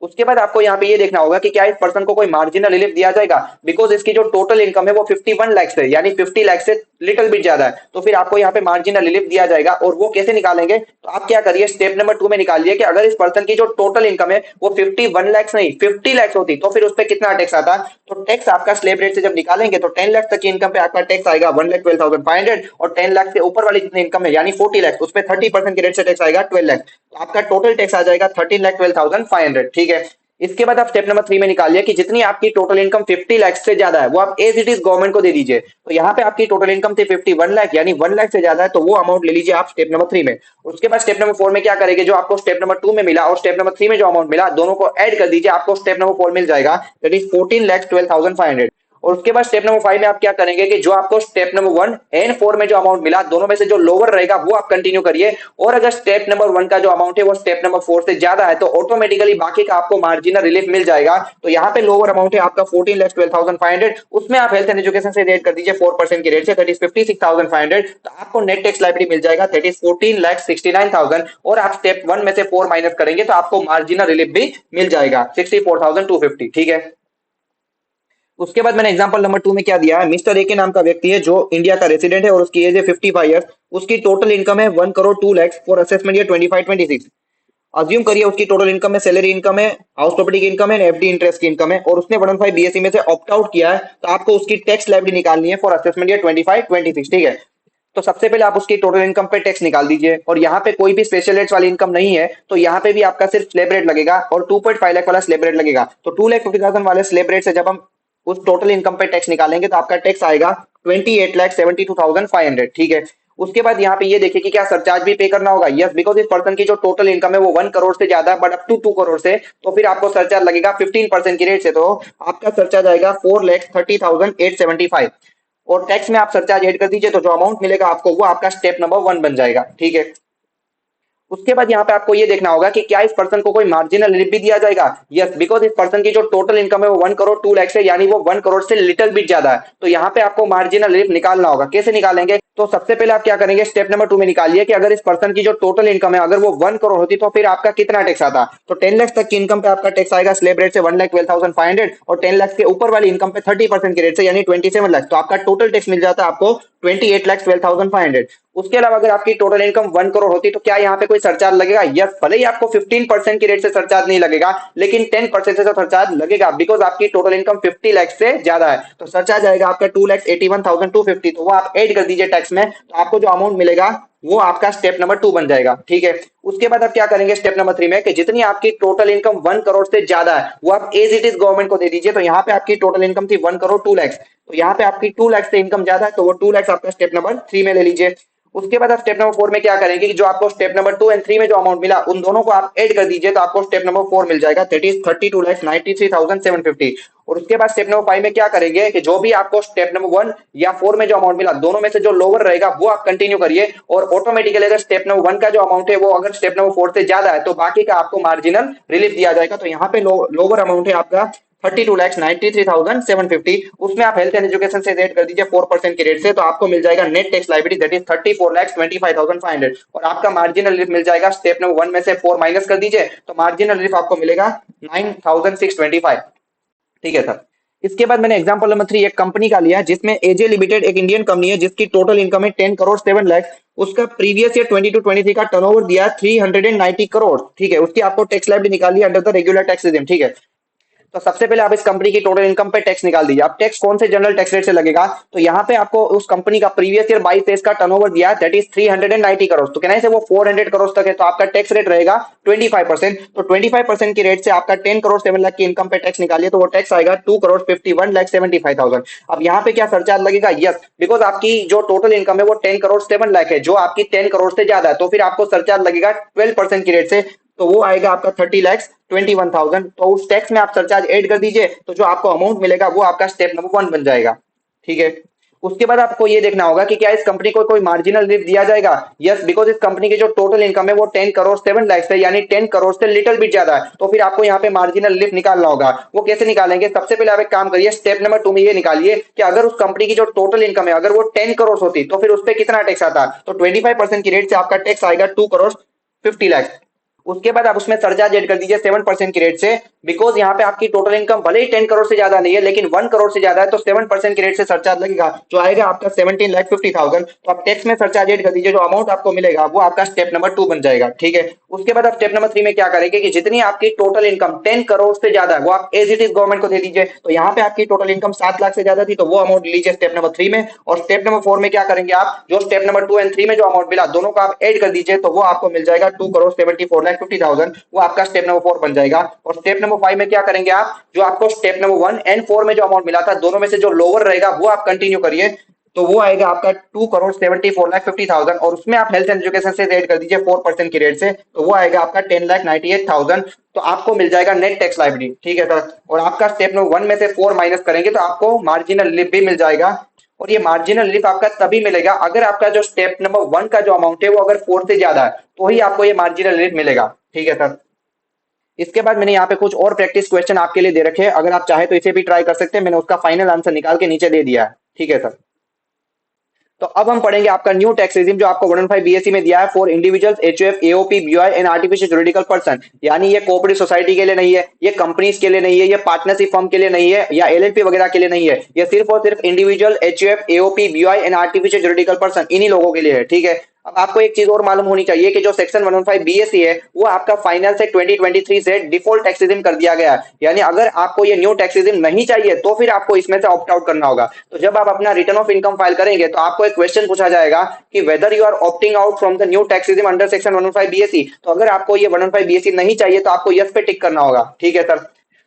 उसके बाद आपको यहाँ पे ये देखना होगा कि क्या इस पर्सन को कोई मार्जिनल रिलीफ दिया जाएगा, बिकॉज इसकी जो टोटल इनकम है वो 51 लाख है, यानी 50 लाख से लिटिल बिट ज्यादा है, तो फिर आपको यहाँ पे मार्जिनल रिलीफ दिया जाएगा। और वो कैसे निकालेंगे, तो आप क्या करिए स्टेप नंबर 2 में निकालिए कि अगर इस पर्सन की जो टोटल इनकम है वो 51 लाख नहीं 50 लाख होती तो फिर उस पर कितना टैक्स आता। तो टैक्स आपका स्लेब रेट से जब निकालेंगे तो 10 लाख तक की इनकम पे आपका टैक्स आएगा 1,12,500, और 10 लाख से ऊपर वाली जितनी इनकम है यानी 40 लाख उस पर 30% के रेट से टैक्स आएगा 12 लाख। तो आपका टोटल टैक्स आ जाएगा 13,12,500। ठीक है। इसके बाद आप स्टेप नंबर 3 में निकालिए कि जितनी आपकी टोटल इनकम 50 लाख से ज्यादा है वो आप एज इट इज गवर्नमेंट को दे दीजिए। तो यहाँ पे आपकी टोटल इनकम थी 51 लाख, यानी 1 लाख से ज्यादा है, तो वो अमाउंट ले लीजिए आप स्टेप नंबर 3 में। उसके बाद स्टेप नंबर 4 में क्या करेंगे, जो आपको स्टेप नंबर 2 में मिला और स्टेप नंबर 3 में जो अमाउंट मिला दोनों को ऐड कर दीजिए, आपको स्टेप नंबर 4 मिल जाएगा, दैट इज 14,12,500। और उसके बाद स्टेप नंबर 5 में आप क्या करेंगे कि जो आपको स्टेप नंबर 1 एंड 4 में जो अमाउंट मिला दोनों में से जो लोअर रहेगा वो आप कंटिन्यू करिए, और अगर स्टेप नंबर 1 का जो अमाउंट है वो स्टेप नंबर 4 से ज्यादा है तो ऑटोमेटिकली बाकी का आपको मार्जिनल रिलीफ मिल जाएगा। तो यहाँ पे लोअर अमाउंट है आपका 14,12,500, उसमें आप हेल्थ एंड एजुकेशन से रेट कर दीजिए 4% के रेट से, दैट इज 56,500। तो आपको नेट टैक्स लायबिलिटी मिल जाएगा, दैट इज 14,69,000, और आप स्टेप 1 में से 4 माइनस करेंगे तो आपको मार्जिनल रिलीफ भी मिल जाएगा 64,250। ठीक है। उसके बाद मैंने एग्जांपल नंबर 2 में क्या दिया है, मिस्टर ए के नाम का व्यक्ति है जो इंडिया का रेसिडेंट है और उसकी एज है 55 ईयर्स, उसकी टोटल इनकम है 1 crore 2 lakh for assessment year 25-26। Assume करिए उसकी टोटल इनकम है, सैलरी इनकम है, हाउस प्रॉपर्टी की इनकम है, एफडी इंटरेस्ट की इनकम है, और उसने 115 बीएससी में से ऑप्ट आउट किया है, तो आपको उसकी टैक्स लायबिलिटी निकालनी है फॉर असेसमेंट ईयर 25-26। ठीक है। तो सबसे पहले आप उसकी टोटल इनकम पे टैक्स निकाल दीजिए, और यहाँ पे कोई भी स्पेशल रेट्स वाली इनकम नहीं है तो यहाँ पे भी आपका सिर्फ स्लेब रेट लगेगा और 2.5 लाख वाला स्लेब रेट लगेगा। तो 2,50,000 वाले स्लेब रेट से जब हम उस टोटल इनकम पे टैक्स निकालेंगे तो आपका टैक्स आएगा 28,72,500। ठीक है। उसके बाद यहाँ पे ये देखिए कि क्या सरचार्ज भी पे करना होगा। यस, बिकॉज इस पर्सन की जो टोटल इनकम है वो 1 करोड़ से ज्यादा बट अप टू 2 करोड़ से, तो फिर आपको सरचार्ज लगेगा 15% की रेट से, तो आपका सरचार्ज आएगा 4,30,875। और टैक्स में आप सरचार्ज ऐड कर दीजिए तो जो अमाउंट मिलेगा आपको वो आपका स्टेप नंबर 1 बन जाएगा। ठीक है। उसके बाद यहाँ पे आपको ये देखना होगा कि क्या इस पर्सन को कोई मार्जिनल रिलीफ भी दिया जाएगा। यस, बिकॉज इस पर्सन की जो टोटल इनकम है वो 1 करोड़ 2 लाख है, यानी वो 1 करोड़ से लिटिल बिट ज्यादा है। तो यहाँ पे आपको मार्जिनल रिलीफ निकालना होगा। कैसे निकालेंगे? तो सबसे पहले आप क्या करेंगे, स्टेप नंबर 2 में निकालिए कि अगर इस पर्सन की जो टोटल इनकम है अगर वो 1 करोड़ होती तो फिर आपका कितना टैक्स आता। तो 10 लाख तक की इनकम पे आपका टैक्स आएगा स्लैब रेट से 1,12,500, और 10 लाख के ऊपर वाली इनकम पे 30% के रेट से यानी 27 लाख। तो आपका टोटल टैक्स मिल जाता है आपको 28,12,500। उसके अलावा अगर आपकी टोटल इनकम 1 करोड़ होती तो क्या यहाँ पे कोई सरचार्ज लगेगा? यस, भले ही आपको 15% की रेट से सरचार्ज नहीं लगेगा, लेकिन 10% से तो सरचार्ज लगेगा, बिकॉज आपकी टोटल इनकम 50 लाख से ज्यादा है। तो सरचार्ज आएगा आपका 2,81,250। तो वो आप ऐड कर दीजिए टैक्स में, तो आपको जो अमाउंट मिलेगा वो आपका स्टेप नंबर 2 बन जाएगा। ठीक है, उसके बाद आप क्या करेंगे स्टेप नंबर 3 में कि जितनी आपकी टोटल इनकम 1 करोड़ से ज्यादा है वो आप एज इट इज गवर्नमेंट को दे दीजिए। तो यहाँ पे आपकी टोटल इनकम थी 1 करोड़ 2 लाख, तो यहाँ पे आपकी 2 लाख से इनकम ज्यादा है, तो वो 2 लाख आपका स्टेप नंबर 3 में ले लीजिए। उसके बाद आप स्टेप नंबर 4 में क्या करेंगे कि जो आपको स्टेप नंबर 2 एंड 3 में जो अमाउंट मिला उन दोनों को आप ऐड कर दीजिए, तो आपको स्टेप नंबर 4 मिल जाएगा, दैट इज 32,93,750। और उसके बाद स्टेप नंबर 5 में क्या करेंगे कि जो भी आपको स्टेप नंबर 1 या 4 में जो अमाउंट मिला दोनों में से जो लोअर रहेगा वो आप कंटिन्यू करिए, और ऑटोमेटिकली अगर स्टेप नंबर 1 का जो अमाउंट है वो अगर स्टेप नंबर 4 से ज्यादा है तो बाकी का आपको मार्जिनल रिलीफ दिया जाएगा। तो यहाँ पे लोअर अमाउंट है आपका 32,93,750। उसमें आप हेल्थ एंड एजुकेशन से रेट कर दीजिए 4% के रेट से, तो आपको मिल जाएगा net tax liability that is 34,25,500। और आपका मार्जिनल रिलीफ मिल जाएगा स्टेप नंबर 1 में से 4 माइनस कर दीजिए, तो मार्जिनल रिलीफ आपको मिलेगा 9,625। ठीक है सर। इसके बाद मैंने एग्जांपल नंबर 3 एक कंपनी का लिया जिसमें एजे लिमिटेड एक इंडियन कंपनी है जिसकी टोटल इनकम है 10 करोड़ 7 लाख। उसका प्रीवियस ईयर 22-23 का टर्नओवर दिया 390 करोड़। ठीक है, उसकी आपको टैक्स लायबिलिटी निकाली under the regular tax regime. ठीक है, तो सबसे पहले आप इस कंपनी की टोटल इनकम पे टैक्स निकाल दीजिए। अब टैक्स कौन से जनरल टैक्स रेट से लगेगा? तो यहाँ पे आपको उस कंपनी का प्रीवियस ईयर 22-23 का टर्नओवर दिया दैट इज 390 करोड़, तो कहना है वो 400 करोड़ तक है, तो आपका टैक्स रेट रहेगा 25%। तो 25% की रेट से आपका 10 करोड़ 7 लाख की इनकम पे टैक्स निकालिए, तो वो टैक्स आएगा 2 करोड़ 51,75,000। अब यहाँ पे क्या सरचार्ज लगेगा? यस, बिकॉज आपकी जो टोटल इनकम है वो 10 करोड़ 7 लाख है, जो आपकी 10 करोड़ से ज्यादा है, तो फिर आपको सरचार्ज लगेगा 12% की रेट से, तो वो आएगा आपका 30,21,000। तो उस टैक्स में आप सरचार्ज ऐड कर दीजिए, तो जो आपको अमाउंट मिलेगा वो आपका स्टेप नंबर 1 बन जाएगा। ठीक है, उसके बाद आपको ये देखना होगा कि क्या इस कंपनी को कोई मार्जिनल रिलीफ दिया जाएगा। यस, बिकॉज इस कंपनी की जो टोटल इनकम है वो 10 करोड़ 7 लाख है, यानी 10 करोड़ से लिटिल बिट ज्यादा है, तो फिर आपको यहाँ पे मार्जिनल रिलीफ निकालना होगा। वो कैसे निकालेंगे? सबसे पहले आप एक काम करिए, स्टेप नंबर 2 में ये निकालिए कि अगर उस कंपनी की जो टोटल इनकम है अगर वो 10 करोड़ होती तो फिर उस पर कितना टैक्स आता। तो 25% की रेट से आपका टैक्स आएगा 2 करोड़ 50 लाख। उसके बाद आप उसमें सरचार्ज ऐड कर दीजिए 7% की रेट से, बिकॉज यहाँ पे आपकी टोटल इनकम भले ही 10 करोड़ से ज्यादा नहीं है लेकिन 1 करोड़ से ज्यादा है, तो 7% की रेट से सरचार्ज लगेगा जो आएगा आपका 17,50,000। तो आप टैक्स में सरचार्ज ऐड कर दीजिए, जो अमाउंट आपको मिलेगा वो आपका स्टेप नंबर 2 बन जाएगा। ठीक है, उसके बाद आप स्टेप नंबर 3 में क्या करेंगे कि जितनी आपकी टोटल इनकम 10 करोड़ से ज्यादा है वो आप एज इट इज गवर्नमेंट को दे दीजिए। तो यहाँ पे आपकी टोटल इनकम 7 लाख से ज्यादा थी, तो वो अमाउंट लीजिए स्टेप नंबर 3 में। और स्टेप नंबर 4 में क्या करेंगे आप, जो स्टेप नंबर 2 एंड 3 में जो अमाउंट मिला दोनों को आप ऐड कर दीजिए, तो वो आपको मिल जाएगा 2 करोड़ 74,50,000। वो आपका स्टेप नंबर 4 बन जाएगा। और स्टेप नंबर 5 में क्या करेंगे आप, जो आपको स्टेप नंबर 1 एंड 4 में जो अमाउंट मिला था दोनों में से जो लोअर रहेगा वो आप कंटिन्यू करिए, तो वो आएगा आपका 2 करोड़ 74,50,000। और उसमें आप हेल्थ एंड एजुकेशन से ऐड कर दीजिए 4% की रेट से, तो वो आएगा आपका 10,98,000। तो आपको मिल जाएगा नेट टैक्स लायबिलिटी। ठीक है सर, और आपका स्टेप नंबर 1 में से 4 माइनस करेंगे तो आपको मार्जिनल रिलीफ भी मिल जाएगा। और ये मार्जिनल रिलीफ आपका तभी मिलेगा अगर आपका जो स्टेप नंबर 1 का जो अमाउंट है वो अगर 4 से ज्यादा है, तो ही आपको ये मार्जिनल रिलीफ मिलेगा। ठीक है सर। इसके बाद मैंने यहाँ पे कुछ और प्रैक्टिस क्वेश्चन आपके लिए दे रखे हैं, अगर आप चाहे तो इसे भी ट्राई कर सकते हैं, मैंने उसका फाइनल आंसर निकाल के नीचे दे दिया है। ठीक है सर। तो अब हम पढ़ेंगे आपका न्यू टैक्स रेजिम जो आपको 115 बीएससी में दिया है for individuals, HUF, AOP, BOI and artificial juridical person. यानी ये कोऑपरेटिव सोसाइटी के लिए नहीं है, ये कंपनीज के लिए नहीं है, ये पार्टनरशिप फर्म के लिए नहीं है, या एलएलपी वगैरह के लिए नहीं है, ये सिर्फ और सिर्फ individual, HUF, AOP, BOI and artificial juridical person इन्हीं लोगों के लिए है। ठीक है, अब आपको एक चीज और मालूम होनी चाहिए कि जो सेक्शन 115 बीएससी है वो आपका फाइनल से 2023 से डिफॉल्ट टैक्स रेजिम कर दिया गया है। यानी अगर आपको ये न्यू टैक्स रेजिम नहीं चाहिए तो फिर आपको इसमें से ऑप्ट आउट करना होगा। तो जब आप अपना रिटर्न ऑफ इनकम फाइल करेंगे तो आपको एक क्वेश्चन पूछा जाएगा कि whether you are opting out from the new tax regime under section 115 BSC. तो अगर आपको ये 115 बीएससी नहीं चाहिए तो आपको यस पे टिक करना होगा। ठीक है सर।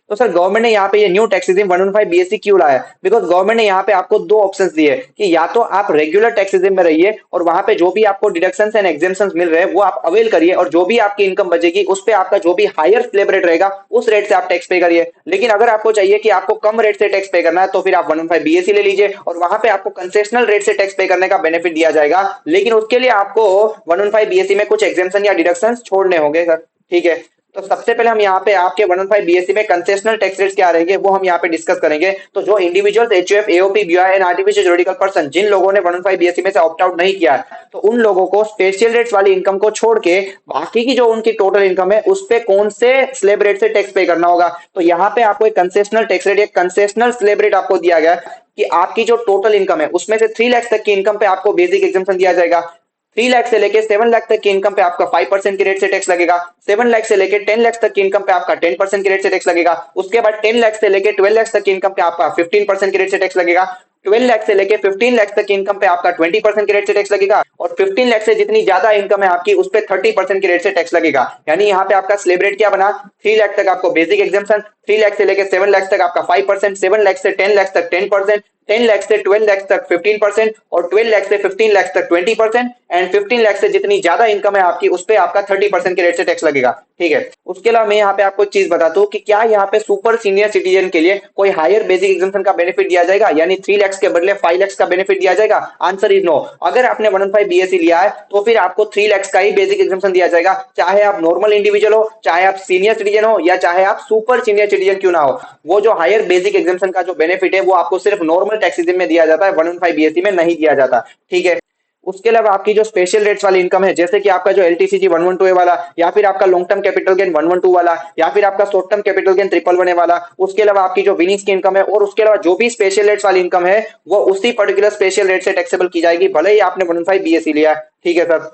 तो सर गवर्नमेंट ने यहाँ पे ये न्यू टैक्स रिजिम 115 बीएससी क्यों लाया? बिकॉज गवर्नमेंट ने यहाँ पे आपको दो ऑप्शंस दिए कि या तो आप रेगुलर टैक्स रिजिम में रहिए और वहां पे जो भी आपको डिडक्शंस एंड एग्जेम्पशंस मिल रहे हैं वो आप अवेल करिए, और जो भी आपकी इनकम बचेगी उस पे आपका जो भी हायर स्लैब रेट रहेगा उस रेट से आप टैक्स पे करिए। लेकिन अगर आपको चाहिए कि आपको कम रेट से टैक्स पे करना है तो फिर आप 115 बीएससी ले लीजिए और वहां पे आपको कंसेशनल रेट से टैक्स पे करने का बेनिफिट दिया जाएगा। लेकिन उसके लिए आपको 115 बीएससी में कुछ एग्जेम्पशन या डिडक्शंस छोड़ने होंगे सर। ठीक है, तो सबसे पहले हम यहाँ पे आपके 115 बीएससी में कंसेशनल टैक्स रेट्स क्या रहेंगे वो हम यहाँ पे डिस्कस करेंगे। तो जो individuals HUF AOP BI and artificial juridical person जिन लोगों ने 115 बीएससी में से ऑप्ट आउट नहीं किया है, तो उन लोगों को स्पेशल रेट्स वाली इनकम को छोड़ के बाकी की जो उनकी टोटल इनकम है उस पे कौन से स्लैब रेट से टैक्स पे करना होगा। तो यहाँ पे आपको एक कंसेशनल टैक्स रेट, एक कंसेशनल स्लैब रेट आपको दिया गया कि आपकी जो टोटल इनकम है उसमें से 3 लाख तक की इनकम पे आपको बेसिक एग्जम्पशन दिया जाएगा। 3 लाख से लेके 7 लाख तक की इनकम पे आपका 5% की रेट से टैक्स लगेगा। 7 लाख से लेके 10 लाख तक की इनकम पे आपका 10% की रेट से टैक्स लगेगा। उसके बाद 10 लाख से लेके 12 लाख तक की इनकम पे आपका 15% की रेट से टैक्स लगेगा। 12 लाख से लेके 15 लाख तक की इनकम पे आपका 20% की रेट से टैक्स लगेगा, और 15 लाख से जितनी ज्यादा इनकम है आपकी उस पे 30% की रेट से टैक्स लगेगा। यानी यहाँ पे आपका स्लैब रेट क्या बना, 3 लाख तक आपको बेसिक एग्जम्पशन, 3 लाख से लेके 7 लाख तक आपका 5%, 7 लाख से 10 लाख तक 10%, 10 लाख से 12 लाख तक 15%, और 12 लाख से 15 लाख तक 20%, एंड 15 लाख से जितनी ज्यादा इनकम है आपकी उस पे आपका 30% के रेट से टैक्स लगेगा। ठीक है, उसके अलावा मैं यहाँ पे आपको एक चीज बताता हूँ कि क्या यहाँ पे सुपर सीनियर सिटीजन के लिए कोई हायर बेसिक एग्जम्पशन का बेनिफिट दिया जाएगा, यानी 3 लाख के बदले 5 लाख का बेनिफिट दिया जाएगा? Answer is no. अगर आपने 115 बीएससी लिया है तो फिर आपको 3 लाख का ही बेसिक एग्जम्पशन दिया जाएगा, चाहे आप नॉर्मल इंडिविजुअल हो, चाहे आप सीनियर सिटीजन हो, या चाहे आप सुपर सीनियर सिटीजन क्यों ना हो। वो जो हायर बेसिक एग्जम्पशन का जो बेनिफिट है वो आपको सिर्फ नॉर्मल टैक्स रिजिम में दिया जाता है, 115 बीएससी में नहीं दिया जाता। ठीक है, उसके अलावा आपकी जो स्पेशल रेट्स वाली इनकम है, जैसे कि आपका जो एलटीसीजी 112 ए वाला, या फिर आपका लॉन्ग टर्म कैपिटल गेन 112 वाला, या फिर आपका शॉर्ट टर्म कैपिटल गेन 111 वाला, उसके अलावा आपकी जो विनिंग्स की इनकम है, और उसके अलावा जो भी स्पेशल रेट्स वाली इनकम है वो उसी पर्टिकुलर स्पेशल रेट से टैक्सेबल की जाएगी, भले ही आपने 115 बीएससी लिया है। ठीक है सर,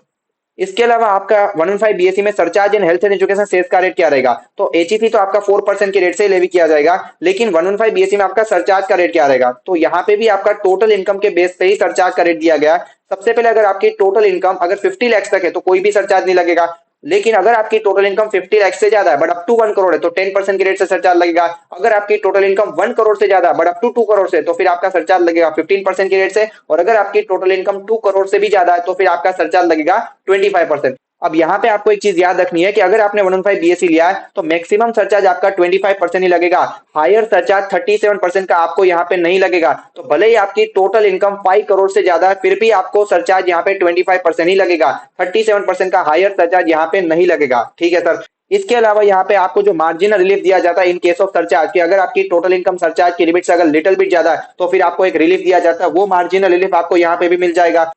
इसके अलावा आपका 115 बीएससी में surcharge in health and education cess का रेट क्या रहेगा? तो एचईसी तो आपका 4% के रेट से लेवी किया जाएगा, लेकिन 115 बीएससी में आपका सरचार्ज का रेट क्या रहेगा? तो यहाँ पे भी आपका टोटल इनकम के बेस पे ही सरचार्ज का रेट दिया गया है। सबसे पहले अगर आपकी टोटल इनकम अगर 50 लाख तक है तो कोई भी सरचार्ज नहीं लगेगा, लेकिन अगर आपकी टोटल इनकम 50 लाख से ज्यादा है बट अप टू 1 करोड़ है तो 10% के रेट से सरचार्ज लगेगा। अगर आपकी टोटल इनकम 1 करोड़ से ज्यादा है बट अप टू 2 करोड़ से तो फिर आपका सरचार्ज लगेगा 15% के रेट से, और अगर आपकी टोटल इनकम 2 करोड़ से भी ज्यादा है तो फिर आपका सरचार्ज लगेगा 25%। अब यहाँ पे आपको एक चीज याद रखनी है कि अगर आपने 115 बीएससी लिया है तो मैक्सिमम सरचार्ज आपका 25% ही लगेगा, हायर सरचार्ज 37% का आपको यहाँ पे नहीं लगेगा। तो भले ही आपकी टोटल इनकम 5 करोड़ से ज्यादा है फिर भी आपको सरचार्ज यहाँ पे 25% ही लगेगा, 37% का हायर सरचार्ज यहाँ पे नहीं लगेगा। ठीक है सर, इसके अलावा यहाँ पे आपको जो मार्जिनल रिलीफ दिया जाता है इन केस ऑफ सरचार्ज, कि अगर आपकी टोटल इनकम सरचार्ज की लिमिट से अगर लिटिल बिट ज्यादा है तो फिर आपको एक रिलीफ दिया जाता है, वो मार्जिनल रिलीफ आपको यहाँ पे भी मिल जाएगा।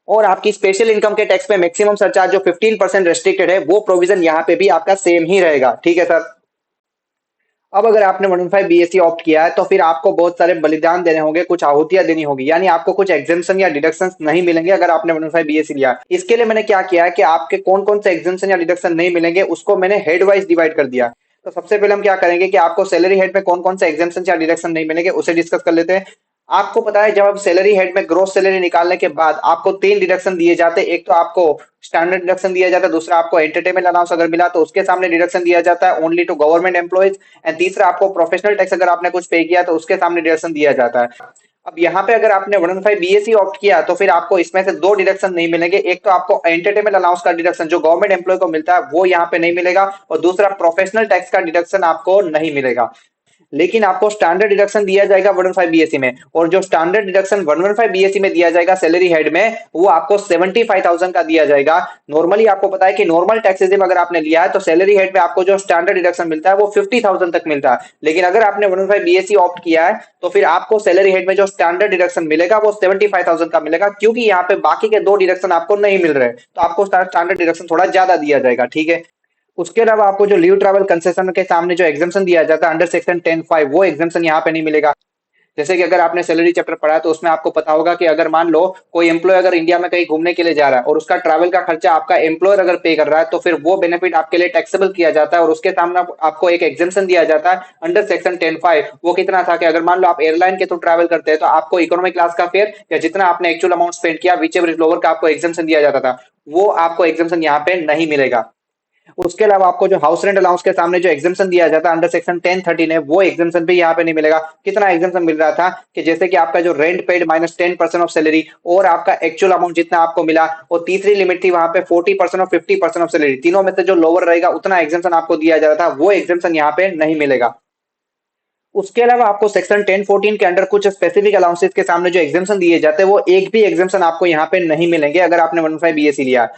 और आपकी स्पेशल इनकम के टैक्स पे मैक्सिमम सरचार्ज जो 15% रेस्ट्रिक्टेड है वो प्रोविजन यहाँ पे भी आपका सेम ही रहेगा। ठीक है सर, अब अगर आपने 115 बीएससी ऑप्ट किया है तो फिर आपको बहुत सारे बलिदान देने होंगे, कुछ आहुतियां देनी होगी, यानी आपको कुछ एग्जेम्पशन या डिडक्शंस नहीं मिलेंगे अगर आपने 115 बीएससी लिया है। इसके लिए मैंने क्या किया है कि आपके कौन कौन से एग्जेम्पशन या डिडक्शन नहीं मिलेंगे उसको मैंने हेड वाइज डिवाइड कर दिया। तो सबसे पहले हम क्या करेंगे कि आपको सैलरी हेड में कौन कौन से एग्जेम्पशन या डिडक्शन नहीं मिलेंगे उसे डिस्कस कर लेते हैं। आपको पता है जब आप सैलरी हेड में ग्रोस सैलरी निकालने के बाद आपको 3 डिडक्शन दिए जाते हैं, एक तो आपको स्टैंडर्ड डिडक्शन दिया जाता है, दूसरा आपको एंटरटेनमेंट अलाउंस अगर मिला तो उसके सामने डिडक्शन दिया जाता है only to government employees, and तीसरा आपको प्रोफेशनल टैक्स अगर आपने कुछ पे किया तो उसके सामने डिडक्शन दिया जाता है। अब यहाँ पे अगर आपने 115 बीएससी ऑप्ट किया तो फिर आपको इसमें से दो डिडक्शन नहीं मिलेंगे, एक तो आपको एंटरटेनमेंट अलाउंस का डिडक्शन जो गवर्नमेंट एम्प्लॉय को मिलता है वो यहाँ पे नहीं मिलेगा, और दूसरा प्रोफेशनल टैक्स का डिडक्शन आपको नहीं मिलेगा। लेकिन आपको स्टैंडर्ड डिडक्शन दिया जाएगा 115 बीएससी में, और जो स्टैंडर्ड डिडक्शन 115 बीएससी में दिया जाएगा सैलरी हेड में वो आपको 75,000 का दिया जाएगा। नॉर्मली आपको पता है कि नॉर्मल टैक्सेस अगर आपने लिया है तो सैलरी हेड में आपको जो स्टैंडर्ड डिडक्शन मिलता है वो 50,000 तक मिलता है, लेकिन अगर आपने 115 बीएससी ऑप्ट किया है तो फिर आपको सैलरी हेड में जो स्टैंडर्ड डिडक्शन मिलेगा वो 75,000 का मिलेगा, क्योंकि यहाँ पे बाकी के दो डिडक्शन आपको नहीं मिल रहे, तो आपको स्टैंडर्ड डिडक्शन थोड़ा ज्यादा दिया जाएगा। ठीक है, उसके अलावा आपको जो लीव ट्रैवल कंसेशन के सामने जो एग्जामेशन दिया जाता है अंडर सेक्शन 10(5) वो एग्जामेशन यहाँ पे नहीं मिलेगा। जैसे कि अगर आपने सैलरी चैप्टर पढ़ा है तो उसमें आपको पता होगा कि अगर मान लो कोई एम्प्लॉय अगर इंडिया में कहीं घूमने के लिए जा रहा है और उसका ट्रैवल का खर्चा आपका एम्प्लॉयर अगर पे कर रहा है तो फिर वो बेनिफिट आपके लिए टैक्सेबल किया जाता है, और उसके सामने आपको एक एग्जामेशन दिया जाता है अंडर सेक्शन 10(5). वो कितना था कि अगर मान लो आप एयरलाइन के थ्रू ट्रैवल करते हैं तो आपको इकोनॉमिक क्लास का फेयर या जितना आपने एक्चुअल अमाउंट स्पेंड किया विच एवर इज लोअर का आपको एग्जामेशन दिया जाता था, वो आपको एग्जामेशन यहाँ पे नहीं मिलेगा। उसके अलावा आपको जो हाउस रेंट अलाउंस के सामने जो एग्जाम्पशन दिया जाता है अंडर सेक्शन 1013 है, वो एग्जाम्पशन भी यहाँ पे नहीं मिलेगा। कितना एग्जाम्पशन मिल रहा था कि जैसे कि आपका जो rent paid minus 10% of salary और आपका एक्चुअल अमाउंट जितना आपको मिला, और तीसरी लिमिट थी वहां पे 40% और 50% ऑफ सैलरी, तीनों में से जो लोअर रहेगा उतना एग्जाम्पशन आपको दिया जा रहा था, वो एग्जाम्पशन यहाँ पे नहीं मिलेगा। उसके अलावा आपको सेक्शन 1014 के अंडर कुछ स्पेसिफिक अलाउंसेस के सामने जो एग्जाम्पशन दिए जाते हैं, वो एक भी एग्जाम्पशन आपको यहाँ पे नहीं मिलेंगे अगर आपने 15 बीएससी लिया।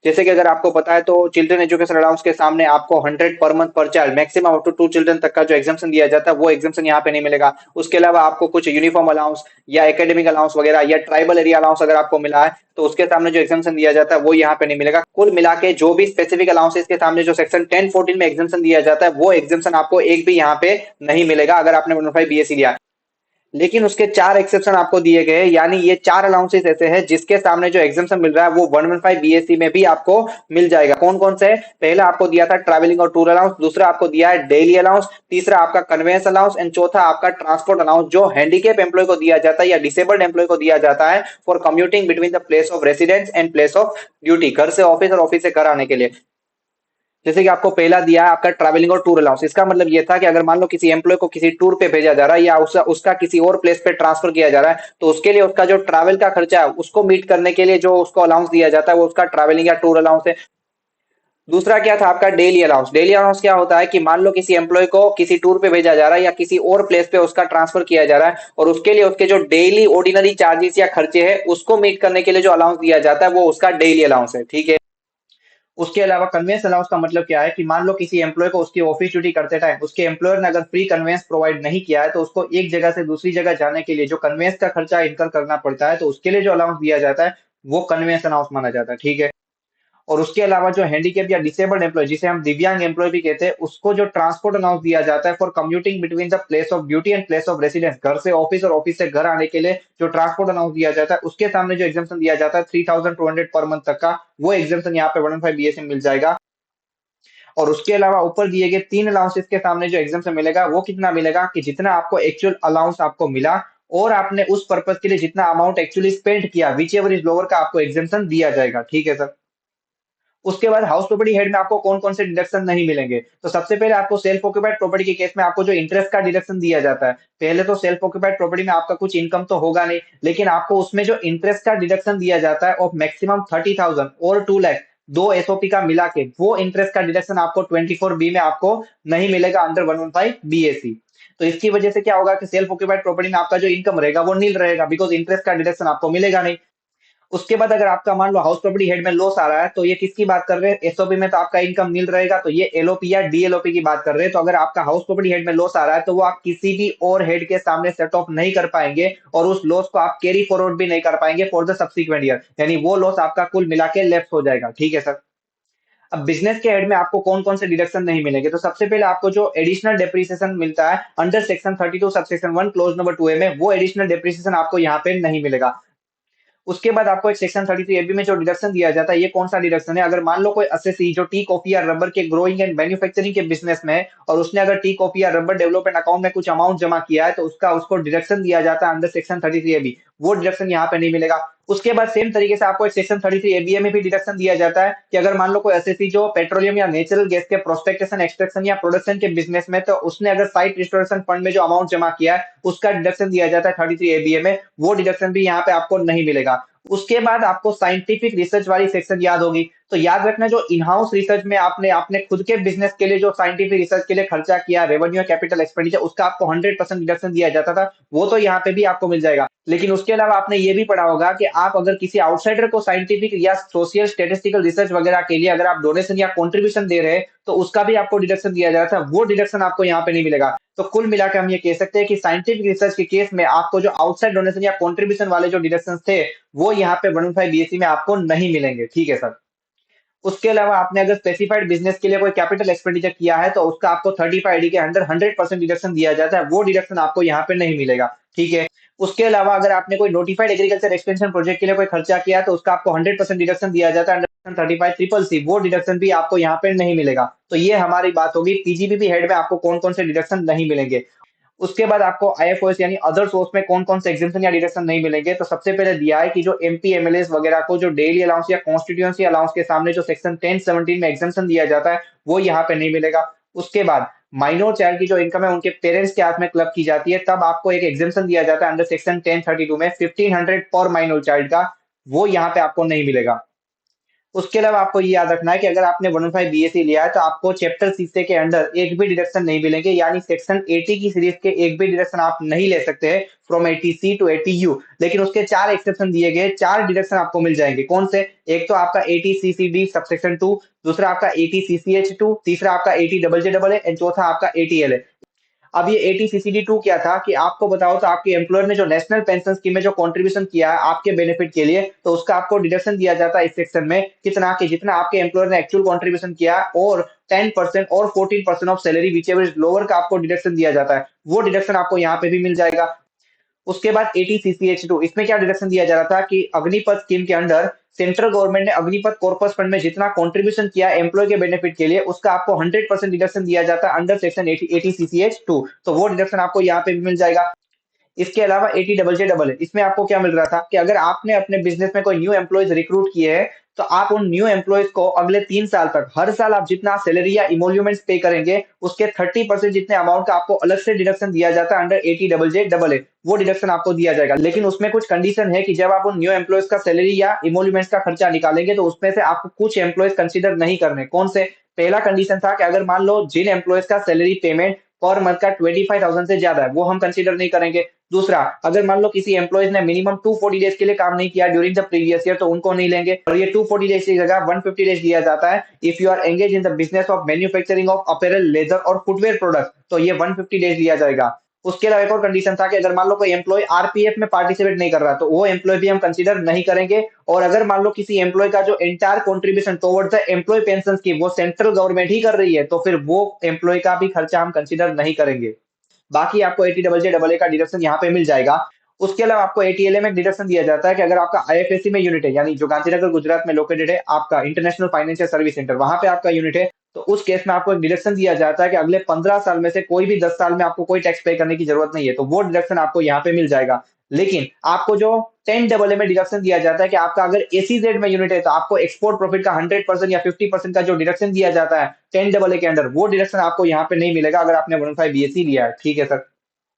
जैसे कि अगर आपको पता है तो चिल्ड्रन एजुकेशन अलाउंस के सामने आपको 100 per month per child maximum up to 2 children तक का जो एग्जाम्पशन दिया जाता है, वो एग्जाम्पशन यहाँ पे नहीं मिलेगा। उसके अलावा आपको कुछ यूनिफॉर्म अलाउंस या एकेडमिक अलाउंस वगैरह या ट्राइबल एरिया अलाउंस अगर आपको मिला है, तो उसके सामने जो एग्जाम्पशन दिया जाता है वो यहाँ पे नहीं मिलेगा। कुल मिला के जो भी स्पेसिफिक अलाउंसेस के सामने जो सेक्शन 1014 में एग्जाम्पशन दिया जाता है, वो एग्जाम्पशन आपको एक भी यहाँ पे नहीं मिलेगा अगर आपने 15 बीएससी लिया। लेकिन उसके चार एक्सेप्शन आपको दिए गए, यानी ये चार अलाउंसेस ऐसे हैं जिसके सामने जो एग्जाम्पशन मिल रहा है वो 115 बीएससी में भी आपको मिल जाएगा। कौन कौन से? पहला आपको दिया था ट्रैवलिंग और टूर अलाउंस, दूसरा आपको दिया है डेली अलाउंस, तीसरा आपका कन्वेंस अलाउंस, एंड चौथा आपका ट्रांसपोर्ट अलाउंस, जो हैंडीकेप एम्प्लॉय को दिया जाता है या डिसेबल्ड एम्प्लॉय को दिया जाता है for commuting between the place of residence and place of duty, घर से ऑफिस और ऑफिस से घर आने के लिए। जैसे कि आपको पहला दिया है आपका ट्रैवलिंग और टूर अलाउंस, इसका मतलब ये था कि अगर मान लो किसी एम्प्लॉय को किसी टूर पे भेजा जा रहा है या उसका किसी और प्लेस पे ट्रांसफर किया जा रहा है, तो उसके लिए उसका जो ट्रैवल का खर्चा है उसको मीट करने के लिए जो उसको अलाउंस दिया जाता है वो उसका ट्रैवलिंग या टूर अलाउंस है। दूसरा क्या था आपका डेली अलाउंस। डेली अलाउंस क्या होता है कि मान लो किसी एम्प्लॉय को किसी टूर पे भेजा जा रहा है या किसी और प्लेस पे उसका ट्रांसफर किया जा रहा है, और उसके लिए उसके जो डेली ऑर्डिनरी चार्जेस या खर्चे हैं उसको मीट करने के लिए जो अलाउंस दिया जाता है वो उसका डेली अलाउंस है, ठीक है। उसके अलावा कन्वेंस अलाउंस का मतलब क्या है कि मान लो किसी एम्प्लॉय को उसकी ऑफिस ड्यूटी करते टाइम उसके एम्प्लॉयर ने अगर फ्री कन्वेंस प्रोवाइड नहीं किया है, तो उसको एक जगह से दूसरी जगह जाने के लिए जो कन्वेंस का खर्चा इनकर करना पड़ता है, तो उसके लिए जो अलाउंस दिया जाता है वो कन्वेंस अलाउंस माना जाता है, ठीक है। और उसके अलावा जो हैंडीकेप या डिसेबल्ड एम्प्लॉय, जिसे हम दिव्यांग एम्प्लॉय भी कहते हैं, उसको जो ट्रांसपोर्ट अलाउंस दिया जाता है for commuting between the place of duty and place of residence, घर से ऑफिस और ऑफिस से घर आने के लिए जो ट्रांसपोर्ट अलाउंस दिया जाता है, उसके सामने जो एग्जाम्पशन दिया जाता है 3200 पर मंथ तक का, वो एग्जाम्पशन यहाँ पे 115 बीएससी में मिल जाएगा। और उसके अलावा ऊपर दिए गए तीन अलाउंसेस के सामने जो एग्जाम्पशन मिलेगा वो कितना मिलेगा कि जितना आपको एक्चुअल अलाउंस आपको मिला और आपने उस पर्पज के लिए जितना अमाउंट एक्चुअली स्पेंड किया, विच एवर इज लोअर, का आपको एग्जाम्पशन दिया जाएगा, ठीक है सर। उसके बाद हाउस प्रॉपर्टी हेड में आपको कौन कौन से डिडक्शन नहीं मिलेंगे, तो सबसे पहले आपको सेल्फ ऑक्यूपाइड प्रॉपर्टी के केस में आपको जो इंटरेस्ट का डिडक्शन दिया जाता है, पहले तो सेल्फ ऑक्यूपाइड प्रॉपर्टी में आपका कुछ इनकम तो होगा नहीं, लेकिन आपको उसमें जो इंटरेस्ट का डिडक्शन दिया जाता है ऑफ मैक्सिमम 30,000 और 2 लाख, दो एसओपी का मिला के, वो इंटरेस्ट का डिडक्शन आपको 24 बी में आपको नहीं मिलेगा अंडर 115 बीएसी। तो इसकी वजह से क्या होगा कि सेल्फ ऑक्यूपाइड प्रॉपर्टी में आपका जो इनकम रहेगा वो नील रहेगा, बिकॉज इंटरेस्ट का डिडक्शन आपको मिलेगा नहीं। उसके बाद अगर आपका मान लो हाउस प्रॉपर्टी हेड में लॉस आ रहा है, तो ये किसकी बात कर रहे हैं? एसओपी में तो आपका इनकम नील रहेगा, तो ये एलओपी या डीएलओपी की बात कर रहे हैं। तो अगर आपका हाउस प्रॉपर्टी हेड में लॉस आ रहा है तो वो आप किसी भी और हेड के सामने सेट ऑफ नहीं कर पाएंगे, और उस लॉस को आप कैरी फॉरवर्ड भी नहीं कर पाएंगे फॉर द सब्सिक्वेंट ईयर, यानी वो लॉस आपका कुल मिला के लेफ्ट हो जाएगा, ठीक है सर। अब बिजनेस के हेड में आपको कौन कौन से डिडक्शन नहीं मिलेंगे, तो सबसे पहले आपको जो एडिशनल डेप्रिसिएशन मिलता है under section 32 subsection 1 close number 2 में, वो एडिशनल डेप्रिसिएशन आपको यहाँ पे नहीं मिलेगा। उसके बाद आपको एक सेक्शन 33 एबी में जो डिडक्शन दिया जाता है, ये कौन सा डिडक्शन है? अगर मान लो कोई असेसी जो टी कॉफी या रबर के ग्रोइंग एंड मैन्युफैक्चरिंग के बिजनेस में है, और उसने अगर टी कॉफी या रबर डेवलपमेंट अकाउंट में कुछ अमाउंट जमा किया है, तो उसका उसको डिडक्शन दिया जाता है अंडर सेक्शन 33 एबी, वो डिडक्शन यहाँ पे नहीं मिलेगा। उसके बाद सेम तरीके से आपको एक सेक्शन 33 एबीए में भी डिडक्शन दिया जाता है कि अगर मान लो कोई एसएससी जो पेट्रोलियम या नेचुरल गैस के प्रोस्पेक्टेशन, एक्सट्रैक्शन या प्रोडक्शन के बिजनेस में, तो उसने अगर साइट रिस्टोरेशन फंड में जो अमाउंट जमा किया है उसका डिडक्शन दिया जाता है 33 एबीए में, वो डिडक्शन भी यहाँ पे आपको नहीं मिलेगा। उसके बाद आपको साइंटिफिक रिसर्च वाली सेक्शन याद होगी, तो याद रखना जो इन हाउस रिसर्च में आपने अपने खुद के बिजनेस के लिए जो साइंटिफिक रिसर्च के लिए खर्चा किया, रेवेन्यू कैपिटल एक्सपेंडिचर, उसका आपको 100% डिडक्शन दिया जाता था, वो तो यहाँ पे भी आपको मिल जाएगा। लेकिन उसके अलावा आपने ये भी पढ़ा होगा कि आप अगर किसी आउटसाइडर को साइंटिफिक या सोशल स्टेटिस्टिकल रिसर्च वगैरह के लिए अगर आप डोनेशन या कॉन्ट्रीब्यूशन दे रहे हैं, तो उसका भी आपको डिडक्शन दिया जाता है, वो डिडक्शन आपको यहाँ पे नहीं मिलेगा। तो कुल मिलाकर हम ये कह सकते हैं कि साइंटिफिक रिसर्च के केस में आपको जो आउटसाइड डोनेशन या कॉन्ट्रीब्यूशन वाले जो डिडक्शन थे, वो यहाँ पे 115 बीएससी में आपको नहीं मिलेंगे, ठीक है सर। उसके अलावा आपने अगर स्पेसिफाइड बिजनेस के लिए कोई कैपिटल एक्सपेंडिचर किया है, तो उसका आपको 35 आईडी के अंडर 100% डिडक्शन दिया जाता है, वो डिडक्शन आपको यहाँ पे नहीं मिलेगा, ठीक है। उसके अलावा अगर आपने कोई नोटिफाइड एग्रीकल्चर एक्सटेंशन प्रोजेक्ट के लिए कोई खर्चा किया है, तो उसका आपको 100% डिडक्शन दिया जाता है अंडर 35 ट्रिपल सी, वो डिडक्शन भी आपको यहाँ पे नहीं मिलेगा। तो ये हमारी बात होगी पीजीबीपी हेड में आपको कौन कौन से डिडक्शन नहीं मिलेंगे। उसके बाद आपको आईएफओएस यानी अदर सोर्स में कौन-कौन से एग्जम्पशन या डिडक्शन नहीं मिलेंगे। तो सबसे पहले दिया है कि जो एमपी, एमएलएस वगैरह को जो डेली अलाउंस या कॉन्स्टिट्यूएंसी अलाउंस के सामने जो सेक्शन 10-17 में एग्जम्पशन दिया जाता है, वो यहाँ पे नहीं मिलेगा। उसके बाद माइनर चाइल्ड की जो इनकम है उनके पेरेंट्स के हाथ में क्लब की जाती है, तब आपको एक एग्जम्पशन दिया जाता है अंडर सेक्शन 1032 में 1500 पर माइनर चाइल्ड का, वो यहाँ पे आपको नहीं मिलेगा। उसके अलावा आपको ये याद रखना है कि अगर आपने 115 बीएससी लिया है तो आपको चैप्टर सीसे के अंडर एक भी डिडक्शन नहीं मिलेंगे, यानी सेक्शन 80 की सीरीज के एक भी डिडक्शन आप नहीं ले सकते हैं फ्रॉम 80C टू 80U। लेकिन उसके 4 एक्सेप्शन दिए गए, 4 डिडक्शन आपको मिल जाएंगे। कौन से? एक तो आपका 80CCD सबसेक्शन 2, दूसरा आपका 80CCH2, तीसरा आपका 80JJAA एंड चौथा आपका 80LA। अब ये 80CCD2 क्या था कि आपको बताओ तो आपके एम्प्लॉयर ने जो नेशनल पेंशन स्कीम में जो कंट्रीब्यूशन किया है आपके बेनिफिट के लिए, तो उसका आपको डिडक्शन दिया जाता है इस सेक्शन में कितना, कि जितना आपके एम्प्लॉयर ने एक्चुअल कंट्रीब्यूशन किया है और 10% और 14% of salary which ever is lower का आपको डिडक्शन दिया जाता है। वो डिडक्शन आपको यहाँ पे भी मिल जाएगा। उसके बाद 80CCH2, इसमें क्या डिडक्शन दिया जा रहा था कि अग्निपथ स्कीम के अंडर सेंट्रल गवर्नमेंट ने अग्निपथ कॉर्पस फंड में जितना कंट्रीब्यूशन किया एम्प्लॉय के बेनिफिट के लिए, उसका आपको 100% डिडक्शन दिया जाता है अंडर सेक्शन 80CCH2। तो वो डिडक्शन आपको यहाँ पे भी मिल जाएगा। इसके अलावा 80JJAA, इसमें आपको क्या मिल रहा था कि अगर आपने अपने बिजनेस में कोई न्यू एम्प्लॉयज रिक्रूट किए हैं, तो आप उन न्यू एम्प्लॉयज को अगले 3 साल तक हर साल आप जितना सैलरी या इमोल्यूमेंट्स पे करेंगे, उसके 30% जितने अमाउंट का आपको अलग से डिडक्शन दिया जाता है अंडर 80JJAA, वो डिडक्शन आपको दिया जाएगा। लेकिन उसमें कुछ कंडीशन है कि जब आप उन न्यू एम्प्लॉयज का सैलरी या इमोल्यूमेंट्स का खर्चा निकालेंगे, तो उसमें से आपको कुछ एम्प्लॉयज कंसिडर नहीं करने। कौन से? पहला कंडीशन था कि अगर मान लो जिन एम्प्लॉयज का सैलरी पेमेंट पर मंथ का 25,000 से ज्यादा है, वो हम कंसिडर नहीं करेंगे। दूसरा, अगर मान लो किसी एम्प्लॉयज ने मिनिमम 240 डेज के लिए काम नहीं किया ड्यूरिंग द प्रीवियस ईयर, तो उनको नहीं लेंगे। और ये 240 डेज की जगह 150 डेज दिया जाता है if you are engage in the business of manufacturing of apparel, leather और फुटवेयर प्रोडक्ट, तो ये 150 डेज दिया जाएगा। उसके अलावा एक और कंडीशन था कि अगर मान लो कोई एम्प्लॉय आरपीएफ में पार्टिसिपेट नहीं कर रहा, तो वो एम्प्लॉय भी हम कंसीडर नहीं करेंगे। और अगर मान लो किसी एम्प्लॉय का जो entire contribution towards the employee pension scheme वो सेंट्रल गवर्नमेंट ही कर रही है, तो फिर वो एम्प्लॉय का भी खर्चा हम कंसीडर नहीं करेंगे। बाकी आपको 80JJAA का डिडक्शन यहाँ पे मिल जाएगा। उसके अलावा आपको 80LA में डिडक्शन दिया जाता है कि अगर आपका आईएफएससी में यूनिट है, यानी जो गांधीनगर गुजरात में लोकेटेड है आपका इंटरनेशनल फाइनेंशियल सर्विस सेंटर, वहां पे आपका यूनिट है, तो उस केस में आपको एक डिडक्शन दिया जाता है कि अगले 15 साल में से कोई भी 10 साल में आपको कोई टैक्स पे करने की जरूरत नहीं है, तो वो डिडक्शन आपको यहाँ पे मिल जाएगा। लेकिन आपको जो 10AA में डिडक्शन दिया जाता है कि आपका अगर एसीजेड में यूनिट है, तो आपको एक्सपोर्ट प्रॉफिट का 100% या 50% का जो डिडक्शन दिया जाता है 10AA के अंदर, वो डिडक्शन आपको यहाँ पे नहीं मिलेगा अगर आपने 15 बीएससी लिया है। ठीक है सर।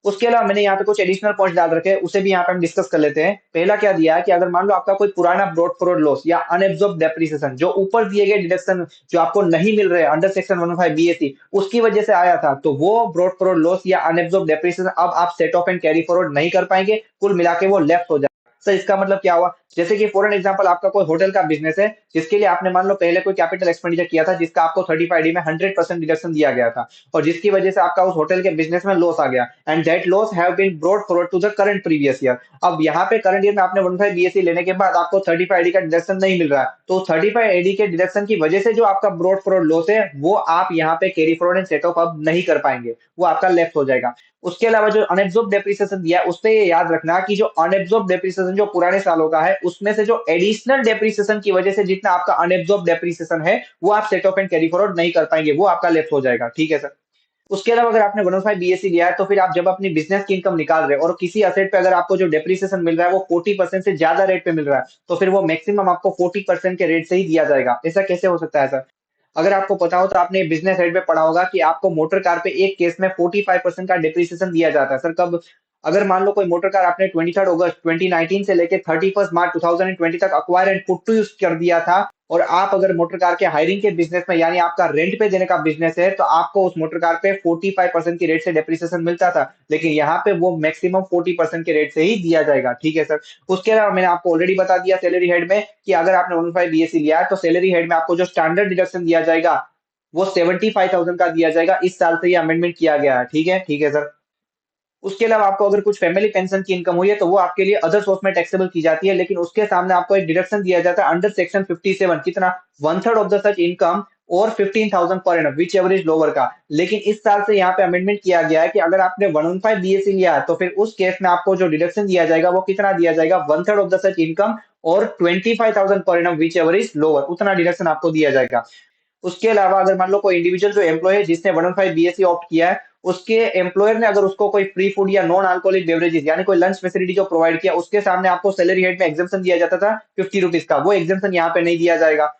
उसके अलावा मैंने यहाँ पे कुछ एडिशनल पॉइंट डाल रखे हैं, उसे भी यहाँ पे हम डिस्कस कर लेते हैं। पहला क्या दिया है कि अगर मान लो आपका कोई पुराना ब्रॉड फॉरवर्ड लॉस या अनएब्सॉर्ब डेप्रिसिएशन, जो ऊपर दिए गए डिडक्शन जो आपको नहीं मिल रहे अंडर सेक्शन 115 बीएससी, उसकी वजह से आया था, तो वो ब्रॉड फॉरवर्ड लॉस या अनएब्सॉर्ब डेप्रिसिएशन अब आप set of and carry forward नहीं कर पाएंगे, कुल मिला के वो लेफ्ट हो जाएगा। सर इसका मतलब क्या हुआ? जैसे कि फॉर एन एग्जांपल आपका कोई होटल का बिजनेस है, जिसके लिए आपने मान लो पहले कोई कैपिटल एक्सपेंडिचर किया था, जिसका आपको 35D में 100% डिडक्शन दिया गया था, और जिसकी वजह से आपका उस होटल के बिजनेस में लॉस आ गया, and that loss have been brought forward to the current previous year. अब यहाँ पे करंट ईयर में आपने 15 बीएससी लेने के बाद आपको 35AD का डिडक्शन नहीं मिल रहा है, तो 35AD के डिडक्शन की वजह से जो आपका ब्रॉड फॉरवर्ड लॉस है, वो आप यहाँ पे carry forward and set of अब नहीं कर पाएंगे, वो आपका लेफ्ट हो जाएगा। उसके अलावा जो अनएब्सॉर्ब डेप्रिसिएशन दिया है, उससे ये याद रखना कि जो अनएब्सॉर्ब डेप्रिसिएशन जो पुराने सालों का है, उसमें से जो एडिशनल डेप्रिसिएशन की वजह से जितना आपका अनएब्सॉर्ब डेप्रिसिएशन है, वो आप set of and carry forward नहीं कर पाएंगे, वो आपका लेफ्ट हो जाएगा। ठीक है सर। उसके अलावा अगर आपने 105 बीएससी लिया है, तो फिर आप जब अपनी बिजनेस की इनकम निकाल रहे हो और किसी असेट पे अगर आपको जो डेप्रिसिएशन मिल रहा है वो 40% से ज्यादा रेट पे मिल रहा है, तो फिर वो मैक्सिमम आपको 40% के रेट से ही दिया जाएगा। ऐसा कैसे हो सकता है सर? अगर आपको पता हो तो आपने बिजनेस हेड में पढ़ा होगा कि आपको मोटर कार पे एक केस में 45% का डिप्रिसिएशन दिया जाता है। सर कब? अगर मान लो कोई मोटर कार आपने 23 अगस्त 2019 से लेके 31 मार्च 2020 तक acquire and put to use कर दिया था, और आप अगर मोटर कार के हायरिंग के बिजनेस में, यानी आपका रेंट पे देने का बिजनेस है, तो आपको उस मोटर कार पे 45% की रेट से डेप्रिसिएशन मिलता था, लेकिन यहाँ पे वो मैक्सिमम 40% के रेट से ही दिया जाएगा। ठीक है सर। उसके अलावा मैंने आपको ऑलरेडी बता दिया सैलरी हेड में कि अगर आपने 15 बीएससी लिया है, तो सैलरी हेड में आपको जो स्टैंडर्ड डिडक्शन दिया जाएगा वो 75,000 का दिया जाएगा। इस साल से ये अमेंडमेंट किया गया है। ठीक है सर। उसके अलावा आपको अगर कुछ फैमिली पेंशन की इनकम हुई है, तो वो आपके लिए अदर सोर्स में टैक्सेबल की जाती है, लेकिन उसके सामने आपको एक डिडक्शन दिया जाता है अंडर सेक्शन 57, कितना? 1/3 ऑफ द सच इनकम और 15,000 पर एनम विच एवरेज लोअर का। लेकिन इस साल से यहाँ पे अमेंडमेंट किया गया है कि अगर आपने 115 बीएससी लिया है, तो फिर उस केस में आपको जो डिडक्शन दिया जाएगा वो कितना दिया जाएगा? 1/3 ऑफ द सच इनकम और 25,000 पर एनम विच एवरेज लोअर, उतना डिडक्शन आपको दिया जाएगा। उसके अलावा अगर मान लो कोई इंडिविजुअल जो एम्प्लॉय है जिसने 115 बीएससी ऑप्ट किया है, उसके एम्प्लॉयर ने अगर उसको कोई फ्री फूड या नॉन अल्कोहलिक बेवरेजेस यानी कोई लंच फैसिलिटी जो प्रोवाइड किया, उसके सामने आपको सैलरी हेड में एग्जाम्पशन दिया जाता था 50 रुपीज का, वो एग्जाम्पशन यहाँ पे नहीं दिया जाएगा।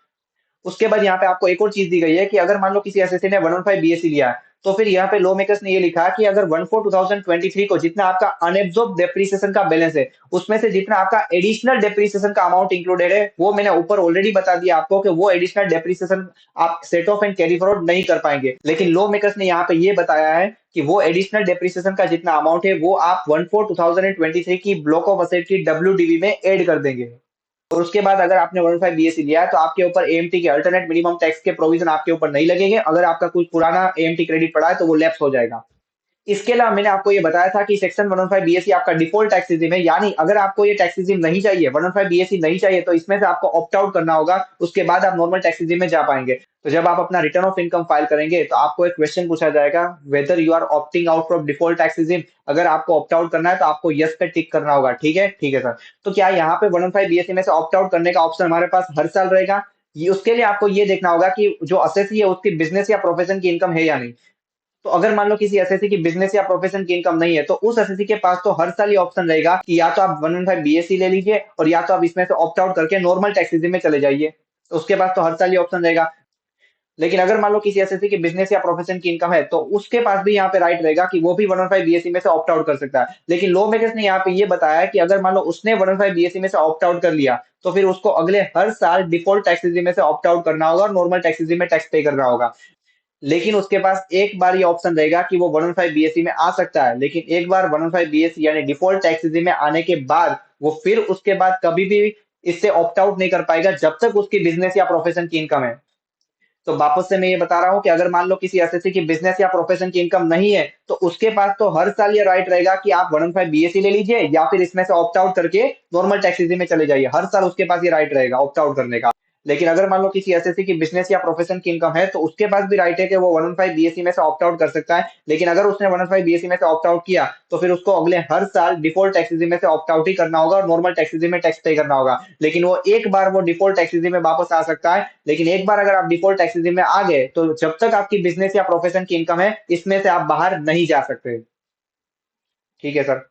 उसके बाद यहाँ पे आपको एक और चीज दी गई है कि अगर मान लो किसी एसएससी ने 115 बीएससी लिया है, तो फिर यहाँ पे लॉ मेकर्स ने ये लिखा कि अगर 1/4/2023 को जितना आपका अनएब्सॉर्ब डेप्रिसिएशन का बैलेंस है, उसमें से जितना आपका एडिशनल डेप्रिसिएशन का अमाउंट इंक्लूडेड है, वो मैंने ऊपर ऑलरेडी बता दिया आपको कि वो एडिशनल डेप्रिसिएशन आप set of and carry forward नहीं कर पाएंगे। लेकिन लॉ मेकर्स ने यहाँ पे ये बताया है कि वो एडिशनल डेप्रिसिएशन का जितना अमाउंट है वो आप 1/4/2023 की ब्लॉक ऑफ असेट की डब्ल्यूडीवी में ऐड कर देंगे। और उसके बाद अगर आपने 115 बीएससी लिया है तो आपके ऊपर एएमटी के अल्टरनेट मिनिमम टैक्स के प्रोविजन आपके ऊपर नहीं लगेंगे। अगर आपका कुछ पुराना एएमटी क्रेडिट पड़ा है तो वो लैप्स हो जाएगा। इसके अलावा मैंने आपको ये बताया था कि सेक्शन 115 बीएससी आपका डिफॉल्ट टैक्स रिजीम है, यानी अगर आपको ये टैक्स रिजीम नहीं चाहिए, 115 बीएससी नहीं चाहिए, तो इसमें से आपको ऑप्ट आउट करना होगा, उसके बाद आप नॉर्मल टैक्स रिजीम में जा पाएंगे। तो जब आप अपना रिटर्न ऑफ इनकम फाइल करेंगे तो आपको एक क्वेश्चन पूछा जाएगा, whether you are opting out from default tax regime. अगर आपको ऑप्ट आउट करना है तो आपको यस पे टिक करना होगा। ठीक है सर। तो क्या यहाँ पे 115 बीएससी में से ऑप्ट आउट करने का ऑप्शन हमारे पास हर साल रहेगा? ये उसके लिए आपको ये देखना होगा कि जो असेसी है उसकी बिजनेस या प्रोफेशन की इनकम है या नहीं। तो अगर मान लो किसी एसएससी की बिजनेस या प्रोफेशन की इनकम नहीं है, तो उस एसएससी के पास तो हर साल ये ऑप्शन रहेगा कि या तो आप 115 बीएससी ले लीजिए और या तो आप इसमें से ऑप्ट आउट करके नॉर्मल टैक्स रिजीम में चले जाइए। तो उसके पास तो हर साल ये ऑप्शन रहेगा। लेकिन अगर मान लो किसी एसएससी की बिजनेस या प्रोफेशन की इनकम है, तो उसके पास भी यहाँ पे राइट रहेगा कि वो भी 115 बीएससी में से ऑप्ट आउट कर सकता है। लेकिन लॉ मेकर्स ने यहाँ पे ये बताया है कि अगर मान लो उसने 115 बीएससी में से ऑप्ट आउट कर लिया, तो फिर उसको अगले हर साल डिफॉल्ट टैक्स रिजीम में से ऑप्ट आउट करना होगा और नॉर्मल टैक्स रिजीम में टैक्स पे करना होगा। लेकिन उसके पास एक बार ये ऑप्शन रहेगा कि वो 115 बीएससी में आ सकता है, लेकिन एक बार 115 बीएससी यानी डिफॉल्ट टैक्स रिजीम में आने के बाद वो फिर उसके बाद कभी भी इससे ऑप्ट आउट नहीं कर पाएगा जब तक उसकी बिजनेस या प्रोफेशन की इनकम है। तो वापस से मैं ये बता रहा हूँ कि अगर मान लो किसी एसएससी की बिजनेस या प्रोफेशन की इनकम नहीं है, तो उसके पास तो हर साल ये राइट रहेगा कि आप 115 बीएससी ले लीजिए या फिर इसमें से ऑप्ट आउट करके नॉर्मल टैक्स रिजीम में चले जाइए। हर साल उसके पास ये राइट रहेगा ऑप्ट आउट करने का। लेकिन अगर मान लो किसी एसएससी की बिजनेस या प्रोफेशन की इनकम है, तो उसके पास भी राइट है कि वो 115 बीएससी में से ऑप्ट आउट कर सकता है। लेकिन अगर उसने 115 बीएससी में से ऑप्ट आउट किया, तो फिर उसको अगले हर साल डिफॉल्ट टैक्स रिजीम में से ऑप्ट आउट ही करना होगा और नॉर्मल टैक्स रिजीम में टैक्स पे करना होगा। लेकिन वो एक बार वो डिफॉल्ट टैक्स रिजीम में वापस आ सकता है। लेकिन एक बार अगर आप डिफॉल्ट टैक्स रिजीम में आ गए, तो जब तक आपकी बिजनेस या प्रोफेशन की इनकम है, इसमें से आप बाहर नहीं जा सकते। ठीक है सर।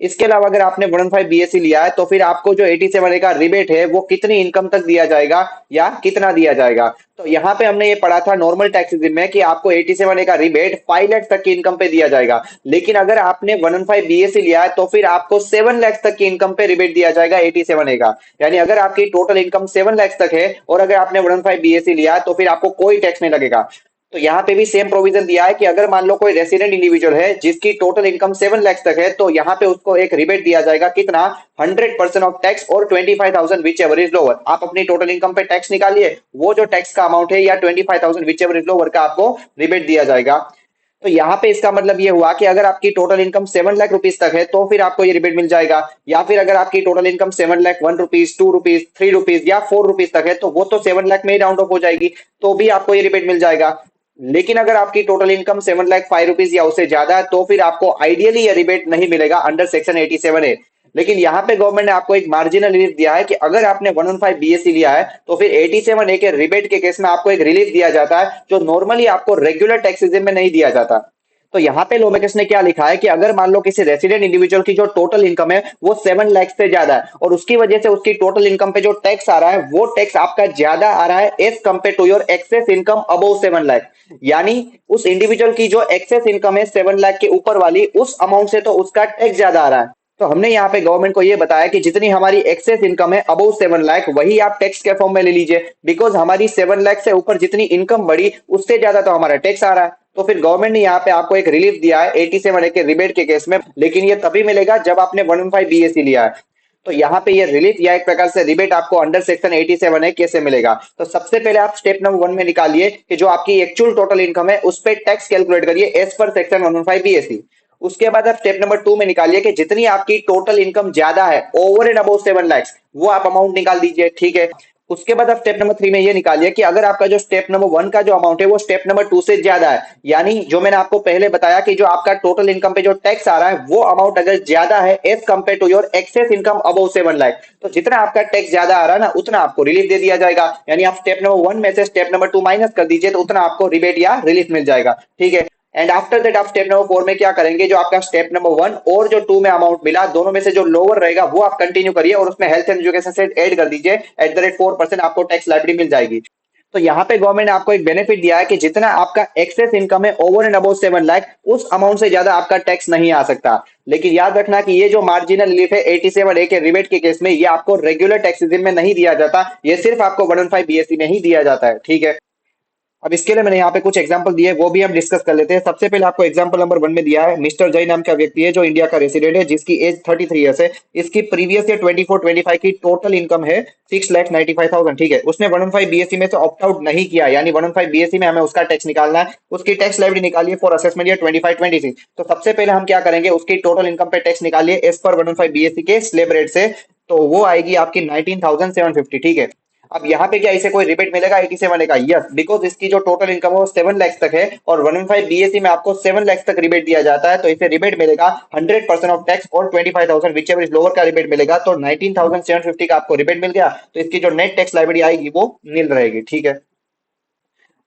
इसके अलावा अगर आपने 115 बीएससी लिया है, तो फिर आपको जो 87 का रिबेट है वो कितनी इनकम तक दिया जाएगा या कितना दिया जाएगा। तो यहाँ पे हमने ये पढ़ा था नॉर्मल टैक्स में कि आपको 87 का रिबेट 5 लाख तक की इनकम पे दिया जाएगा। लेकिन अगर आपने 115 बीएससी लिया है तो फिर आपको 7 लाख तक की इनकम पे रिबेट दिया जाएगा 87 का। यानी अगर आपकी टोटल इनकम 7 लाख तक है और अगर आपने 115 बीएससी लिया है तो फिर आपको कोई टैक्स नहीं लगेगा। तो यहाँ पे भी सेम प्रोविजन दिया है कि अगर मान लो कोई रेसिडेंट इंडिविजुअल है जिसकी टोटल इनकम 7 लाख तक है, तो यहाँ पे उसको एक रिबेट दिया जाएगा कितना, 100% ऑफ टैक्स और 25,000 विच एवर इज लोअर। आप अपनी टोटल इनकम पे टैक्स निकालिए, वो जो टैक्स का अमाउंट है या 25,000 विच एवर इज लोअर का आपको रिबेट दिया जाएगा। तो यहाँ पे इसका मतलब ये हुआ कि अगर आपकी टोटल इनकम 7 लाख रुपीज तक है तो फिर आपको ये रिबेट मिल जाएगा, या फिर अगर आपकी total income 7 lakh 1 rupees 2 rupees 3 rupees या 4 रुपीज तक है, तो वो तो 7 लाख में ही राउंड ऑफ हो जाएगी, तो भी आपको ये रिबेट मिल जाएगा। लेकिन अगर आपकी टोटल इनकम 7 लाख 5 रुपीज या उससे ज्यादा है, तो फिर आपको आइडियली ये रिबेट नहीं मिलेगा अंडर सेक्शन 87 ए। लेकिन यहाँ पे गवर्नमेंट ने आपको एक मार्जिनल रिलीफ दिया है कि अगर आपने 115 बीएससी लिया है तो फिर 87 ए के रिबेट के केस में आपको एक रिलीफ दिया जाता है जो नॉर्मली आपको रेगुलर टैक्स रिजीम में नहीं दिया जाता। तो यहाँ पे लॉमेकर्स ने क्या लिखा है कि अगर मान लो किसी रेसिडेंट इंडिविजुअल की जो टोटल इनकम है वो 7 लाख से ज्यादा है और उसकी वजह से उसकी टोटल इनकम पे जो टैक्स आ रहा है वो टैक्स आपका ज्यादा आ रहा है as compare to your excess income above 7 lakh, यानी उस इंडिविजुअल की जो एक्सेस इनकम है 7 लाख के ऊपर वाली, उस अमाउंट से तो उसका टैक्स ज्यादा आ रहा है। तो हमने यहाँ पे गवर्नमेंट को ये बताया कि जितनी हमारी एक्सेस इनकम है अबव 7 लाख वही आप टैक्स के फॉर्म में ले लीजिए, बिकॉज हमारी 7 लाख से ऊपर जितनी इनकम बढ़ी उससे ज्यादा तो हमारा टैक्स आ रहा है। तो फिर गवर्नमेंट ने यहाँ पे आपको एक रिलीफ दिया है 87 के रिबेट के केस में, लेकिन ये तभी मिलेगा जब आपने 115 बीएससी लिया है। तो यहाँ पे ये रिलीफ या एक प्रकार से रिबेट आपको अंडर सेक्शन 87 है कैसे मिलेगा। तो सबसे पहले आप स्टेप नंबर 1 में निकालिए कि जो आपकी एक्चुअल टोटल इनकम है उस पर टैक्स कैलकुलेट करिए एज पर सेक्शन 115 बीएससी। उसके बाद आप स्टेप नंबर 2 में निकालिए कि जितनी आपकी टोटल इनकम ज्यादा है ओवर एंड अबव 7 लाख वो आप अमाउंट निकाल दीजिए। ठीक है। उसके बाद आप स्टेप नंबर 3 में ये निकालिए कि अगर आपका जो स्टेप नंबर 1 का जो अमाउंट है वो स्टेप नंबर 2 से ज्यादा है, यानी जो मैंने आपको पहले बताया कि जो आपका टोटल इनकम पे जो टैक्स आ रहा है वो अमाउंट अगर ज्यादा है as compare to your excess income above 7 lakh, तो जितना आपका टैक्स ज्यादा आ रहा है ना उतना आपको रिलीफ दे दिया जाएगा। यानी आप स्टेप नंबर 1 में से स्टेप नंबर 2 माइनस कर दीजिए तो उतना आपको रिबेट या रिलीफ मिल जाएगा। ठीक है। एंड आफ्टर दैट आप स्टेप नंबर 4 में क्या करेंगे, जो आपका स्टेप नंबर 1 और जो 2 में अमाउंट मिला दोनों में से जो लोअर रहेगा वो आप कंटिन्यू करिए और उसमें हेल्थ एंड एजुकेशन से ऐड कर दीजिए, एट द रेट 4% आपको टैक्स लाइबिलिटी मिल जाएगी। तो यहाँ पे गवर्नमेंट ने आपको एक बेनिफिट दिया है कि जितना आपका एक्सेस इनकम है ओवर एंड अबव 7 लाख उस अमाउंट से ज्यादा आपका टैक्स नहीं आ सकता। लेकिन याद रखना कि ये जो मार्जिनल रिलीफ है 87A के रिबेट के केस में ये आपको रेगुलर टैक्स रेजिम में नहीं दिया जाता, ये सिर्फ आपको 115 बीएससी में ही दिया जाता है। ठीक है। अब इसके लिए मैंने यहाँ पे कुछ एग्जांपल दिए वो भी हम डिस्कस कर लेते हैं। सबसे पहले आपको एग्जांपल नंबर 1 में दिया है मिस्टर जय नाम का व्यक्ति है जो इंडिया का रेसिडेंट है जिसकी एज 33 ईयर्स है। इसकी प्रीवियस ईयर 24-25 की टोटल इनकम है 6,95,000। ठीक है। उसने 115 बीएससी में से ऑप्ट आउट नहीं किया, यानी 115 बीएससी में हमें उसका टैक्स निकालना है। उसकी टैक्स लाइबिलिटी निकालिए फॉर असेसमेंट ईयर 25-26। तो सबसे पहले हम क्या करेंगे, उसकी टोटल इनकम पे टैक्स निकालिए एज पर 115 बीएससी के स्लैब रेट से, तो वो आएगी आपकी 19,750। ठीक है। अब यहाँ पे क्या इसे कोई रिबेट मिलेगा 87 का? यस, बिकॉज इसकी जो टोटल इनकम है वो 7 लाख तक है और 115 बीएससी में आपको 7 लाख तक रिबेट दिया जाता है, तो इसे रिबेट मिलेगा 100% ऑफ टैक्स और 25,000 विच एवर इज लोअर का रिबेट मिलेगा, तो 19,750 का आपको रिबेट मिल गया। तो इसकी जो नेट टैक्स लाइबिलिटी आएगी वो नील रहेगी। ठीक है।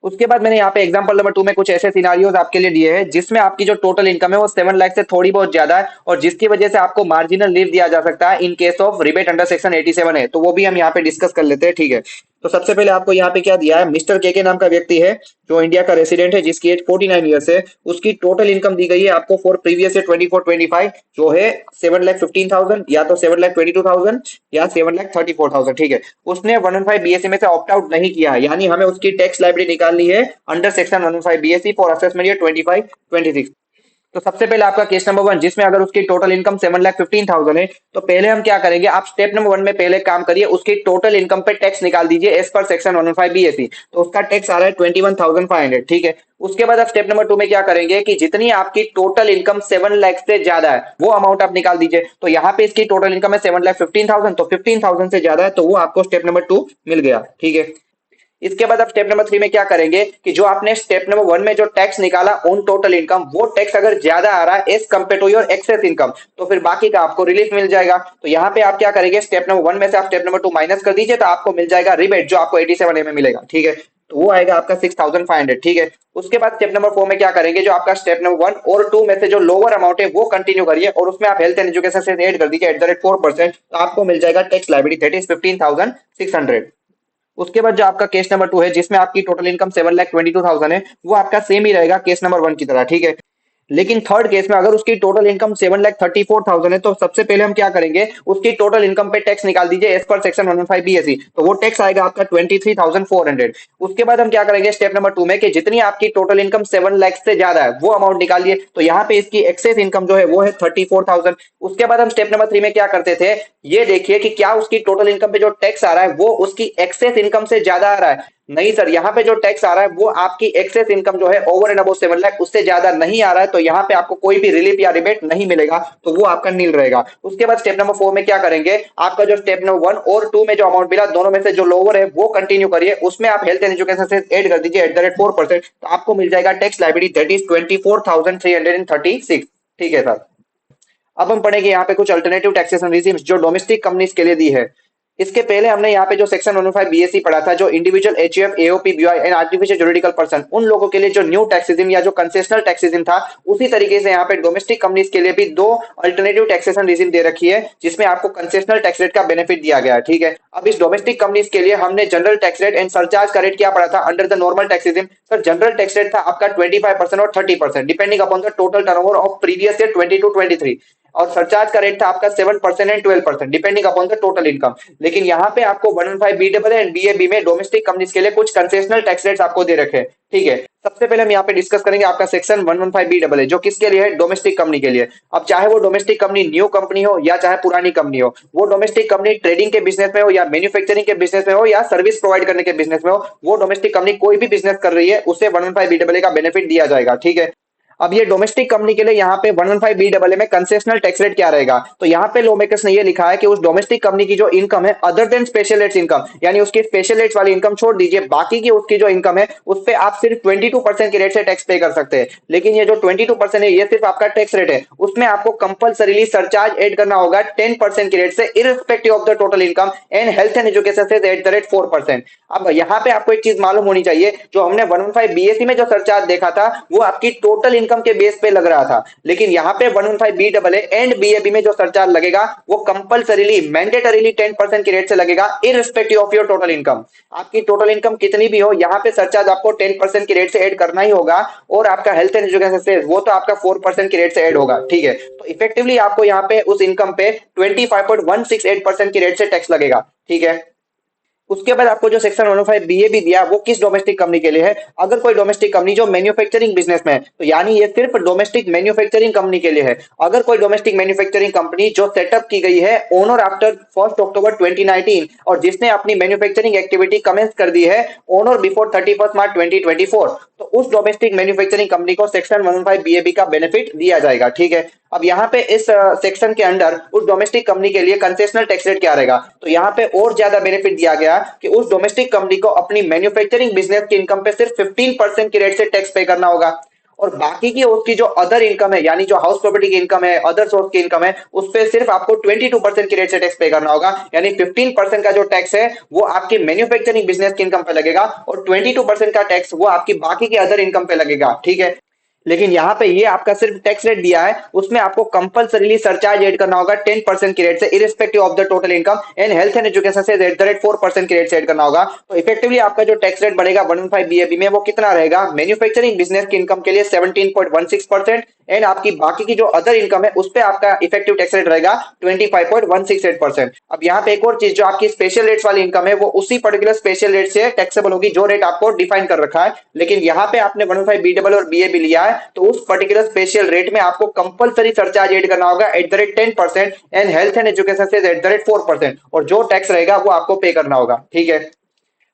उसके बाद मैंने यहाँ पे एग्जांपल नंबर 2 में कुछ ऐसे सिनारियोज आपके लिए दिए हैं जिसमें आपकी जो टोटल इनकम है वो 7 लाख से थोड़ी बहुत ज्यादा है और जिसकी वजह से आपको मार्जिनल लीव दिया जा सकता है इन case of rebate under section 87 है, तो वो भी हम यहाँ पे डिस्कस कर लेते हैं। ठीक है। तो सबसे पहले आपको यहाँ पे क्या दिया है, मिस्टर के नाम का व्यक्ति है जो इंडिया का रेसिडेंट है जिसकी एज 49 ईयर्स है। उसकी टोटल इनकम दी गई है आपको फॉर प्रीवियस ईयर 24-25 जो है 7,15,000 या तो 7,22,000 या 7,34,000। ठीक है। उसने 115 बीएससी में से ऑप्ट आउट नहीं किया है, यानी हमें उसकी टैक्स लाइबिलिटी निकालनी है under section 115 BSc for assessment year 25-26। तो सबसे पहले आपका केस नंबर 1 जिसमें अगर उसकी टोटल इनकम 7,15,000 है, तो पहले हम क्या करेंगे, आप स्टेप नंबर 1 में पहले काम करिए, उसकी टोटल इनकम पे टैक्स निकाल दीजिए एज पर सेक्शन 115 बीएससी, तो उसका टैक्स आ रहा है 21,500। ठीक है। उसके बाद आप स्टेप नंबर 2 में क्या करेंगे कि जितनी आपकी टोटल इनकम 7 लाख से ज्यादा है वो अमाउंट आप निकाल दीजिए। तो यहाँ पे इसकी टोटल इनकम है 7,15,000, तो 15,000 से ज्यादा है तो वो आपको स्टेप नंबर 2 मिल गया। ठीक है। इसके बाद आप स्टेप नंबर 3 में क्या करेंगे कि जो आपने स्टेप नंबर 1 में जो टैक्स निकाला ऑन टोटल इनकम वो टैक्स अगर ज्यादा आ रहा है as compare to your excess income, तो फिर बाकी का आपको रिलीफ मिल जाएगा। तो यहाँ पे आप क्या करेंगे, स्टेप नंबर 1 में से आप स्टेप नंबर 2 माइनस कर दीजिए तो आपको मिल जाएगा रिबेट जो आपको 87A में मिलेगा। ठीक है। तो वो आएगा आपका 6,500। ठीक है। उसके बाद स्टेप नंबर 4 में क्या करेंगे, जो आपका स्टेप नंबर 1 और 2 में से जो लोअर अमाउंट है वो कंटिन्यू करिए और उसमें आप हेल्थ एंड एजुकेशन से ऐड कर दीजिए एट द रेट 4%, तो आपको मिल जाएगा टैक्स लाइबिलिटी दैट इज 15,600। उसके बाद जो आपका केस नंबर 2 है जिसमें आपकी टोटल इनकम 7,22,000 है वो आपका सेम ही रहेगा केस नंबर 1 की तरह। ठीक है। लेकिन थर्ड केस में अगर उसकी टोटल इनकम 7,34,000 है, तो सबसे पहले हम क्या करेंगे, उसकी टोटल इनकम पे टैक्स निकाल दीजिए एज पर सेक्शन 115 बीएससी, तो वो टैक्स आएगा आपका 23,400। उसके बाद हम क्या करेंगे स्टेप नंबर 2 में कि जितनी आपकी टोटल इनकम 7 लाख से ज्यादा है वो अमाउंट निकालिए, तो यहाँ पे इसकी एक्सेस इनकम जो है वो है 34,000। उसके बाद हम स्टेप नंबर 3 में क्या करते थे, ये देखिए कि क्या उसकी टोटल इनकम पे जो टैक्स आ रहा है वो उसकी एक्सेस इनकम से ज्यादा आ रहा है। नहीं सर, यहाँ पे जो टैक्स आ रहा है वो आपकी एक्सेस इनकम जो है ओवर एंड अबव 7 लाख उससे ज्यादा नहीं आ रहा है, तो यहाँ पे आपको कोई भी रिलीफ या रिबेट नहीं मिलेगा, तो वो आपका नील रहेगा। उसके बाद स्टेप नंबर 4 में क्या करेंगे, आपका जो स्टेप नंबर 1 और 2 में जो अमाउंट मिला दोनों में से जो लोअर है वो कंटिन्यू करिए, उसमें आप हेल्थ एंड एजुकेशन से ऐड कर दीजिए एट द रेट 4%, तो आपको मिल जाएगा टैक्स लाइबिलिटी दैट इज 24,336। ठीक है सर। अब हम पढ़ेंगे यहाँ पे कुछ अल्टरनेटिव टैक्सेशन रिजीम्स जो डोमेस्टिक कंपनीज के लिए दी है। इसके पहले हमने यहाँ पे जो सेक्शन 115 बीएससी पढ़ा था, जो individual HUF AOP BY and artificial juridical person उन लोगों के लिए जो न्यू टैक्सेशन या जो कंसेशनल टैक्सेशन था, उसी तरीके से यहाँ पे डोमेस्टिक कंपनीज के लिए भी दो अल्टरनेटिव टैक्सेशन रिजीम दे रखी है जिसमें आपको कंसेशनल टैक्स रेट का बेनिफिट दिया गया है। ठीक है। अब इस डोमेस्टिक कंपनीज के लिए हमने general tax rate and surcharge का रेट क्या पढ़ा था under the normal tax regime. Sir general tax rate था आपका 25% और 30% depending upon the total turnover of previous year 22-23, और सरचार्ज का रेट था आपका 7% and 12% depending upon the total income. लेकिन यहाँ पे आपको 115 बीडबल एंड बीएबी में डोमेस्टिक कंपनीज के लिए कुछ कंसेशनल टैक्स रेट्स आपको दे रखे हैं। ठीक है। सबसे पहले हम यहाँ पे डिस्कस करेंगे आपका सेक्शन 115 बीडबल है जो किसके लिए है, डोमेस्टिक कंपनी के लिए। अब चाहे वो डोमेस्टिक कंपनी न्यू कंपनी हो या चाहे पुरानी कंपनी हो, वो डोमेस्टिक कंपनी ट्रेडिंग के बिजनेस में हो या मैन्युफैक्चरिंग के बिजनेस में हो या सर्विस प्रोवाइड करने के बिजनेस में हो, वो डोमेस्टिक कंपनी कोई भी बिजनेस कर रही है उसे 115 बीडबल का बेनिफिट दिया जाएगा। ठीक है। अब ये डोमेस्टिक कंपनी के लिए यहाँ पे 115BAA में कंसेशनल टैक्स रेट क्या रहेगा, तो यहाँ पे लॉ मेकर्स ने ये लिखा है कि उस डोमेस्टिक कंपनी की जो इनकम है other than special rates income, यानी उसकी स्पेशल रेट्स वाली इनकम छोड़ दीजिए, बाकी की उसकी जो इनकम है उस पे आप सिर्फ 22% के रेट से टैक्स पे कर सकते हैं। लेकिन ये जो 22% है ये सिर्फ आपका टैक्स रेट है, उसमें आपको कंपलसरीली सरचार्ज ऐड करना होगा 10% के रेट से irrespective of the total income and health and education से एट द रेट 4%। अब यहाँ पे आपको एक चीज मालूम होनी चाहिए, जो हमने 115BAC में जो सरचार्ज देखा था वो आपकी टोटल इनकम के बेस पे लग रहा था, लेकिन यहाँ पे 115BAA एंड BAB में जो सरचार्ज लगेगा वो कंपलसरीली मैंडेटरीली 10% के रेट से लगेगा irrespective of your total income. आपकी टोटल इनकम कितनी भी हो यहाँ पे सरचार्ज आपको 10% के रेट से ऐड करना ही होगा, और आपका हेल्थ एंड एजुकेशन से वो तो आपका 4% के रेट से ऐड होगा, ठीक है। तो इफेक्टिवली आपको यहाँ पे उस इनकम पे 25.168% के रेट से टैक्स लगेगा, ठीक है। उसके बाद आपको जो सेक्शन 105BA दिया वो किस डोमेस्टिक कंपनी के लिए है, अगर कोई डोमेस्टिक कंपनी जो मैन्युफैक्चरिंग बिजनेस में है, तो यानी ये सिर्फ डोमेस्टिक मैन्युफैक्चरिंग कंपनी के लिए है। अगर कोई डोमेस्टिक मैन्युफैक्चरिंग कंपनी जो सेटअप की गई है ऑन और आफ्टर 1 अक्टूबर 2019 और जिसने अपनी मैन्युफैक्चरिंग एक्टिविटी कमेंस कर दी है ऑन और बिफोर 31 मार्च 2024, तो उस डोमेस्टिक मैन्युफैक्चरिंग कंपनी को सेक्शन 105BAB का बेनिफिट दिया जाएगा, ठीक है। अब यहाँ पे इस सेक्शन के अंडर उस डोमेस्टिक कंपनी के लिए कंसेशनल टैक्स रेट क्या रहेगा, तो यहाँ पे और ज्यादा बेनिफिट दिया गया कि उस डोमेस्टिक कंपनी को अपनी मैन्युफैक्चरिंग बिजनेस की इनकम पे सिर्फ 15% के रेट से टैक्स पे करना होगा, और बाकी की उसकी जो अदर इनकम है यानी जो हाउस प्रॉपर्टी की इनकम है, अदर सोर्स की इनकम है, उस पे सिर्फ आपको 22% के रेट से टैक्स पे करना होगा। यानी 15% का जो टैक्स है वो आपकी मैन्युफैक्चरिंग बिजनेस की इनकम पे लगेगा और 22% का टैक्स वो आपकी बाकी की अदर इनकम पे लगेगा, ठीक है। लेकिन यहाँ पे ये आपका सिर्फ टैक्स रेट दिया है, उसमें आपको कंपलसरीली सरचार्ज ऐड करना होगा 10% की रेट से irrespective of the total income and health and education से एट द रेट 4% की रेट से ऐड करना होगा। तो इफेक्टिवली आपका जो टैक्स रेट बढ़ेगा 115BAB में वो कितना रहेगा, मैन्युफैक्चरिंग बिजनेस की इनकम के लिए 17.16% एंड आपकी बाकी की जो अदर इनकम है उस पे आपका इफेक्टिव टैक्स रेट रहेगा 25.168%। अब यहाँ पे एक और चीज, जो आपकी स्पेशल रेट्स वाली इनकम है वो उसी पर्टिकुलर स्पेशल रेट से टैक्सेबल होगी जो रेट आपको डिफाइन कर रखा है, लेकिन यहाँ पे आपने 115BAA और BAB लिया है तो उस पर्टिकुलर स्पेशल रेट में आपको कंपलसरी सरचार्ज ऐड करना होगा eight the rate 10% and health and education से एट द रेट 4%, और जो टैक्स रहेगा वो आपको पे करना होगा, ठीक है।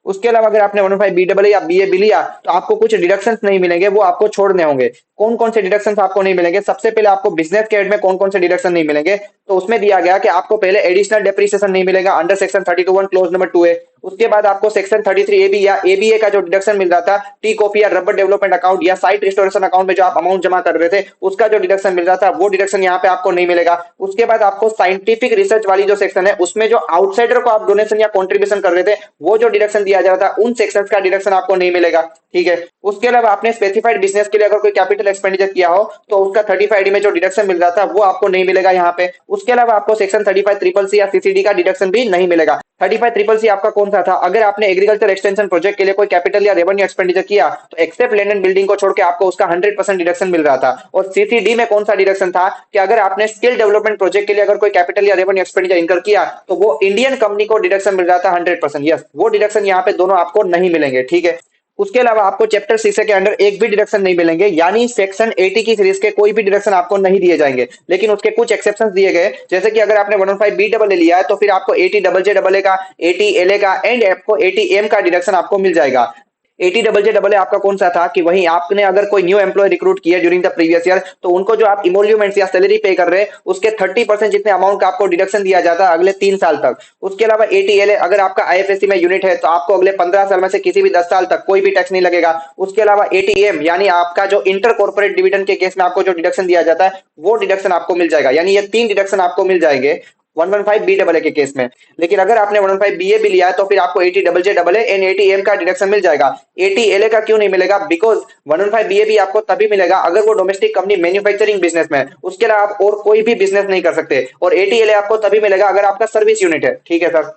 उसके अलावा अगर आपने 115BAA या BAB लिया तो आपको कुछ डिडक्शंस नहीं मिलेंगे, वो आपको छोड़ने होंगे। कौन कौन से डिडक्शंस आपको नहीं मिलेंगे, सबसे पहले आपको बिजनेस के हेड में कौन कौन से डिडक्शन नहीं मिलेंगे, तो उसमें दिया गया कि आपको पहले एडिशनल डेप्रिसिएशन नहीं मिलेगा अंडर सेक्शन 32(1) क्लोज नंबर 2 है। उसके बाद आपको सेक्शन 33AB या ABA का जो डिडक्शन मिल रहा था टी कॉफी या रबर डेवलपमेंट अकाउंट या साइट रिस्टोरेशन अकाउंट में जो आप अमाउंट जमा कर रहे थे उसका जो डिडक्शन मिल रहा था वो डिडक्शन यहाँ पे आपको नहीं मिलेगा। उसके बाद आपको साइंटिफिक रिसर्च वाली जो सेक्शन है उसमें जो आउटसाइडर को आप डोनेशन या कॉन्ट्रीब्यूशन कर रहे थे वो जो डिडक्शन दिया जा रहा था उन सेक्शंस का डिडक्शन आपको नहीं मिलेगा, ठीक है। उसके अलावा आपने स्पेसिफाइड बिजनेस के लिए अगर कोई कैपिटल एक्सपेंडिचर किया हो तो उसका 35D में जो डिडक्शन मिल रहा था वो आपको नहीं मिलेगा यहाँ पे। उसके अलावा आपको सेक्शन 35CCC या CCD का डिडक्शन भी नहीं मिलेगा। 35CCC आपका कौन सा था, अगर आपने एग्रीकल्चर एक्सटेंशन प्रोजेक्ट के लिए कोई कैपिटल या रेवेन्यू एक्सपेंडिचर किया तो एक्सेप्ट लैंड एंड बिल्डिंग को छोड़ के आपको उसका 100% डिडक्शन मिल रहा था। और CCD में कौन सा डिडक्शन था कि अगर आपने स्किल डेवलपमेंट प्रोजेक्ट के लिए अगर कोई कैपिटल या रेवेन्यू एक्सपेंडिचर इनकर किया तो वो इंडियन कंपनी को डिडक्शन मिल रहा था 100%। यस, वो डिडक्शन यहाँ पे दोनों आपको नहीं मिलेंगे, ठीक है। उसके अलावा आपको चैप्टर 6 के अंडर एक भी डिडक्शन नहीं मिलेंगे, यानी सेक्शन 80 की सीरीज के कोई भी डिडक्शन आपको नहीं दिए जाएंगे, लेकिन उसके कुछ एक्सेप्शंस दिए गए, जैसे कि अगर आपने 115BAA लिया है तो फिर आपको 80JJAA का, 80LA का एंड आपको 80M का डिडक्शन आपको मिल जाएगा। 80JJAA आपका कौन सा था कि वहीं आपने अगर कोई न्यू एम्प्लॉय रिक्रूट किया ड्यूरिंग द प्रीवियस ईयर तो उनको जो आप इमोल्यूमेंट्स या सैलरी पे कर रहे हैं उसके 30% जितने अमाउंट का आपको डिडक्शन दिया जाता है अगले 3 साल तक। उसके अलावा 80LA अगर आपका IFSC में यूनिट है तो आपको अगले 15 साल में से किसी भी 10 साल तक कोई भी टैक्स नहीं लगेगा। उसके अलावा 80M यानी आपका जो इंटर कॉर्पोरेट डिविडेंड के केस में आपको जो डिडक्शन दिया जाता है वो डिडक्शन आपको मिल जाएगा, यानी ये 3 डिडक्शन आपको मिल जाएंगे 115BAA के केस में। लेकिन अगर आपने 115BAB लिया है तो फिर आपको 80JJAA एंड 80M का डिडक्शन मिल जाएगा। 80LA का क्यों नहीं मिलेगा, बिकॉज 115BAB आपको तभी मिलेगा अगर वो डोमेस्टिक कंपनी मैन्युफैक्चरिंग बिजनेस में है, उसके अलावा आप और कोई भी बिजनेस नहीं कर सकते। और 80LA आपको तभी मिलेगा अगर आपका सर्विस यूनिट है, ठीक है सर।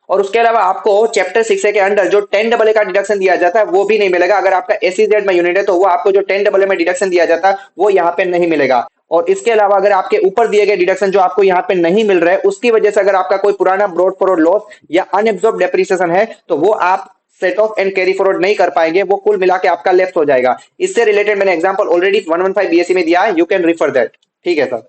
और उसके अलावा आपको चैप्टर 6 के अंडर जो 10AA का डिडक्शन दिया जाता है वो भी नहीं मिलेगा। अगर आपका SEZ में यूनिट है तो वो आपको जो 10AA में डिडक्शन दिया जाता है वो यहाँ पे नहीं मिलेगा। और इसके अलावा अगर आपके ऊपर दिए गए डिडक्शन जो आपको यहाँ पे नहीं मिल रहा है उसकी वजह से अगर आपका कोई पुराना ब्रॉड फॉरवर्ड लॉस या अनएब्सॉर्ब डेप्रिसिएशन है तो वो आप set of and carry forward नहीं कर पाएंगे, वो कुल मिला के आपका लेफ्ट हो जाएगा। इससे रिलेटेड मैंने एग्जांपल ऑलरेडी 115BAC में दिया है, यू कैन रिफर दैट, ठीक है सर।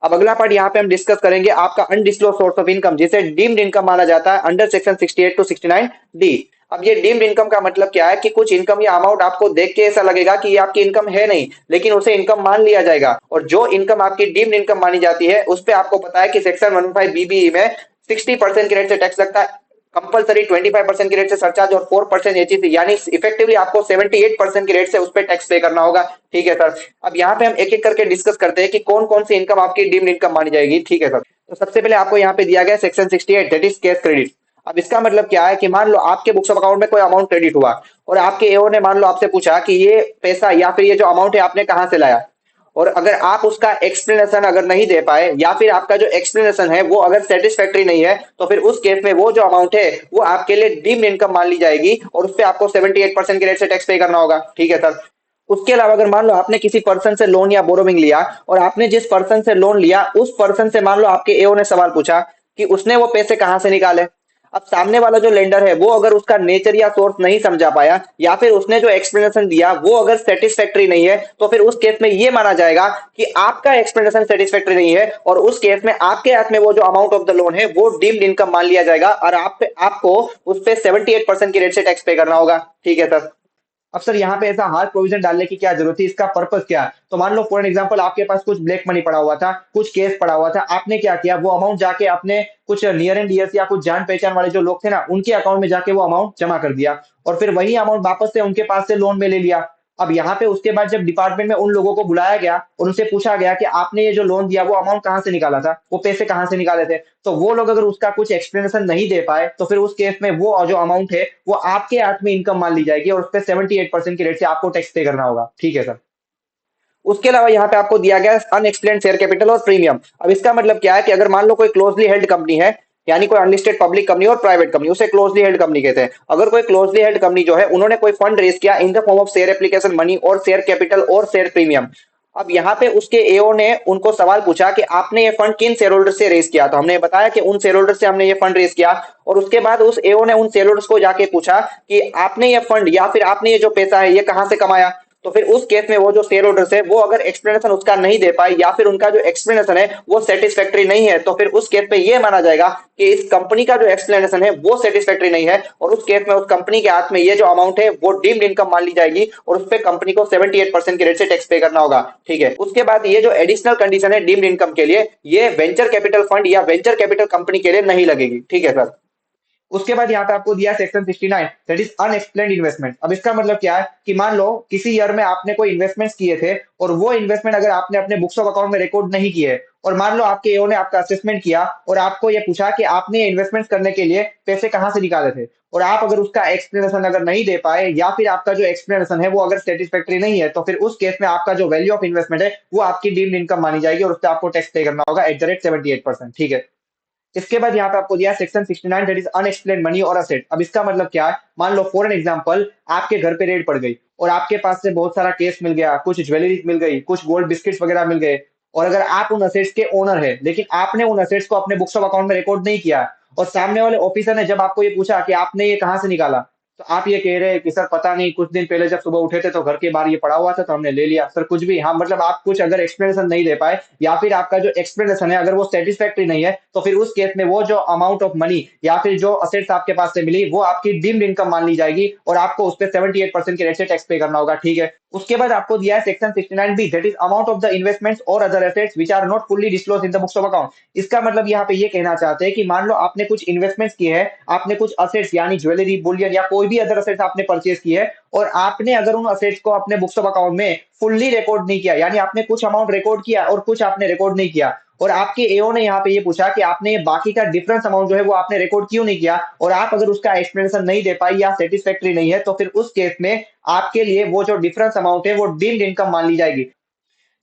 अब अगला पार्ट यहाँ पे हम डिस्कस करेंगे आपका अनडिस्क्लोज सोर्स ऑफ इनकम जिसे डीम्ड इनकम माना जाता है अंडर सेक्शन 68 टू 69D। अब ये डीम्ड इनकम का मतलब क्या है कि कुछ इनकम या अमाउंट आपको देख के ऐसा लगेगा कि ये आपकी इनकम है नहीं, लेकिन उसे इनकम मान लिया जाएगा। और जो इनकम आपकी डीम्ड इनकम मानी जाती है उस पे आपको पता है कि सेक्शन 15 बीबीई में 60% के रेट से टैक्स लगता है, कंपलसरी 25% के रेट से सरचार्ज और 4% एचईसी, यानी इफेक्टिवली आपको 78% के रेट से उस पर टैक्स पे करना होगा। ठीक है सर। अब यहाँ पे हम एक एक करके डिस्कस करते हैं कि कौन कौन सी इनकम आपकी डीम्ड इनकम मानी जाएगी। ठीक है सर। तो सबसे पहले आपको यहाँ पे दिया गया section 68, that is cash credit. अब इसका मतलब क्या है कि मान लो आपके बुक्स ऑफ अकाउंट में कोई अमाउंट क्रेडिट हुआ और आपके एओ ने मान लो आपसे पूछा कि ये पैसा या फिर ये जो अमाउंट है आपने कहां से लाया, और अगर आप उसका एक्सप्लेनेशन अगर नहीं दे पाए या फिर आपका जो एक्सप्लेनेशन है वो अगर सेटिस्फैक्टरी नहीं है, तो फिर उस केस में वो जो अमाउंट है वो आपके लिए डीम्ड इनकम मान ली जाएगी और उस पर आपको 78% के रेट से टैक्स पे करना होगा। ठीक है सर। उसके अलावा अगर मान लो आपने किसी पर्सन से लोन या बोरोविंग लिया और आपने जिस पर्सन से लोन लिया उस पर्सन से मान लो आपके एओ ने सवाल पूछा कि उसने वो पैसे कहां से निकाले। अब सामने वाला जो लेंडर है वो अगर उसका नेचर या सोर्स नहीं समझा पाया या फिर उसने जो एक्सप्लेनेशन दिया वो अगर सेटिस्फैक्टरी नहीं है, तो फिर उस केस में ये माना जाएगा कि आपका एक्सप्लेनेशन सेटिस्फैक्टरी नहीं है और उस केस में आपके हाथ में वो जो अमाउंट ऑफ द लोन है वो डीम्ड इनकम मान लिया जाएगा और आपको उस पर 78% की रेट से टैक्स पे करना होगा। ठीक है सर। अब सर यहाँ पे ऐसा हार्ड प्रोविजन डालने की क्या जरूरत है, इसका पर्पस क्या है? तो मान लो फॉर एग्जांपल आपके पास कुछ ब्लैक मनी पड़ा हुआ था, कुछ केस पड़ा हुआ था, आपने क्या किया, वो अमाउंट जाके अपने कुछ नियर एंड डियर्स या कुछ जान पहचान वाले जो लोग थे ना उनके अकाउंट में जाके वो अमाउंट जमा कर दिया और फिर वही अमाउंट वापस से उनके पास से लोन में ले लिया। अब यहाँ पे उसके बाद जब डिपार्टमेंट में उन लोगों को बुलाया गया और उनसे पूछा गया कि आपने ये जो लोन दिया वो अमाउंट कहाँ से निकाला था, वो पैसे कहाँ से निकाले थे, तो वो लोग अगर उसका कुछ एक्सप्लेनेशन नहीं दे पाए तो फिर उस केस में वो जो अमाउंट है वो आपके हाथ में इनकम मान ली जाएगी और उस पर 78% की रेट से आपको टैक्स पे करना होगा। ठीक है सर। उसके अलावा यहाँ पे आपको दिया गया है अनएक्सप्लेन्ड शेयर कैपिटल और प्रीमियम। अब इसका मतलब क्या है कि अगर मान लो कोई क्लोजली हेल्ड कंपनी है, यानी कोई अनलिस्टेड पब्लिक कंपनी और प्राइवेट कंपनी, उसे क्लोजली हेल्ड कंपनी कहते हैं। अगर कोई क्लोजली हेल्ड कंपनी जो है उन्होंने कोई फंड रेज किया in the form of share application money और शेयर कैपिटल और शेयर प्रीमियम। अब यहाँ पे उसके एओ ने उनको सवाल पूछा कि आपने ये फंड किन शेयर होल्डर से रेज किया, तो हमने बताया कि उन शेयर होल्डर से हमने ये फंड रेज किया। और उसके बाद उस एओ ने उन शेयर होल्डर्स को जाके पूछा कि आपने ये फंड या फिर आपने ये जो पैसा है ये कहां से कमाया, तो फिर उस केस में वो जो शेयर होल्डर्स है वो अगर एक्सप्लेनेशन उसका नहीं दे पाए या फिर उनका जो एक्सप्लेनेशन है वो सेटिस्फैक्टरी नहीं है, तो फिर उस केस में ये माना जाएगा कि इस कंपनी का जो एक्सप्लेनेशन है वो सेटिस्फैक्टरी नहीं है और उस केस में उस कंपनी के हाथ में ये जो अमाउंट है वो डीम्ड इनकम मान ली जाएगी और उस पर कंपनी को 78% के रेट से टैक्स पे करना होगा। ठीक है। उसके बाद ये जो एडिशनल कंडीशन है डीम्ड इनकम के लिए, ये वेंचर कैपिटल फंड या वेंचर कैपिटल कंपनी के लिए नहीं लगेगी। ठीक है सर। उसके बाद यहाँ पे आपको दिया section 69, that is unexplained investment. अब इसका मतलब क्या है कि मान लो किसी ईयर में आपने कोई इन्वेस्टमेंट्स किए थे और वो इन्वेस्टमेंट अगर आपने अपने बुक्स ऑफ अकाउंट में रिकॉर्ड नहीं किए और मान लो आपके एओ ने आपका असेसमेंट किया और आपको ये पूछा कि आपने इन्वेस्टमेंट करने के लिए पैसे कहाँ से निकाले थे, और आप अगर उसका एक्सप्लेनेशन अगर नहीं दे पाए या फिर आपका जो एक्सप्लेनेशन है वो अगर सेटिस्फैक्टरी नहीं है, तो फिर उस केस में आपका जो वैल्यू ऑफ इन्वेस्टमेंट है वो आपकी डीम्ड इनकम मानी जाएगी और उस पर आपको टैक्स पे करना होगा एट द रेट 78%। ठीक है। इसके बाद यहाँ पे आपको दिया section 69, that is unexplained money और असेट। अब इसका मतलब क्या है, मान लो फॉर एन एग्जांपल आपके घर पे रेड पड़ गई और आपके पास से बहुत सारा केस मिल गया, कुछ ज्वेलरी मिल गई, कुछ गोल्ड बिस्किट्स वगैरह मिल गए, और अगर आप उन असेट्स के ओनर है लेकिन आपने उन असेट्स को अपने बुक्स ऑफ अकाउंट में रिकॉर्ड नहीं किया और सामने वाले ऑफिसर ने जब आपको ये पूछा कि आपने ये कहाँ से निकाला, तो आप ये कह रहे हैं कि सर पता नहीं, कुछ दिन पहले जब सुबह उठे थे तो घर के बाहर ये पड़ा हुआ था तो हमने ले लिया। सर कुछ भी, हाँ मतलब आप कुछ अगर एक्सप्लेनेशन नहीं दे पाए या फिर आपका जो एक्सप्लेनेशन है अगर वो सेटिस्फैक्टरी नहीं है, तो फिर उस केस में वो जो अमाउंट ऑफ मनी या फिर जो असेट्स आपके पास से मिली वो आपकी डीम्ड इनकम मान ली जाएगी और आपको उस पर 78% के रेट से टैक्स पे करना होगा। ठीक है। उसके बाद आपको दिया है section 69 B, that is amount of the investments और other assets which are not fully disclosed in the books of account. इसका मतलब यहाँ पे ये कहना चाहते हैं कि मान लो आपने कुछ इन्वेस्टमेंट्स किए हैं, आपने कुछ असेट्स यानी ज्वेलरी, बुलियन या कोई भी अदर असेट्स आपने परचेज किए है और आपने अगर उन असेट्स को अपने बुक्स ऑफ अकाउंट में फुल्ली रिकॉर्ड नहीं किया, यानी आपने कुछ अमाउंट रिकॉर्ड किया और कुछ आपने रिकॉर्ड नहीं किया, और आपके एओ ने यहाँ पे ये पूछा कि आपने ये बाकी का डिफरेंस अमाउंट जो है वो आपने रिकॉर्ड क्यों नहीं किया, और आप अगर उसका एक्सप्लेनेशन नहीं दे पाई या सेटिस्फैक्टरी नहीं है, तो फिर उस केस में आपके लिए वो जो डिफरेंस अमाउंट है वो डीम्ड इनकम मान ली जाएगी।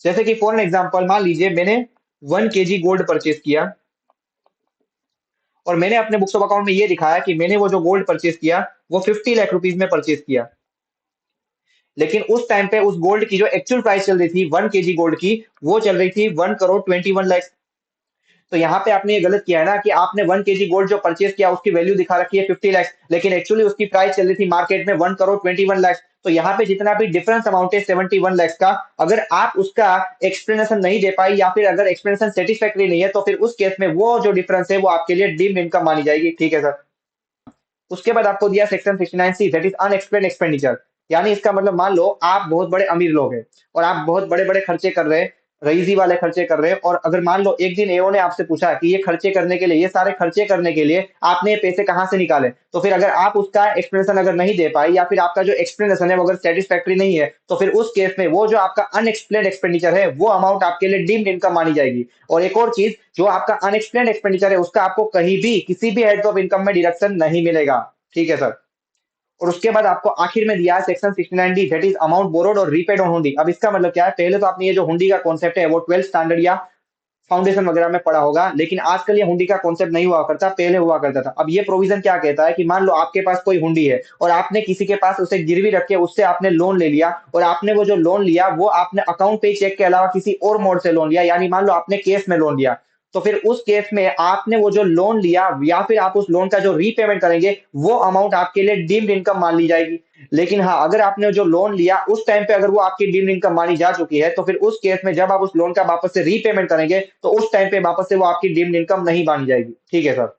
जैसे कि फॉर एन एग्जांपल मान लीजिए मैंने 1 kg गोल्ड परचेज किया और मैंने अपने बुक्स ऑफ अकाउंट में ये दिखाया कि मैंने वो जो गोल्ड परचेज किया वो 50 लाख रुपीज में परचेज किया, लेकिन उस टाइम पे उस गोल्ड की जो एक्चुअल प्राइस चल रही थी 1 kg गोल्ड की, वो चल रही थी 1 करोड़ 21 लाख। तो यहाँ पे आपने ये गलत किया है ना कि आपने 1 kg गोल्ड जो परचेज किया उसकी वैल्यू दिखा रखी है 50 लाख, लेकिन एक्चुअली उसकी प्राइस चल रही थी मार्केट में 1 करोड़ 21 लाख। तो यहाँ पे जितना भी डिफरेंस अमाउंट है 71 लाख का, अगर आप उसका एक्सप्लेनेशन नहीं दे पाई या फिर अगर एक्सप्लेनेशन सेटिस्फैक्टरी नहीं है, तो फिर उस केस में वो जो डिफरेंस है वो आपके लिए डीम्ड इनकम मानी जाएगी। ठीक है सर। उसके बाद आपको दिया section 69C that is unexplained expenditure. यानी इसका मतलब मान लो आप बहुत बड़े अमीर लोग हैं और आप बहुत बड़े बड़े खर्चे कर रहे हैं, रईसी वाले खर्चे कर रहे हैं, और अगर मान लो एक दिन एओ ने आपसे पूछा कि ये खर्चे करने के लिए, ये सारे खर्चे करने के लिए आपने ये पैसे कहाँ से निकाले, तो फिर अगर आप उसका एक्सप्लेनेशन अगर नहीं दे पाए या फिर आपका जो एक्सप्लेनेशन है वो अगर सेटिस्फैक्टरी नहीं है, तो फिर उस केस में वो जो आपका अनएक्सप्लेन्ड एक्सपेंडिचर है वो अमाउंट आपके लिए डीम्ड इनकम मानी जाएगी। और एक और चीज, जो आपका अनएक्सप्लेन्ड एक्सपेंडिचर है उसका आपको कहीं भी किसी भी हेड ऑफ इनकम में डिडक्शन नहीं मिलेगा। ठीक है सर। और उसके बाद आपको आखिर में दिया है section 69D that is amount borrowed और रीपेड ऑन हुंडी। अब इसका मतलब क्या है, पहले तो आपने ये जो हुंडी का कॉन्सेप्ट है वो 12th स्टैंडर्ड या फाउंडेशन वगैरह में पढ़ा होगा, लेकिन आजकल ये हुंडी का कॉन्सेप्ट नहीं हुआ करता, पहले हुआ करता था। अब ये प्रोविजन क्या कहता है कि मान लो आपके पास कोई हुंडी है और आपने किसी के पास उसे गिरवी रख के उससे आपने लोन ले लिया, और आपने वो जो लोन लिया वो आपने अकाउंट पे चेक के अलावा किसी और मोड से लोन लिया, यानी मान लो आपने केस में लोन लिया, तो फिर उस केस में आपने वो जो लोन लिया या फिर आप उस लोन का जो रीपेमेंट करेंगे वो अमाउंट आपके लिए डीम्ड इनकम मान ली जाएगी। लेकिन हाँ, अगर आपने जो लोन लिया उस टाइम पे अगर वो आपकी डीम्ड इनकम मानी जा चुकी है, तो फिर उस केस में जब आप उस लोन का वापस से रीपेमेंट करेंगे तो उस टाइम पे वापस से वो आपकी डीम्ड इनकम नहीं मानी जाएगी। ठीक है सर।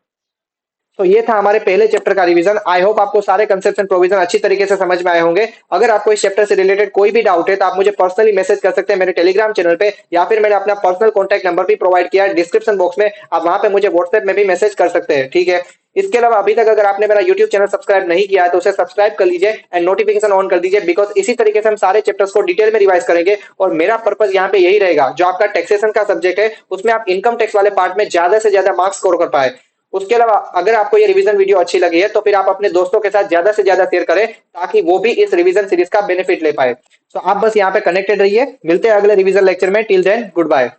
तो ये था हमारे पहले चैप्टर का रिवीजन। आई होप आपको सारे कंसेप्ट एंड प्रोविजन अच्छी तरीके से समझ में आए होंगे। अगर आपको इस चैप्टर से रिलेटेड कोई भी डाउट है तो आप मुझे पर्सनली मैसेज कर सकते हैं मेरे टेलीग्राम चैनल पे, या फिर मैंने अपना पर्सनल कॉन्टैक्ट नंबर भी प्रोवाइड किया है डिस्क्रिप्शन बॉक्स में, आप वहां पे मुझे व्हाट्सएप में भी मैसेज कर सकते हैं। ठीक है। इसके अलावा अभी तक अगर आपने मेरा यूट्यूब चैनल सब्सक्राइब नहीं किया है तो उसे सब्सक्राइब कर लीजिए एंड नोटिफिकेशन ऑन कर दीजिए, बिकॉज इसी तरीके से हम सारे चैप्टर्स को डिटेल में रिवाइज करेंगे। और मेरा पर्पज यहाँ पे यही रहेगा, जो आपका टैक्सेशन का सब्जेक्ट है उसमें आप इनकम टैक्स वाले पार्ट में ज्यादा से ज्यादा मार्क्स स्कोर कर पाए। उसके अलावा अगर आपको ये रिवीजन वीडियो अच्छी लगी है तो फिर आप अपने दोस्तों के साथ ज्यादा से ज्यादा शेयर करें ताकि वो भी इस रिवीजन सीरीज का बेनिफिट ले पाए। तो आप बस यहाँ पे कनेक्टेड रहिए, मिलते हैं अगले रिवीजन लेक्चर में। Till then good bye.